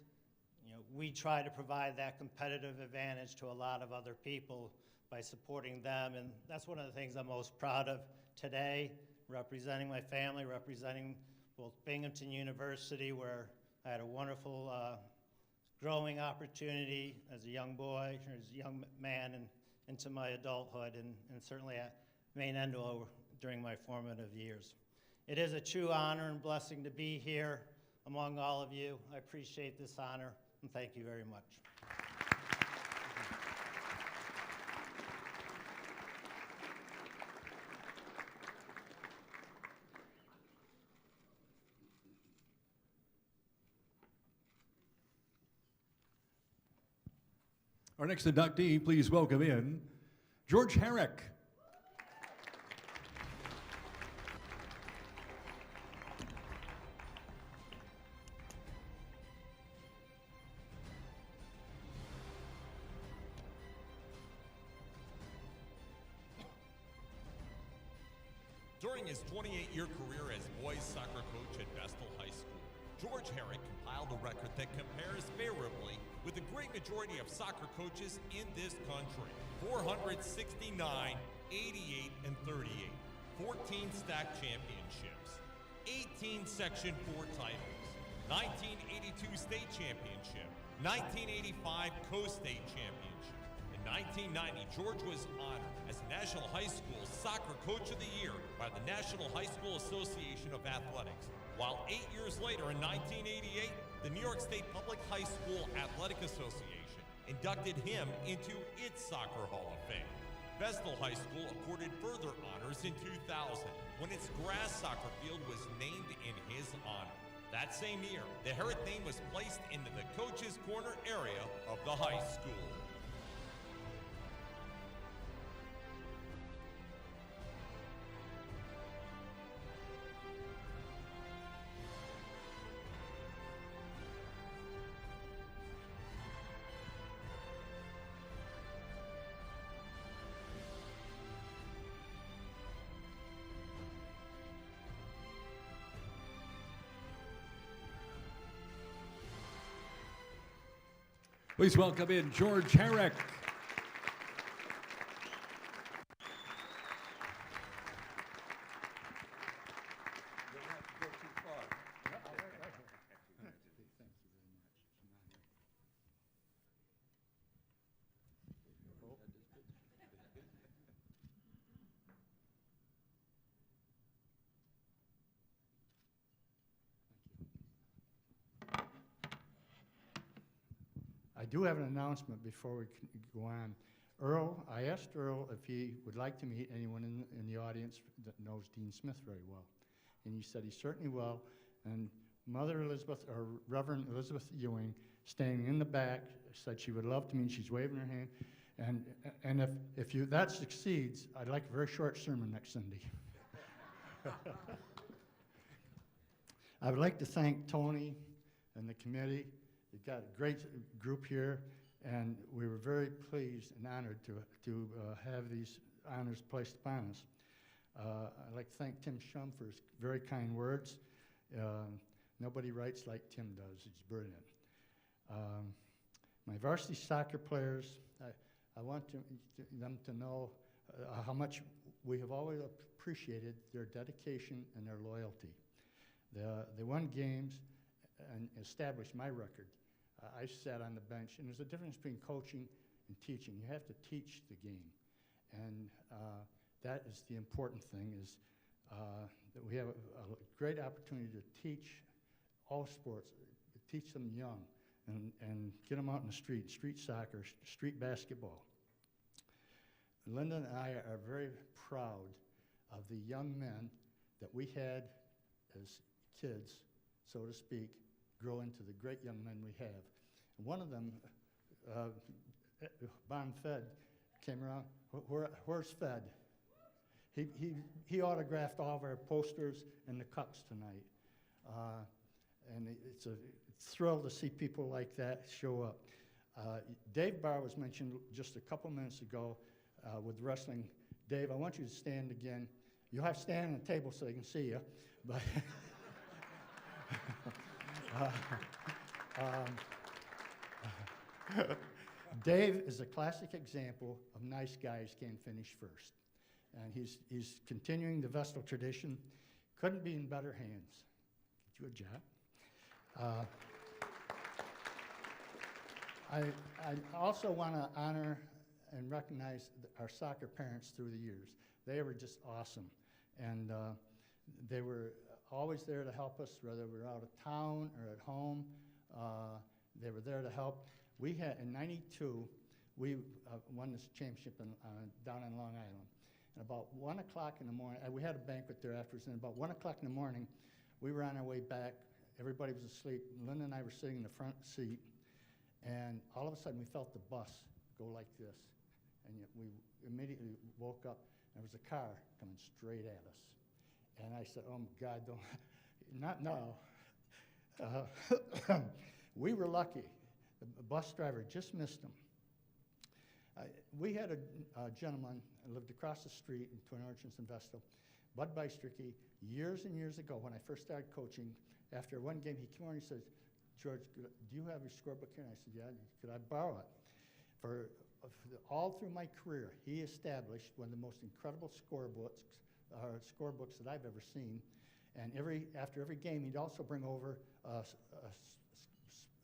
you know, we try to provide that competitive advantage to a lot of other people by supporting them. And that's one of the things I'm most proud of today, representing my family, representing both Binghamton University, where I had a wonderful growing opportunity as a young boy, as a young man, and into my adulthood, and certainly at Maine Endo during my formative years. It is a true honor and blessing to be here among all of you. I appreciate this honor, and thank you very much. Our next inductee, please welcome in George Herrick. During his 28-year career as boys soccer coach at Vestal High School, George Herrick compiled a record that compares favorably with the great majority of soccer coaches in this country. 469, 88, and 38. 14 stack championships. 18 Section 4 titles. 1982 state championship. 1985 co-state championship. In 1990, George was honored as National High School Soccer Coach of the Year by the National High School Association of Athletics. While 8 years later, in 1988, the New York State Public High School Athletic Association inducted him into its Soccer Hall of Fame. Vestal High School accorded further honors in 2000 when its grass soccer field was named in his honor. That same year, the Herrick name was placed into the Coach's Corner area of the high school. Please welcome in George Herrick. I do have an announcement before we go on. Earl, I asked Earl if he would like to meet anyone in the audience that knows Dean Smith very well. And he said he certainly will. And Mother Elizabeth, or Reverend Elizabeth Ewing, standing in the back, said she would love to meet. She's waving her hand. And if that succeeds, I'd like a very short sermon next Sunday. I would like to thank Tony and the committee. You've got a great group here, and we were very pleased and honored to have these honors placed upon us. I'd like to thank Tim Shum for his very kind words. Nobody writes like Tim does. He's brilliant. My varsity soccer players, I want them to know how much we have always appreciated their dedication and their loyalty. They won games and established my record. I sat on the bench, and there's a difference between coaching and teaching. You have to teach the game, and that is the important thing, is that we have a great opportunity to teach all sports, teach them young, and get them out in the street soccer, street basketball. Linda and I are very proud of the young men that we had as kids, so to speak, grow into the great young men we have. And one of them, Bon Fed, came around. Where's Fed? He autographed all of our posters and the cups tonight. And it's a thrill to see people like that show up. Dave Barr was mentioned just a couple minutes ago with wrestling. Dave, I want you to stand again. You'll have to stand on the table so they can see you. But Dave is a classic example of nice guys can't finish first. And he's continuing the Vestal tradition. Couldn't be in better hands. Good job. I also want to honor and recognize our soccer parents through the years. They were just awesome. And they were always there to help us, whether we were out of town or at home. They were there to help. We had, in '92, we won this championship down in Long Island. And about 1 o'clock in the morning, we had a banquet there afterwards, and about 1 o'clock in the morning, we were on our way back. Everybody was asleep. Linda and I were sitting in the front seat, and all of a sudden we felt the bus go like this. And yet we immediately woke up, and there was a car coming straight at us. And I said, oh my God, don't, not now. We were lucky. The bus driver just missed him. We had a gentleman who lived across the street in Twin Orchards and Vestal, Bud Bystricky, years and years ago when I first started coaching. After one game, he came over and he said, George, do you have your scorebook here? And I said, yeah, could I borrow it? All through my career, he established one of the most incredible scorebooks that I've ever seen. And after every game, he'd also bring over a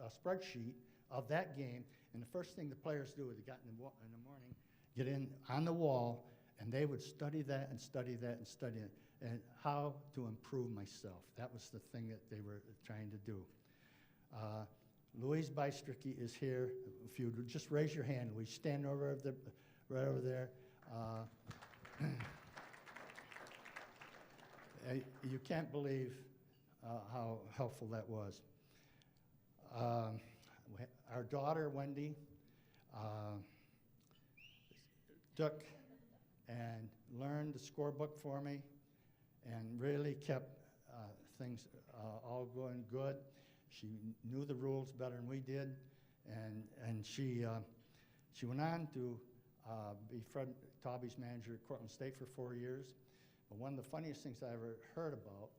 spreadsheet of that game. And the first thing the players do is they got in the morning, get in on the wall, and they would study that and study that and study it, and how to improve myself. That was the thing that they were trying to do. Louise Bystricky is here. If you would just raise your hand, we stand over right over there. You can't believe how helpful that was. Our daughter, Wendy, took and learned the scorebook for me and really kept things all going good. She knew the rules better than we did, and she went on to be Fred Taube's manager at Cortland State for 4 years. But one of the funniest things I ever heard about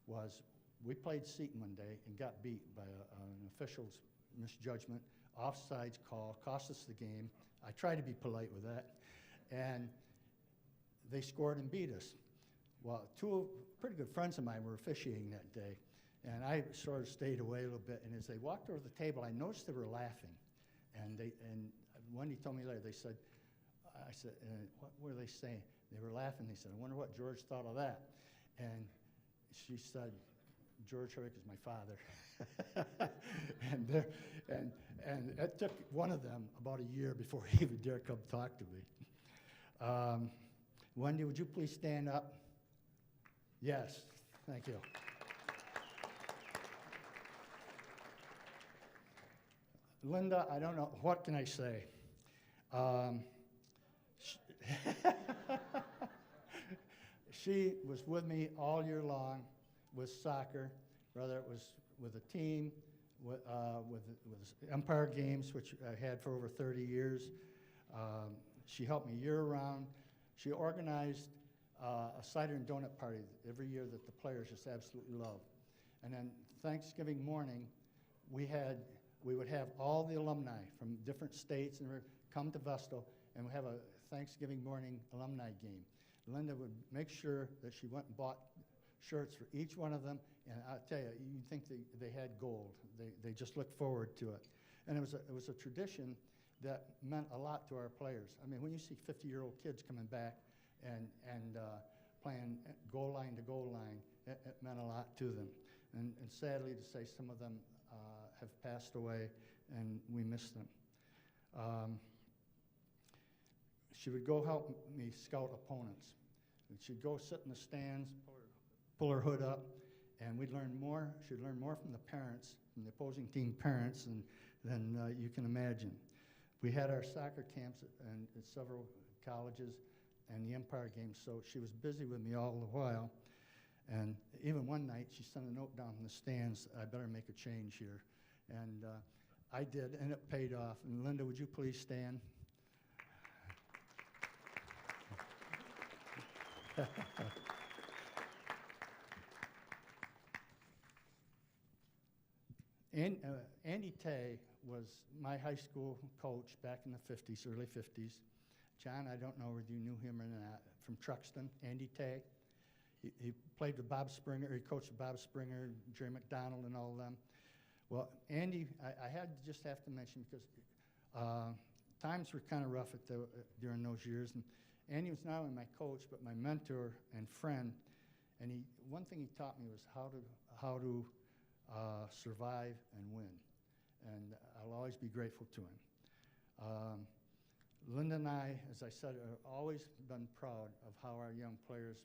was we played Seton one day and got beat by an official's misjudgment, offsides call, cost us the game. I tried to be polite with that, and they scored and beat us. Well, two pretty good friends of mine were officiating that day, and I sort of stayed away a little bit, and as they walked over the table, I noticed they were laughing, and Wendy told me later, I said, what were they saying? They were laughing. They said, I wonder what George thought of that. And she said, George Herrick is my father. and it took one of them about a year before he even dared come talk to me. Wendy, would you please stand up? Yes, thank you. Linda, I don't know, what can I say? She was with me all year long with soccer, whether it was with a team, with Empire Games, which I had for over 30 years. She helped me year-round. She organized a cider and donut party every year that the players just absolutely loved. And then Thanksgiving morning, we would have all the alumni from different states and come to Vestal, and we have a Thanksgiving morning alumni game. Linda would make sure that she went and bought shirts for each one of them, and I'll tell you, you'd think they had gold. They just looked forward to it. And it was a tradition that meant a lot to our players. I mean, when you see 50-year-old kids coming back and playing goal line to goal line, it meant a lot to them. And sadly to say, some of them have passed away, and we miss them. She would go help me scout opponents. And she'd go sit in the stands, pull her hood up, and we'd learn more. She'd learn more from the parents, from the opposing team parents, than you can imagine. We had our soccer camps at several colleges and the Empire Games, so she was busy with me all the while. And even one night, she sent a note down in the stands, I better make a change here. And I did, and it paid off. And Linda, would you please stand? Andy Tay was my high school coach back in the 50s, early 50s. John, I don't know whether you knew him or not, from Truxton, Andy Tay. He played with Bob Springer, he coached with Bob Springer, Jerry McDonald, and all of them. Well, Andy, I just have to mention, because times were kind of rough during those years, and Andy was not only my coach, but my mentor and friend, and one thing he taught me was how to survive and win, and I'll always be grateful to him. Linda and I, as I said, have always been proud of how our young players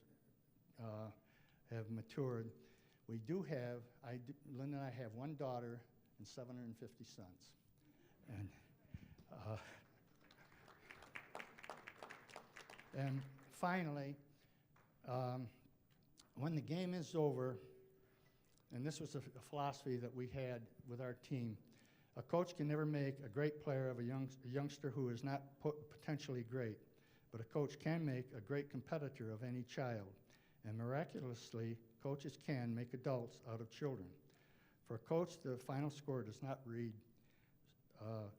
have matured. We do have, Linda and I have one daughter and 750 sons. And finally, when the game is over, and this was a philosophy that we had with our team, a coach can never make a great player of a youngster who is not potentially great, but a coach can make a great competitor of any child. And miraculously, coaches can make adults out of children. For a coach, the final score does not read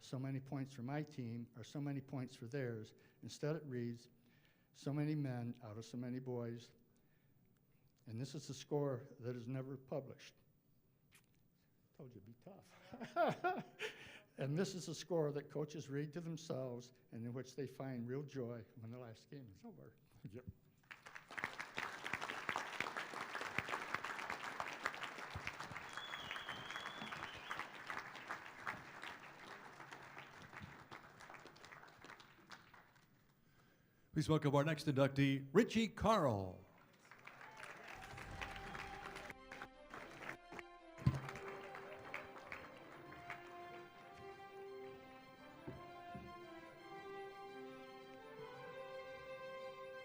so many points for my team or so many points for theirs. Instead, it reads so many men out of so many boys. And this is the score that is never published. Told you it'd be tough. And this is a score that coaches read to themselves and in which they find real joy when the last game is over. Yep. Please welcome our next inductee, Richie Carl.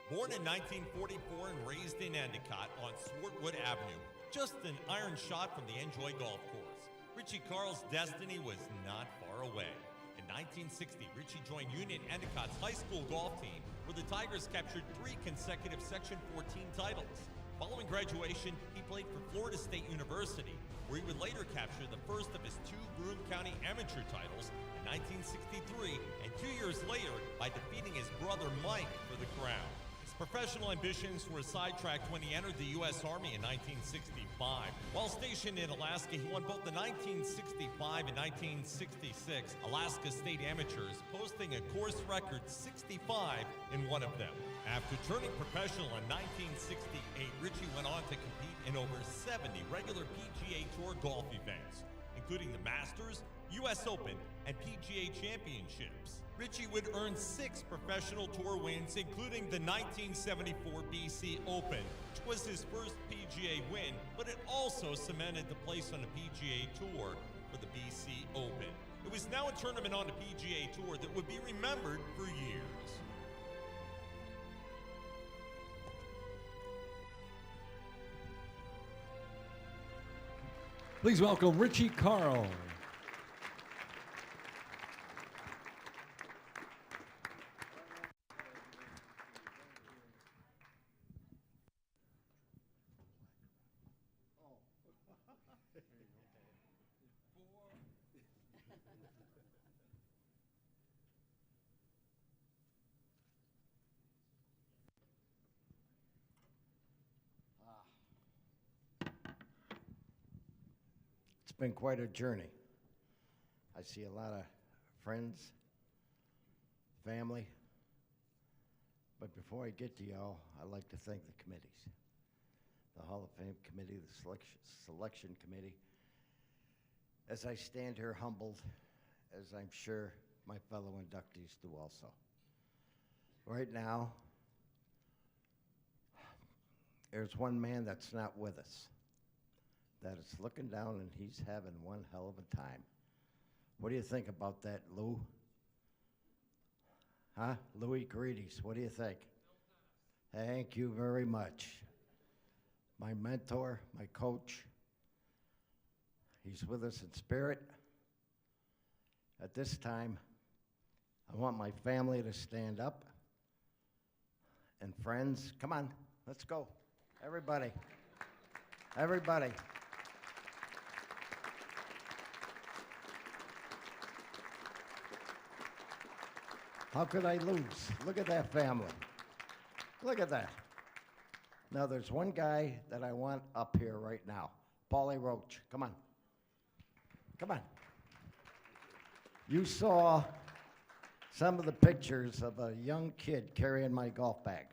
Born in 1944 and raised in Endicott on Swartwood Avenue, just an iron shot from the Enjoy Golf Course, Richie Carl's destiny was not far away. In 1960, Richie joined Union Endicott's high school golf team, where the Tigers captured 3 consecutive Section 14 titles. Following graduation, he played for Florida State University, where he would later capture the first of his 2 Broome County amateur titles in 1963, and 2 years later by defeating his brother Mike for the crown. Professional ambitions were sidetracked when he entered the U.S. Army in 1965. While stationed in Alaska, he won both the 1965 and 1966 Alaska State Amateurs, posting a course record 65 in one of them. After turning professional in 1968, Richie went on to compete in over 70 regular PGA Tour golf events, including the Masters, U.S. Open, and PGA Championships. Richie would earn 6 professional tour wins, including the 1974 BC Open, which was his first PGA win, but it also cemented the place on the PGA Tour for the BC Open. It was now a tournament on the PGA Tour that would be remembered for years. Please welcome Richie Carl. It's been quite a journey. I see a lot of friends, family, but before I get to y'all, I'd like to thank the committees. The Hall of Fame committee, the selection committee. As I stand here humbled, as I'm sure my fellow inductees do also. Right now, there's one man that's not with us, that is looking down and he's having one hell of a time. What do you think about that, Lou? Huh? Louis Carides, what do you think? Thank you very much. My mentor, my coach, he's with us in spirit. At this time, I want my family to stand up. And friends, come on, let's go. Everybody. Everybody. How could I lose? Look at that family. Look at that. Now there's one guy that I want up here right now. Paulie Roach, come on. Come on. You saw some of the pictures of a young kid carrying my golf bag.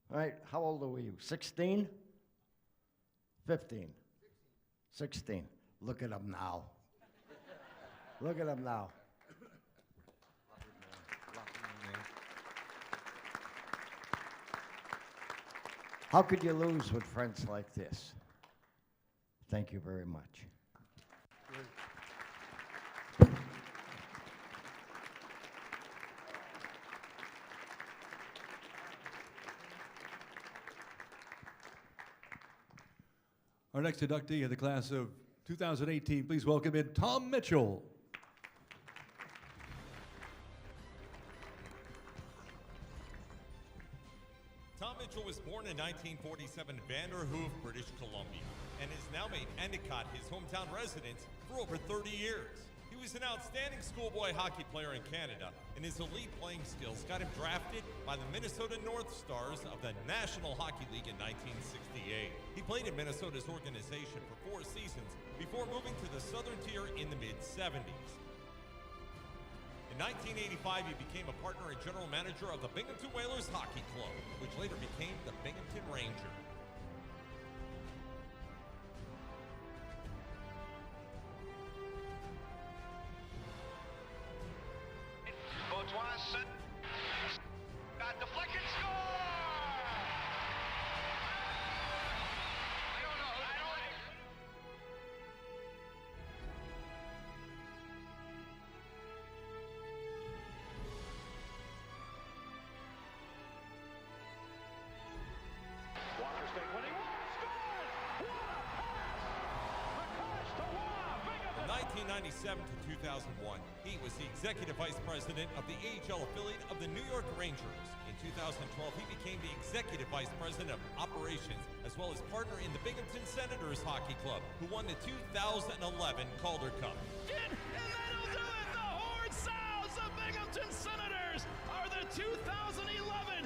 All right, how old are you? 16? 15? 16. Look at him now. Look at him now. How could you lose with friends like this? Thank you very much. Our next inductee in the class of 2018, please welcome in Tom Mitchell. Tom Mitchell was born in 1947 in Vanderhoof, British Columbia, and has now made Endicott his hometown residence for over 30 years. He was an outstanding schoolboy hockey player in Canada, and his elite playing skills got him drafted by the Minnesota North Stars of the National Hockey League in 1968. He played in Minnesota's organization for 4 seasons before moving to the Southern Tier in the mid-70s. In 1985, he became a partner and general manager of the Binghamton Whalers Hockey Club, which later became the Binghamton Rangers. Got deflected, score! I don't know. Walker State winning. Scores! What a pass! The From 1997 to 2001, he was the executive vice president of the AHL affiliate of the New York Rangers. In 2012, he became the executive vice president of operations, as well as partner in the Binghamton Senators Hockey Club, who won the 2011 Calder Cup. And that'll do it! The Horned Sows of Binghamton Senators are the 2011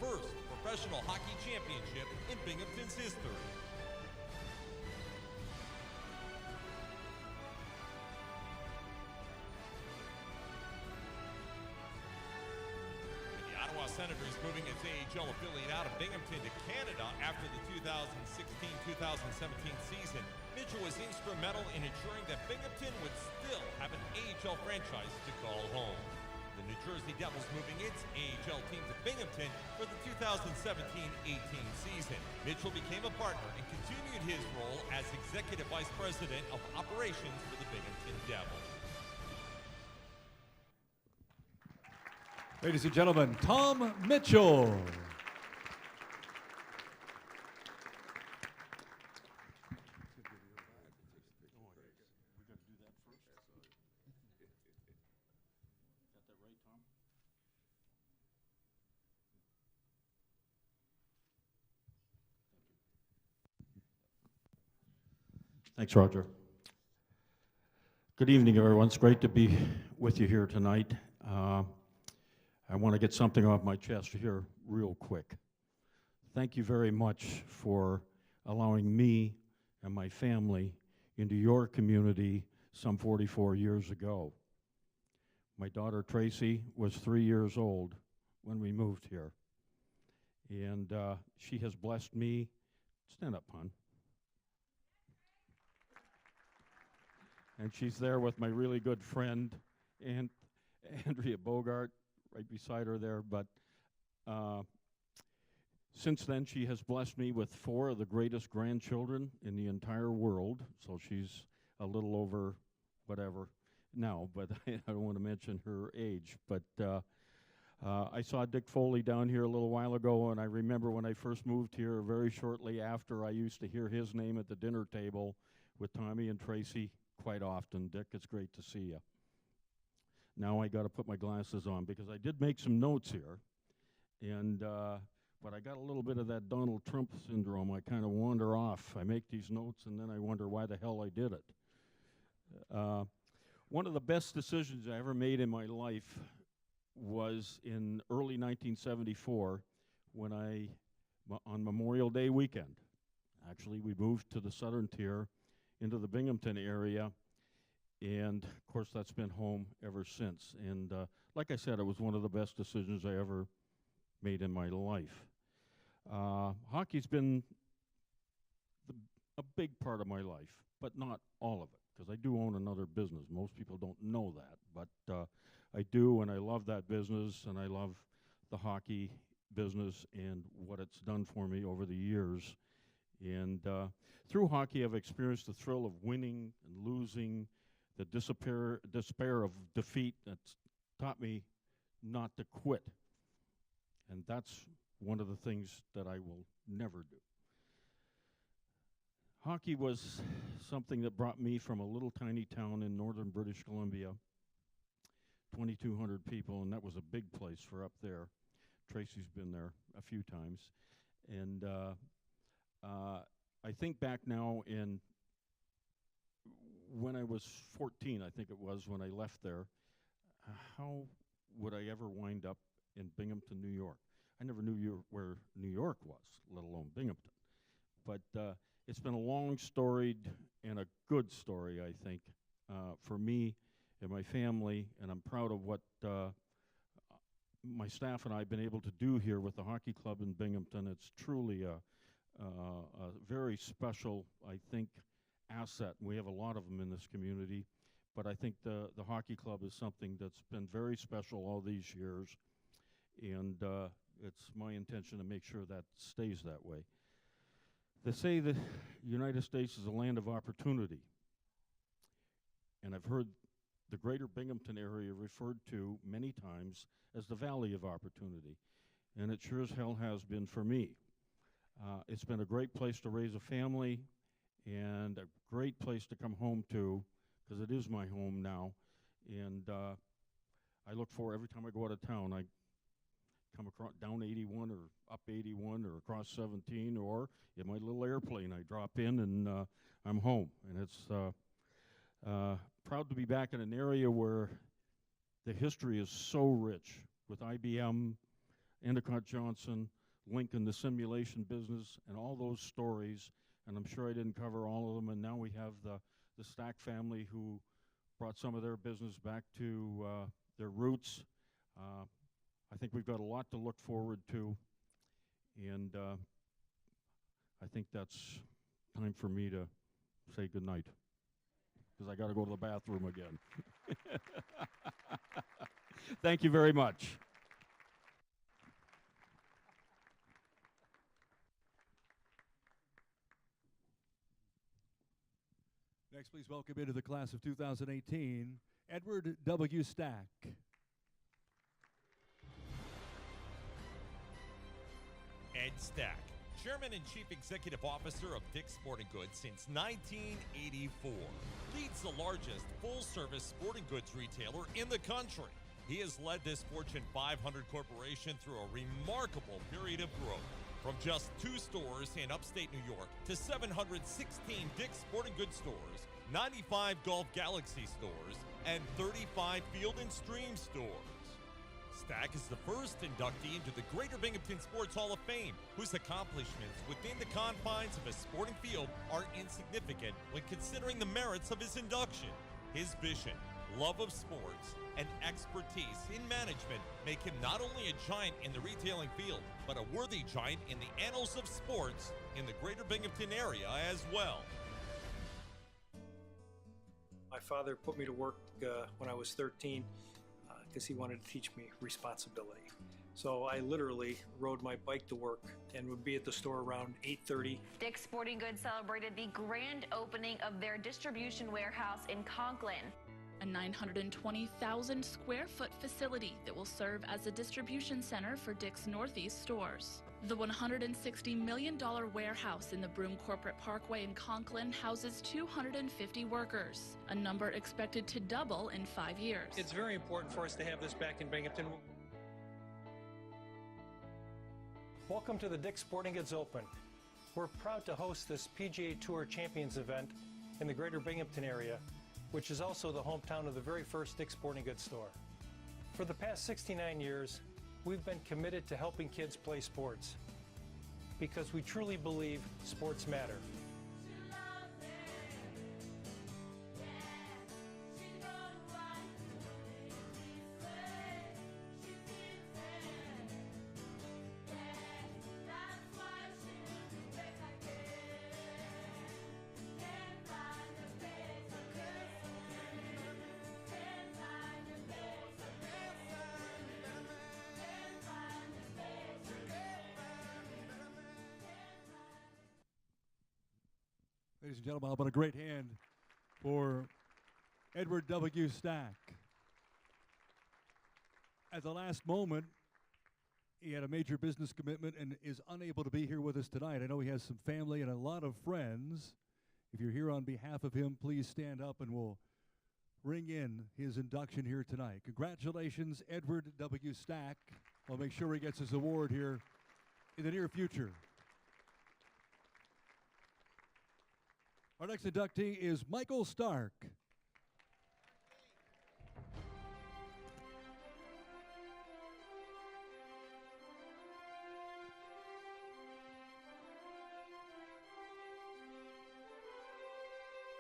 first professional hockey championship in Binghamton's history. The Ottawa Senators moving its AHL affiliate out of Binghamton to Canada after the 2016-2017 season. Mitchell was instrumental in ensuring that Binghamton would still have an AHL franchise to call home. The New Jersey Devils moving its AHL team to Binghamton for the 2017-18 season. Mitchell became a partner and continued his role as Executive Vice President of Operations for the Binghamton Devils. Ladies and gentlemen, Tom Mitchell. Thanks, Roger. Good evening, everyone. It's great to be with you here tonight. I want to get something off my chest here real quick. Thank you very much for allowing me and my family into your community some 44 years ago. My daughter Tracy was 3 years old when we moved here, and she has blessed me. Stand up, hon. And she's there with my really good friend, Andrea Bogart, right beside her there. But since then, she has blessed me with 4 of the greatest grandchildren in the entire world. So she's a little over whatever now, but I don't want to mention her age. But I saw Dick Foley down here a little while ago, and I remember when I first moved here, very shortly after, I used to hear his name at the dinner table with Tommy and Tracy quite often. Dick, it's great to see you. Now I got to put my glasses on because I did make some notes here, and but I got a little bit of that Donald Trump syndrome. I kind of wander off. I make these notes, and then I wonder why the hell I did it. One of the best decisions I ever made in my life was in early 1974 when on Memorial Day weekend, actually we moved to the southern tier into the Binghamton area, and of course that's been home ever since. And like I said, it was one of the best decisions I ever made in my life. Hockey's been a big part of my life, but not all of it, because I do own another business. Most people don't know that, but I do, and I love that business, and I love the hockey business and what it's done for me over the years. And through hockey, I've experienced the thrill of winning and losing, the despair of defeat that's taught me not to quit. And that's one of the things that I will never do. Hockey was something that brought me from a little tiny town in northern British Columbia, 2,200 people, and that was a big place for up there. Tracy's been there a few times. And I think back now in when I was 14, I think it was, when I left there, how would I ever wind up in Binghamton, New York? I never knew where New York was, let alone Binghamton. But it's been a long storied and a good story, I think, for me and my family, and I'm proud of what my staff and I have been able to do here with the hockey club in Binghamton. It's truly a very special, I think, asset. We have a lot of them in this community, but I think the hockey club is something that's been very special all these years, and it's my intention to make sure that stays that way. They say the United States is a land of opportunity, and I've heard the greater Binghamton area referred to many times as the Valley of Opportunity, and it sure as hell has been for me. It's been a great place to raise a family and a great place to come home to, because it is my home now. And I look for, every time I go out of town, I come across down 81 or up 81 or across 17, or in my little airplane, I drop in and I'm home. And it's proud to be back in an area where the history is so rich with IBM, Endicott Johnson, Lincoln, the simulation business, and all those stories. And I'm sure I didn't cover all of them. And now we have the Stack family who brought some of their business back to their roots. I think we've got a lot to look forward to. And I think that's time for me to say goodnight, because I got to go to the bathroom again. Thank you very much. Next, please welcome into the class of 2018, Edward W. Stack. Ed Stack, Chairman and Chief Executive Officer of Dick's Sporting Goods since 1984, leads the largest full-service sporting goods retailer in the country. He has led this Fortune 500 corporation through a remarkable period of growth, from just 2 stores in upstate New York to 716 Dick's Sporting Goods stores, 95 Golf Galaxy stores, and 35 Field & Stream stores. Stack is the first inductee into the Greater Binghamton Sports Hall of Fame, whose accomplishments within the confines of a sporting field are insignificant when considering the merits of his induction. His vision, love of sports, and expertise in management make him not only a giant in the retailing field, but a worthy giant in the annals of sports in the Greater Binghamton area as well. My father put me to work when I was 13 because he wanted to teach me responsibility. So I literally rode my bike to work and would be at the store around 8:30. Dick's Sporting Goods celebrated the grand opening of their distribution warehouse in Conklin, a 920,000 square foot facility that will serve as a distribution center for Dick's Northeast stores. The $160 million warehouse in the Broome Corporate Parkway in Conklin houses 250 workers, a number expected to double in 5 years. It's very important for us to have this back in Binghamton. Welcome to the Dick's Sporting Goods Open. We're proud to host this PGA Tour Champions event in the Greater Binghamton area, which is also the hometown of the very first Dick's Sporting Goods store. For the past 69 years, we've been committed to helping kids play sports because we truly believe sports matter. Ladies and gentlemen, how about a great hand for Edward W. Stack. At the last moment, he had a major business commitment and is unable to be here with us tonight. I know he has some family and a lot of friends. If you're here on behalf of him, please stand up and we'll ring in his induction here tonight. Congratulations, Edward W. Stack. I'll make sure he gets his award here in the near future. Our next inductee is Michael Stark.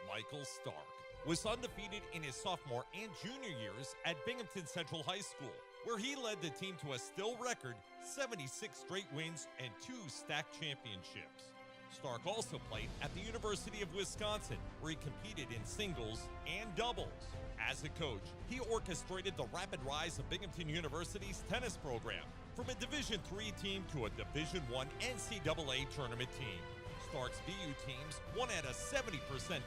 Michael Stark was undefeated in his sophomore and junior years at Binghamton Central High School, where he led the team to a still record 76 straight wins and 2 stack championships. Stark also played at the University of Wisconsin, where he competed in singles and doubles. As a coach, he orchestrated the rapid rise of Binghamton University's tennis program, from a Division III team to a Division I NCAA tournament team. Stark's BU teams won at a 70%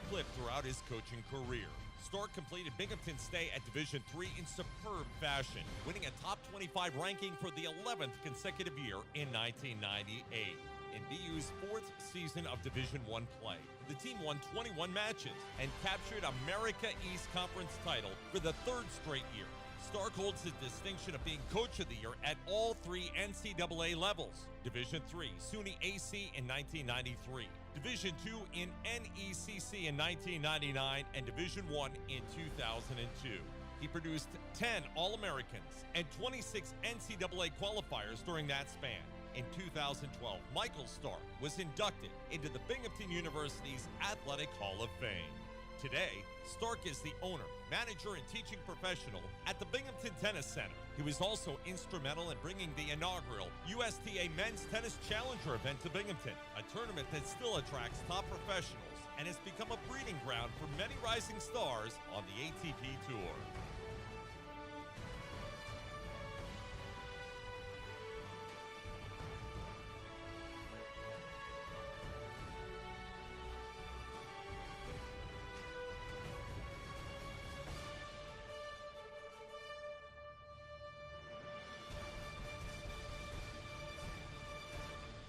clip throughout his coaching career. Stark completed Binghamton's stay at Division III in superb fashion, winning a top 25 ranking for the 11th consecutive year in 1998. In BU's 4th season of Division I play, the team won 21 matches and captured America East Conference title for the 3rd straight year. Stark holds the distinction of being Coach of the Year at all 3 NCAA levels: Division III SUNY AC in 1993, Division II in NECC in 1999, and Division I in 2002. He produced 10 All-Americans and 26 NCAA qualifiers during that span. In 2012, Michael Stark was inducted into the Binghamton University's Athletic Hall of Fame. Today, Stark is the owner, manager, and teaching professional at the Binghamton Tennis Center. He was also instrumental in bringing the inaugural USTA Men's Tennis Challenger event to Binghamton, a tournament that still attracts top professionals and has become a breeding ground for many rising stars on the ATP Tour.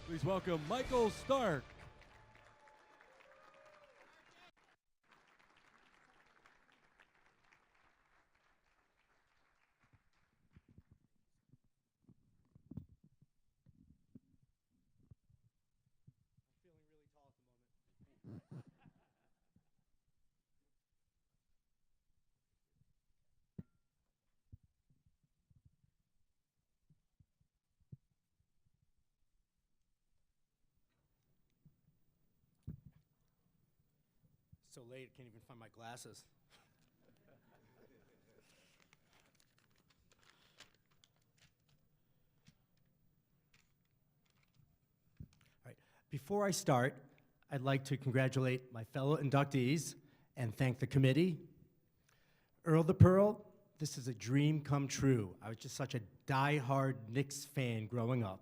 Please welcome Michael Stark. So late, I can't even find my glasses. All right. Before I start, I'd like to congratulate my fellow inductees and thank the committee. Earl the Pearl, this is a dream come true. I was just such a die-hard Knicks fan growing up.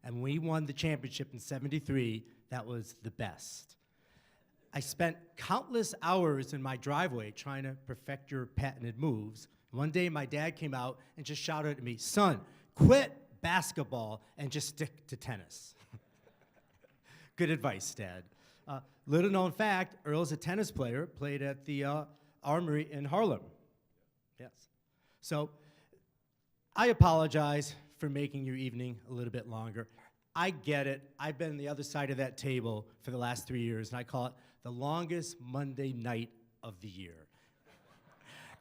And when we won the championship in '73, that was the best. I spent countless hours in my driveway trying to perfect your patented moves. One day, my dad came out and just shouted at me, "Son, quit basketball and just stick to tennis." Good advice, Dad. Little known fact, Earl's a tennis player, played at the Armory in Harlem. Yes. So I apologize for making your evening a little bit longer. I get it. I've been on the other side of that table for the last 3 years, and I call it the longest Monday night of the year.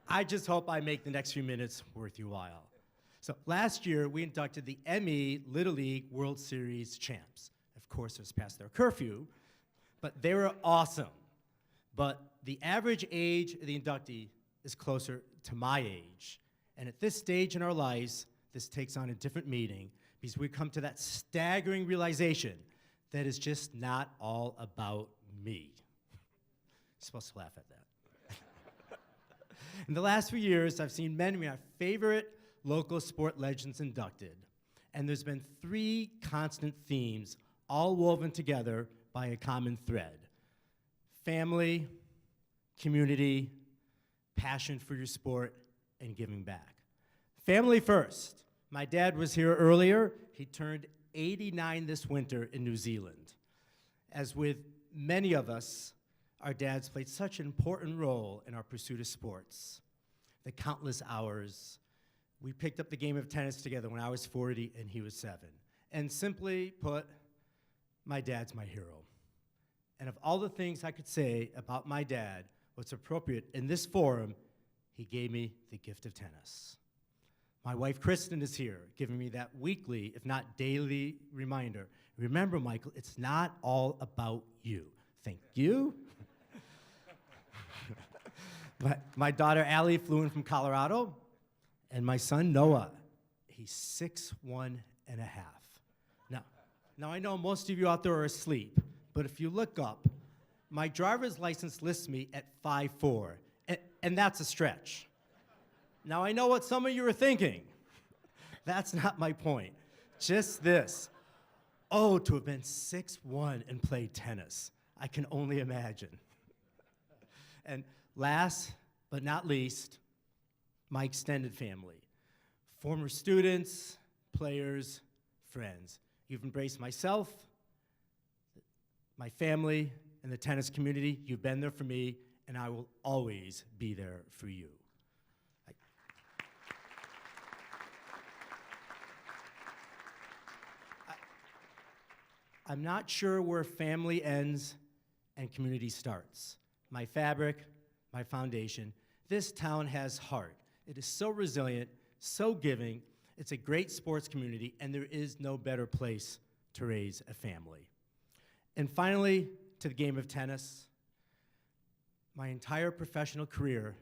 I just hope I make the next few minutes worth your while. So last year, we inducted the ME Little League World Series champs. Of course, it was past their curfew, but they were awesome. But the average age of the inductee is closer to my age. And at this stage in our lives, this takes on a different meaning because we come to that staggering realization that it's just not all about me. You're supposed to laugh at that. In the last few years, I've seen many of my favorite local sport legends inducted. And there's been 3 constant themes all woven together by a common thread: family, community, passion for your sport, and giving back. Family first. My dad was here earlier. He turned 89 this winter in New Zealand. As with many of us, our dads played such an important role in our pursuit of sports. The countless hours. We picked up the game of tennis together when I was 40 and he was 7. And simply put, my dad's my hero. And of all the things I could say about my dad, what's appropriate in this forum, he gave me the gift of tennis. My wife, Kristen, is here, giving me that weekly, if not daily, reminder. Remember, Michael, it's not all about you. Thank you. My daughter, Allie, flew in from Colorado, and my son, Noah, he's 6'1 and a half. Now, I know most of you out there are asleep, but if you look up, my driver's license lists me at 5'4", and that's a stretch. Now, I know what some of you are thinking. That's not my point. Just this. Oh, to have been 6'1 and played tennis. I can only imagine. And last but not least, my extended family. Former students, players, friends. You've embraced myself, my family, and the tennis community. You've been there for me, and I will always be there for you. I'm not sure where family ends and community starts. My fabric, my foundation. This town has heart. It is so resilient, so giving. It's a great sports community, and there is no better place to raise a family. And finally, to the game of tennis. My entire professional career,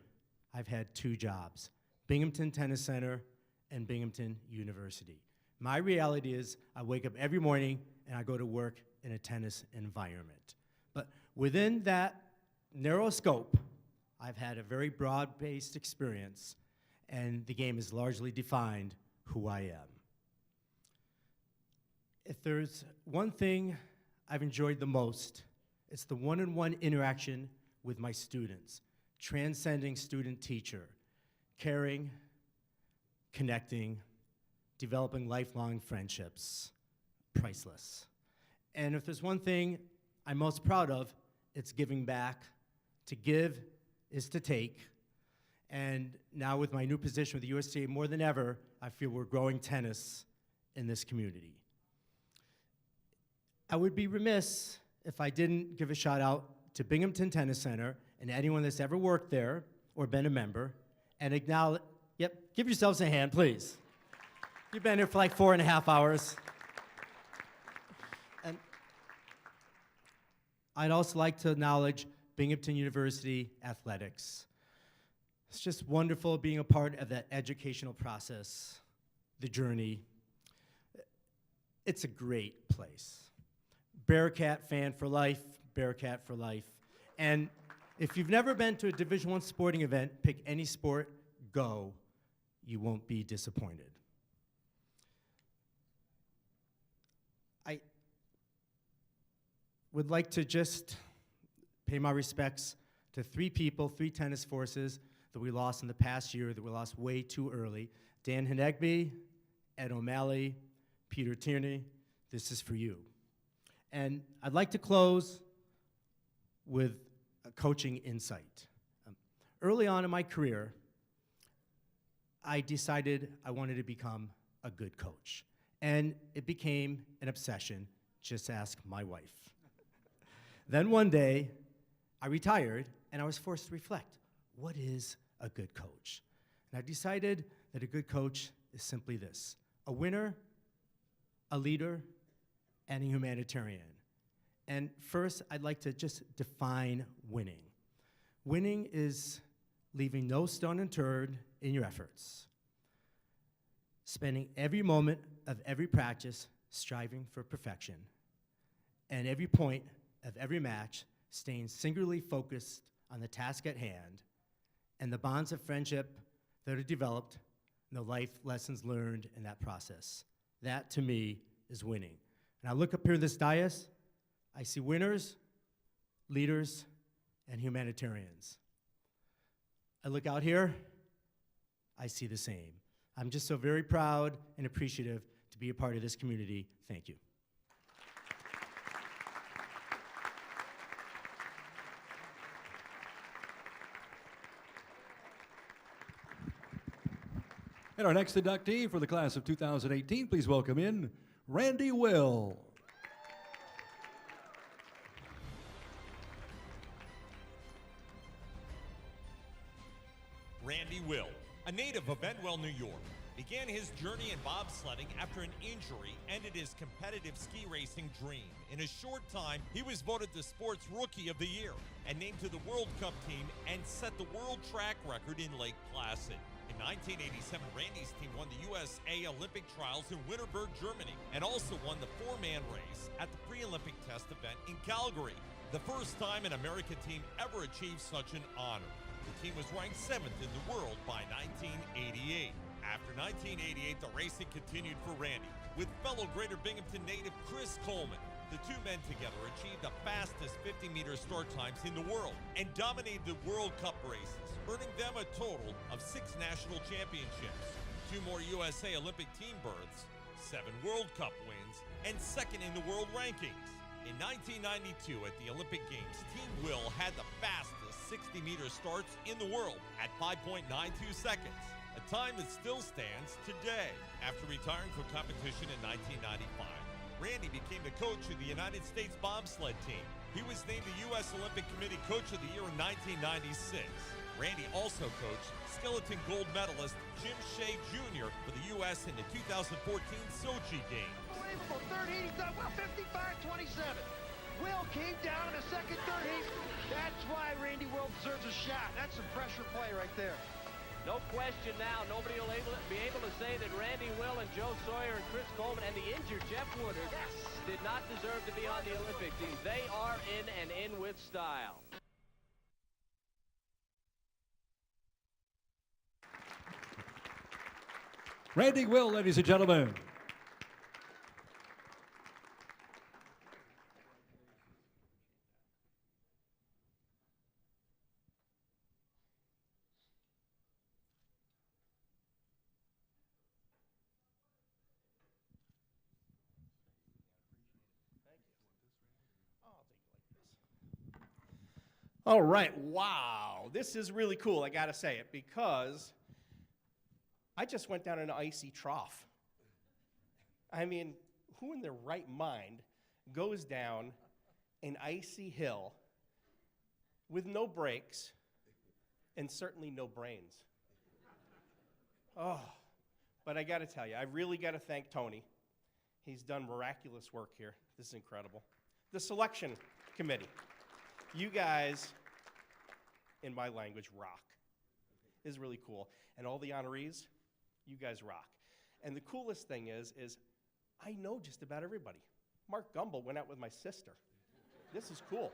I've had 2 jobs, Binghamton Tennis Center and Binghamton University. My reality is I wake up every morning and I go to work in a tennis environment. But within that narrow scope, I've had a very broad-based experience, and the game has largely defined who I am. If there's one thing I've enjoyed the most, it's the one-on-one interaction with my students, transcending student-teacher, caring, connecting, developing lifelong friendships, priceless. And if there's one thing I'm most proud of, it's giving back. To give is to take. And now with my new position with the USTA, more than ever, I feel we're growing tennis in this community. I would be remiss if I didn't give a shout out to Binghamton Tennis Center and anyone that's ever worked there or been a member, and acknowledge, give yourselves a hand, please. You've been here for like 4.5 hours. And I'd also like to acknowledge Binghamton University Athletics. It's just wonderful being a part of that educational process, the journey. It's a great place. Bearcat fan for life, Bearcat for life. And if you've never been to a Division I sporting event, pick any sport, go. You won't be disappointed. I would like to just pay my respects to 3 people, 3 tennis forces that we lost in the past year, that we lost way too early. Dan Hinegby, Ed O'Malley, Peter Tierney, this is for you. And I'd like to close with a coaching insight. Early on in my career, I decided I wanted to become a good coach. And it became an obsession. Just ask my wife. Then one day, I retired, and I was forced to reflect. What is a good coach? And I decided that a good coach is simply this: a winner, a leader, and a humanitarian. And first, I'd like to just define winning. Winning is leaving no stone unturned in your efforts, spending every moment of every practice striving for perfection, and every point of every match staying singularly focused on the task at hand and the bonds of friendship that are developed and the life lessons learned in that process. That, to me, is winning. And I look up here in this dais, I see winners, leaders, and humanitarians. I look out here, I see the same. I'm just so very proud and appreciative to be a part of this community. Thank you. And our next inductee for the class of 2018, please welcome in Randy Will. Randy Will, a native of Benwell, New York, began his journey in bobsledding after an injury ended his competitive ski racing dream. In a short time, he was voted the Sports Rookie of the Year and named to the World Cup team and set the world track record in Lake Placid. In 1987, Randy's team won the USA Olympic trials in Winterberg, Germany, and also won the 4-man race at the pre-Olympic test event in Calgary, the first time an American team ever achieved such an honor. The team was ranked 7th in the world by 1988. After 1988, the racing continued for Randy, with fellow Greater Binghamton native Chris Coleman. The 2 men together achieved the fastest 50-meter start times in the world and dominated the World Cup races, earning them a total of 6 national championships, 2 more USA Olympic team berths, 7 World Cup wins, and 2nd in the world rankings. In 1992 at the Olympic Games, Team Will had the fastest 60-meter starts in the world at 5.92 seconds, a time that still stands today. After retiring from competition in 1995, Randy became the coach of the United States bobsled team. He was named the U.S. Olympic Committee Coach of the Year in 1996. Randy also coached skeleton gold medalist Jim Shea Jr. for the U.S. in the 2014 Sochi Games. Unbelievable. Third heat, he's done well, 55-27. Will came down in the second, third heat. That's why Randy Will deserves a shot. That's some pressure play right there. No question now, nobody will be able to say that Randy Will and Joe Sawyer and Chris Coleman and the injured Jeff Woodard did not deserve to be on the Olympic team. They are in and in with style. Randy Will, ladies and gentlemen. All right, wow, this is really cool, I gotta say it, because I just went down an icy trough. I mean, who in their right mind goes down an icy hill with no brakes and certainly no brains? Oh, but I gotta tell you, I really gotta thank Tony. He's done miraculous work here. This is incredible. The selection committee. You guys, in my language, rock. This is really cool. And all the honorees, you guys rock. And the coolest thing is I know just about everybody. Mark Gumbel went out with my sister. This is cool.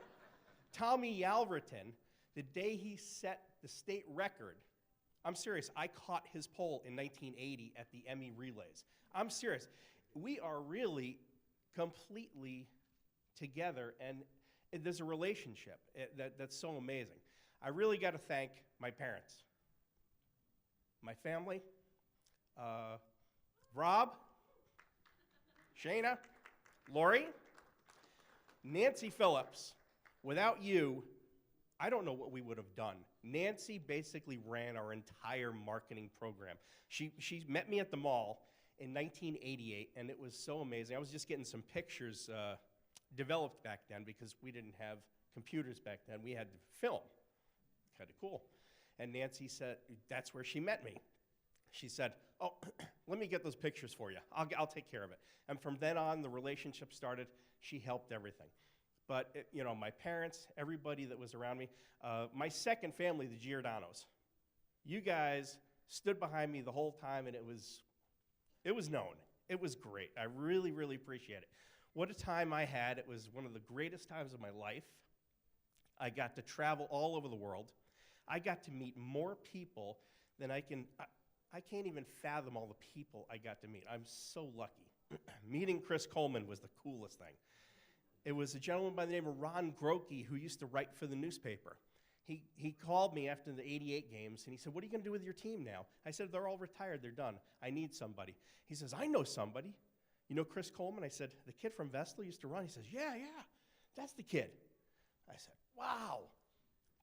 Tommy Yalverton, the day he set the state record, I'm serious, I caught his pole in 1980 at the Emmy Relays. I'm serious. We are really completely together, and there's a relationship that's so amazing. I really got to thank my parents, my family, Rob, Shayna, Lori, Nancy Phillips. Without you, I don't know what we would have done. Nancy basically ran our entire marketing program. She met me at the mall in 1988, and it was so amazing. I was just getting some pictures developed back then because we didn't have computers back then. We had film. Kind of cool. And Nancy said, that's where she met me. She said, oh, let me get those pictures for you. I'll take care of it. And from then on, the relationship started. She helped everything. But, you know, my parents, everybody that was around me, my second family, the Giordanos, you guys stood behind me the whole time, and it was known. It was great. I really, really appreciate it. What a time I had. It was one of the greatest times of my life. I got to travel all over the world. I got to meet more people than I can't even fathom all the people I got to meet. I'm so lucky. Meeting Chris Coleman was the coolest thing. It was a gentleman by the name of Ron Grokey who used to write for the newspaper. He called me after the 88 games, and he said, what are you going to do with your team now? I said, they're all retired. They're done. I need somebody. He says, I know somebody. You know Chris Coleman? I said, the kid from Vestal used to run. He says, yeah, that's the kid. I said, wow,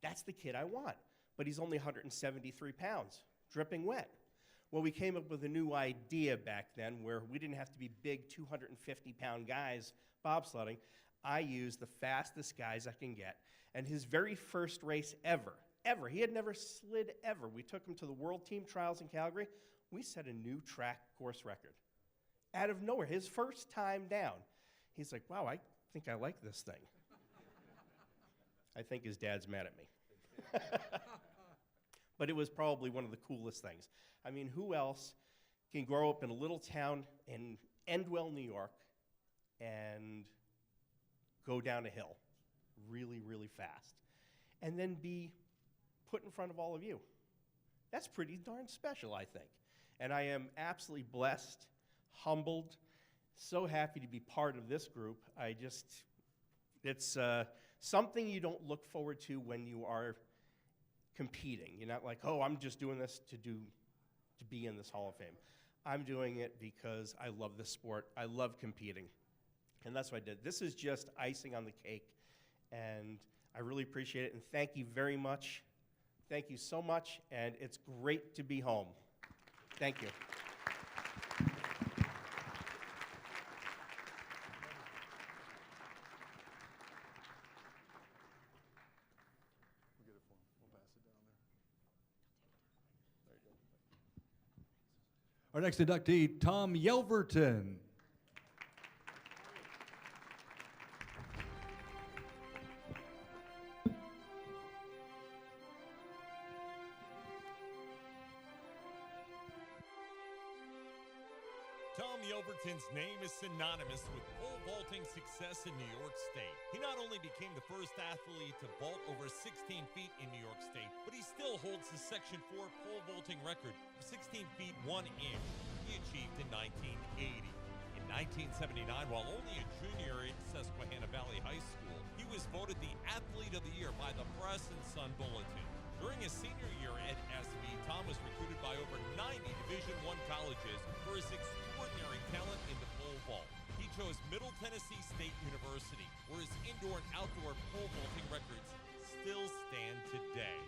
that's the kid I want. But he's only 173 pounds, dripping wet. Well, we came up with a new idea back then where we didn't have to be big 250-pound guys bobsledding. I used the fastest guys I can get. And his very first race ever, he had never slid ever. We took him to the World Team Trials in Calgary. We set a new track course record. Out of nowhere, his first time down. He's like, wow, I think I like this thing. I think his dad's mad at me. But it was probably one of the coolest things. I mean, who else can grow up in a little town in Endwell, New York, and go down a hill really, really fast, and then be put in front of all of you? That's pretty darn special, I think. And I am absolutely blessed, humbled, so happy to be part of this group. It's something you don't look forward to when you are competing. You're not like, oh, I'm just doing this to be in this Hall of Fame. I'm doing it because I love this sport. I love competing. And that's what I did. This is just icing on the cake. And I really appreciate it. And thank you very much. Thank you so much. And it's great to be home. Thank you. Our next inductee, Tom Yelverton. Tom Yelverton's name is synonymous with pole vaulting success in New York State. He not only became the first athlete to vault over 16 feet in New York State, but he still holds the Section 4 pole vaulting record of 16 feet 1 inch he achieved in 1980. In 1979, while only a junior at Susquehanna Valley High School, he was voted the Athlete of the Year by the Press and Sun Bulletin. During his senior year at SV, Tom was recruited by over 90 Division I colleges for his extraordinary talent in the pole vault. He chose Middle Tennessee State University, where his indoor and outdoor pole vaulting records still stand today.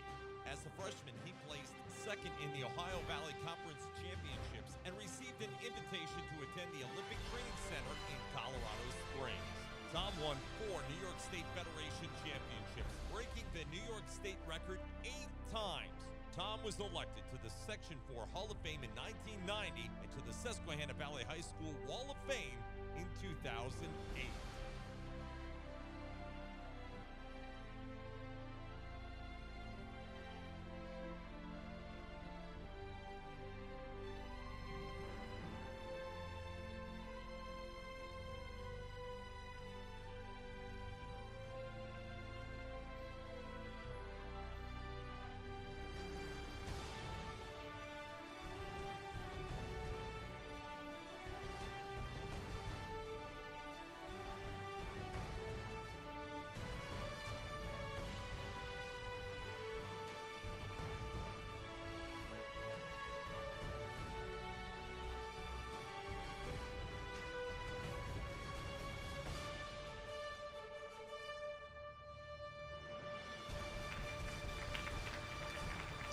As a freshman, he placed second in the Ohio Valley Conference Championships and received an invitation to attend the Olympic Training Center in Colorado Springs. Tom won 4 New York State Federation championships, breaking the New York State record 8 times. Tom was elected to the Section 4 Hall of Fame in 1990 and to the Susquehanna Valley High School Wall of Fame in 2008.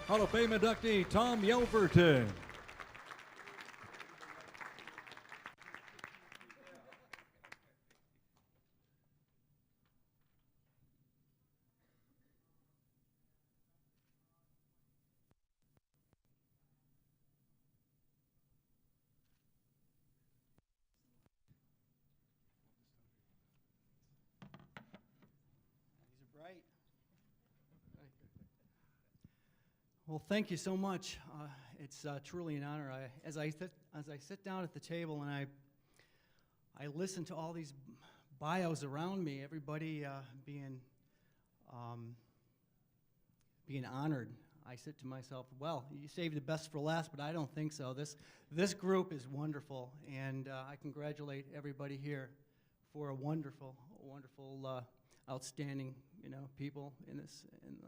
Hall of Fame inductee, Tom Yelverton. These are bright. Well, thank you so much. It's truly an honor. As I sit down at the table and I listen to all these bios around me, everybody being honored, I sit to myself, well, you saved the best for last, but I don't think so. This group is wonderful, and I congratulate everybody here for a wonderful, outstanding, people on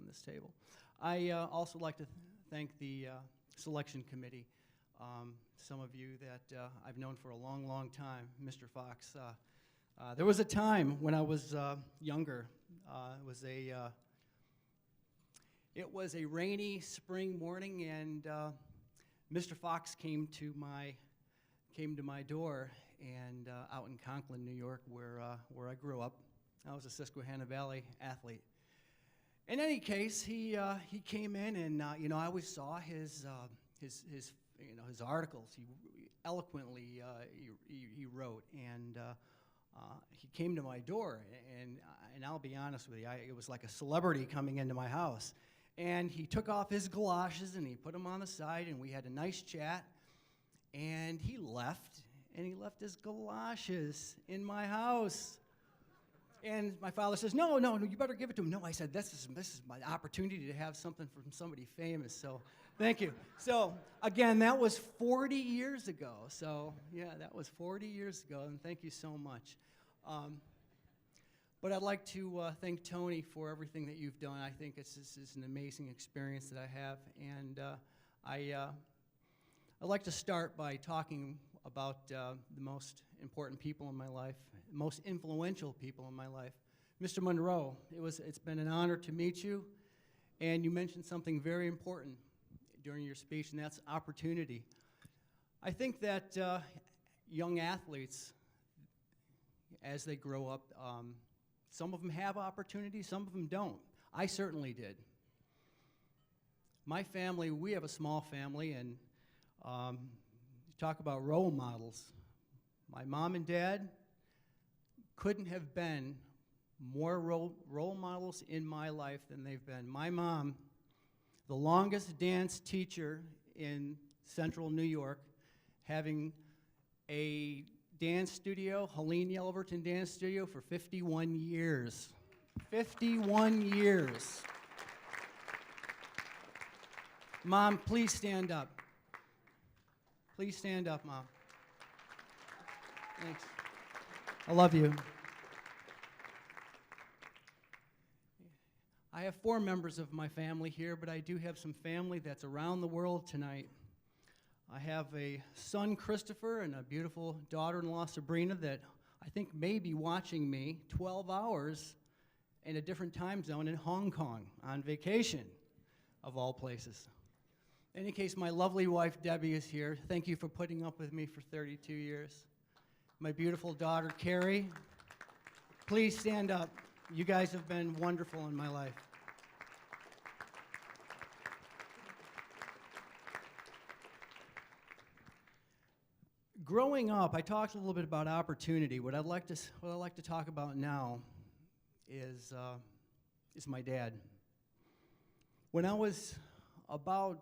this table. I also like to thank the selection committee. Some of you that I've known for a long, long time. Mr. Fox, there was a time when I was younger. It was a rainy spring morning, and Mr. Fox came to my door, and out in Conklin, New York, where I grew up. I was a Susquehanna Valley athlete. In any case, he came in, and I always saw his articles. He eloquently he wrote, and he came to my door, and I'll be honest with you, it was like a celebrity coming into my house. And he took off his galoshes and he put them on the side, and we had a nice chat. And he left his galoshes in my house. And my father says, no, you better give it to him. No, I said, this is my opportunity to have something from somebody famous, so thank you. So, again, that was 40 years ago. So, yeah, that was 40 years ago, and thank you so much. But I'd like to thank Tony for everything that you've done. I think this is an amazing experience that I have, and I'd like to start by talking about the most important people in my life, most influential people in my life. Mr. Monroe, it's been an honor to meet you, and you mentioned something very important during your speech, and that's opportunity. I think that young athletes, as they grow up, some of them have opportunities, some of them don't. I certainly did. My family, we have a small family, and talk about role models. My mom and dad couldn't have been more role models in my life than they've been. My mom, the longest dance teacher in central New York, having a dance studio, Helene Yelverton Dance Studio, for 51 years. 51 years. Mom, please stand up. Please stand up, Mom. Thanks. I love you. I have 4 members of my family here, but I do have some family that's around the world tonight. I have a son, Christopher, and a beautiful daughter-in-law, Sabrina, that I think may be watching me 12 hours in a different time zone in Hong Kong on vacation, of all places. In any case, my lovely wife, Debbie, is here. Thank you for putting up with me for 32 years. My beautiful daughter, Carrie. Please stand up. You guys have been wonderful in my life. Growing up, I talked a little bit about opportunity. What I'd like to talk about now is my dad. When I was about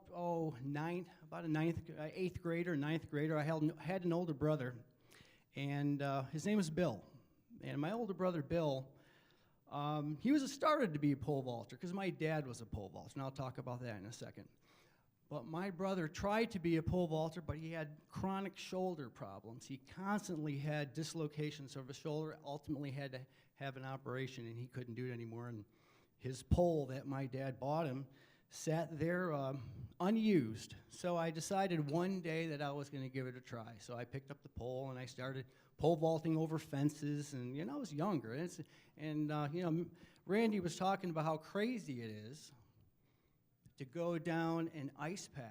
eighth grader, ninth grader, I had an older brother, and his name was Bill. And my older brother, Bill, he started to be a pole vaulter because my dad was a pole vaulter, and I'll talk about that in a second. But my brother tried to be a pole vaulter, but he had chronic shoulder problems. He constantly had dislocations of his shoulder, ultimately had to have an operation, and he couldn't do it anymore. And his pole that my dad bought him sat there unused. So I decided one day that I was going to give it a try. So I picked up the pole, and I started pole vaulting over fences, and I was younger. And Randy was talking about how crazy it is to go down an ice path,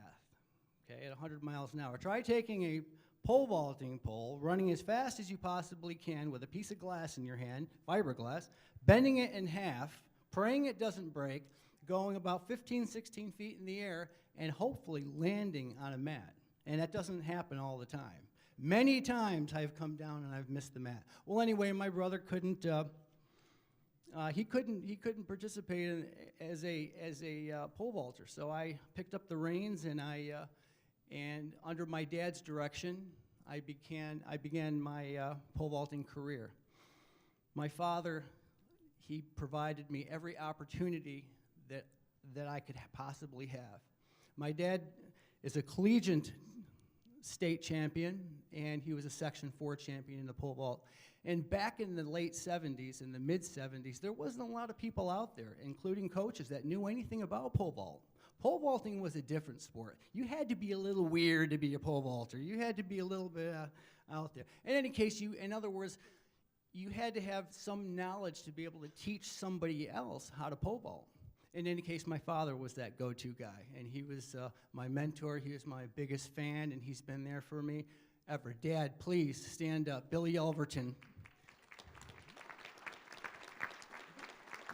okay, at 100 miles an hour. Try taking a pole vaulting pole, running as fast as you possibly can with a piece of glass in your hand, fiberglass, bending it in half, praying it doesn't break, going about 15, 16 feet in the air, and hopefully landing on a mat. And that doesn't happen all the time. Many times I've come down and I've missed the mat. Well, anyway, my brother couldn't participate as a pole vaulter. So I picked up the reins, and and under my dad's direction, I began my pole vaulting career. My father, he provided me every opportunity that I could possibly have. My dad is a collegiate state champion, and he was a Section 4 champion in the pole vault. And back in the late 70s and the mid 70s, there wasn't a lot of people out there, including coaches, that knew anything about pole vault. Pole vaulting was a different sport. You had to be a little weird to be a pole vaulter. You had to be a little bit out there. In any case, in other words, you had to have some knowledge to be able to teach somebody else how to pole vault. In any case, my father was that go-to guy, and he was my mentor. He was my biggest fan, and he's been there for me ever. Dad, please stand up. Billy Yelverton.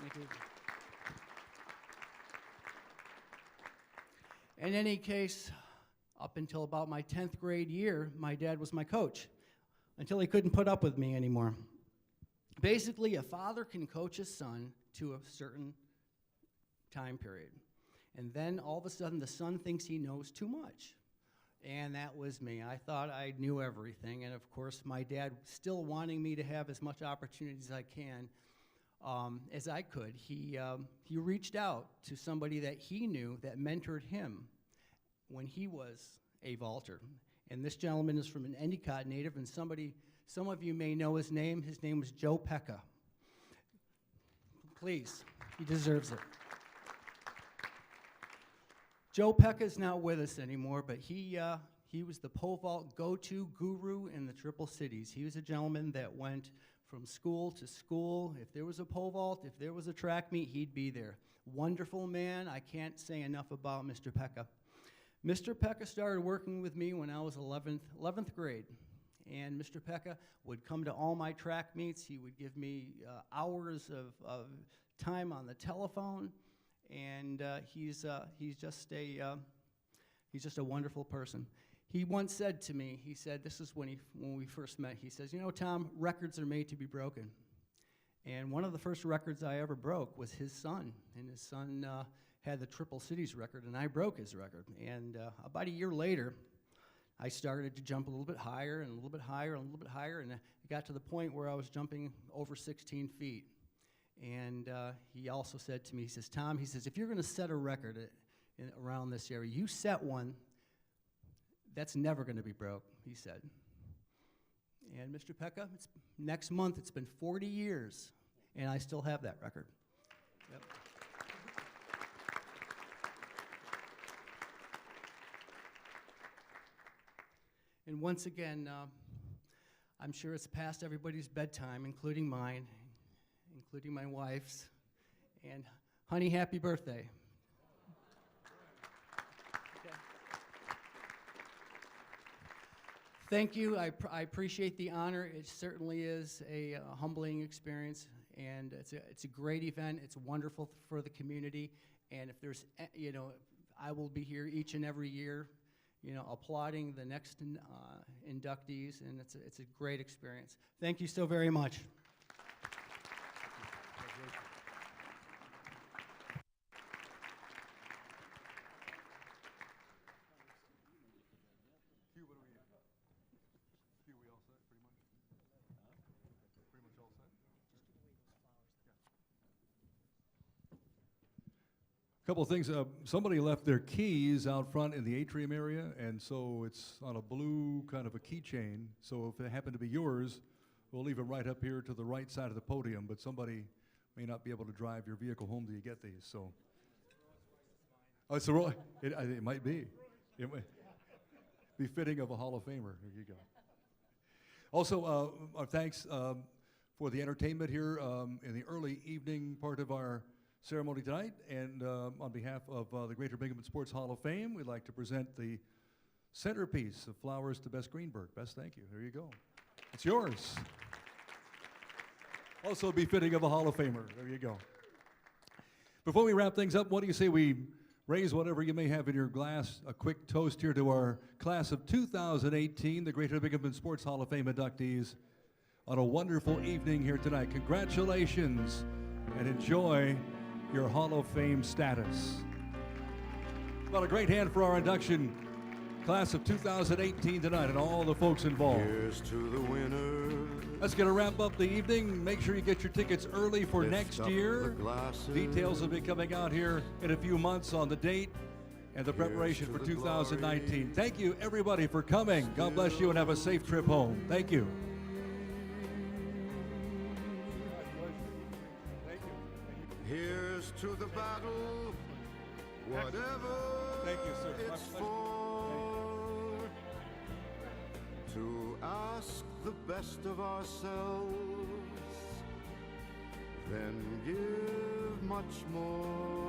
Thank you. In any case, up until about my 10th grade year, my dad was my coach, until he couldn't put up with me anymore. Basically, a father can coach his son to a certain time period. And then all of a sudden, the son thinks he knows too much. And that was me. I thought I knew everything. And of course, my dad still wanting me to have as much opportunity as I can, as I could. He reached out to somebody that he knew that mentored him when he was a vaulter. And this gentleman is from an Endicott native, and some of you may know his name. His name was Joe Pecca. Please, he deserves it. Joe Pecca is not with us anymore, but he was the pole vault go-to guru in the Triple Cities. He was a gentleman that went from school to school. If there was a pole vault, if there was a track meet, he'd be there. Wonderful man. I can't say enough about Mr. Pecca. Mr. Pecca started working with me when I was 11th grade. And Mr. Pecca would come to all my track meets. He would give me hours of time on the telephone. And he's just a He's just a wonderful person. He once said to me, he said, this is when we first met, he says, you know, Tom, records are made to be broken. And one of the first records I ever broke was his son. And his son had the Triple Cities record, and I broke his record. And about a year later, I started to jump a little bit higher and a little bit higher and a little bit higher, and it got to the point where I was jumping over 16 feet. And he also said to me, he says, Tom, he says, if you're going to set a record around this area, you set one that's never going to be broke, he said. And Mr. Pekka, next month, it's been 40 years, and I still have that record. Yep. And once again, I'm sure it's past everybody's bedtime, including mine, including my wife's. And honey, happy birthday. Thank you. I appreciate the honor. It certainly is a humbling experience, and it's a great event. It's wonderful for the community, and if there's, you know, I will be here each and every year, you know, applauding the next inductees, and it's a great experience. Thank you so very much. Couple of things. Somebody left their keys out front in the atrium area, and so it's on a blue kind of a keychain. So if it happened to be yours, we'll leave it right up here to the right side of the podium, but somebody may not be able to drive your vehicle home till you get these. So, oh, it's a it might be. It might be fitting of a Hall of Famer. There you go. Also, our thanks for the entertainment here in the early evening part of our ceremony tonight, and on behalf of the Greater Binghamton Sports Hall of Fame, we'd like to present the centerpiece of flowers to Bess Greenberg. Bess, thank you. There you go. It's yours. Also befitting of a Hall of Famer. There you go. Before we wrap things up, what do you say we raise whatever you may have in your glass, a quick toast here to our class of 2018, the Greater Binghamton Sports Hall of Fame inductees, on a wonderful evening here tonight. Congratulations, and enjoy your Hall of Fame status. Well, a great hand for our induction class of 2018 tonight and all the folks involved. Here's to the winner. That's going to wrap up the evening. Make sure you get your tickets early for next year. Details will be coming out here in a few months on the date and the preparation for 2019. Thank you, everybody, for coming. God bless you and have a safe trip home. Thank you. Here's to the battle, whatever Thank you, sir. it's for, to ask the best of ourselves, then give much more.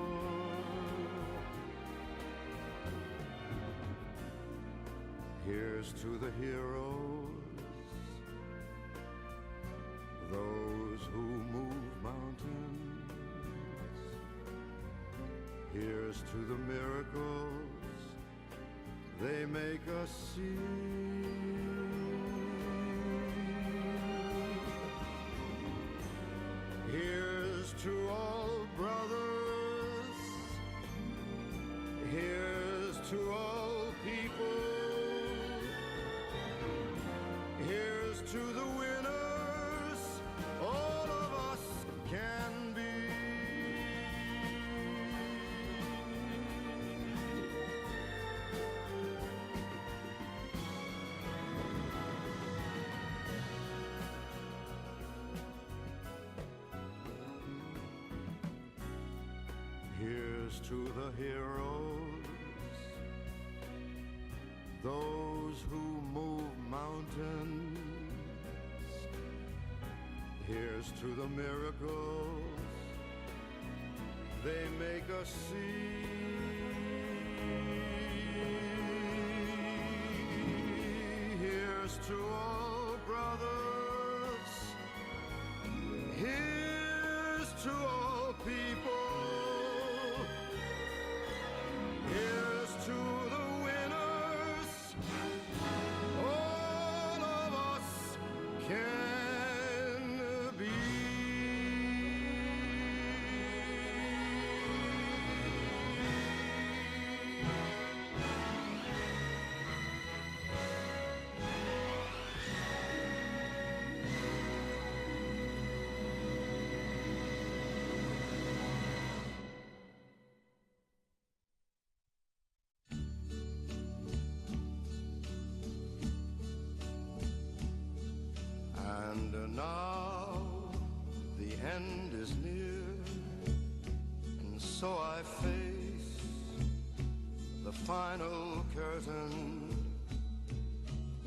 Here's to the heroes, those who move mountains. Here's to the miracles they make us see. Here's to all brothers. Here's to all people. Here's to the winners all of us can be. Here's to the heroes, those who move mountains. Here's to the miracles they make us see. Here's to all brothers. Here's to all people. Here's to the winners. is near, and so I face the final curtain.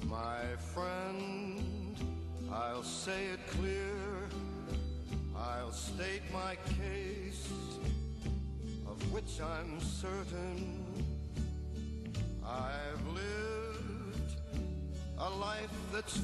My friend, I'll say it clear, I'll state my case, of which I'm certain. I've lived a life that's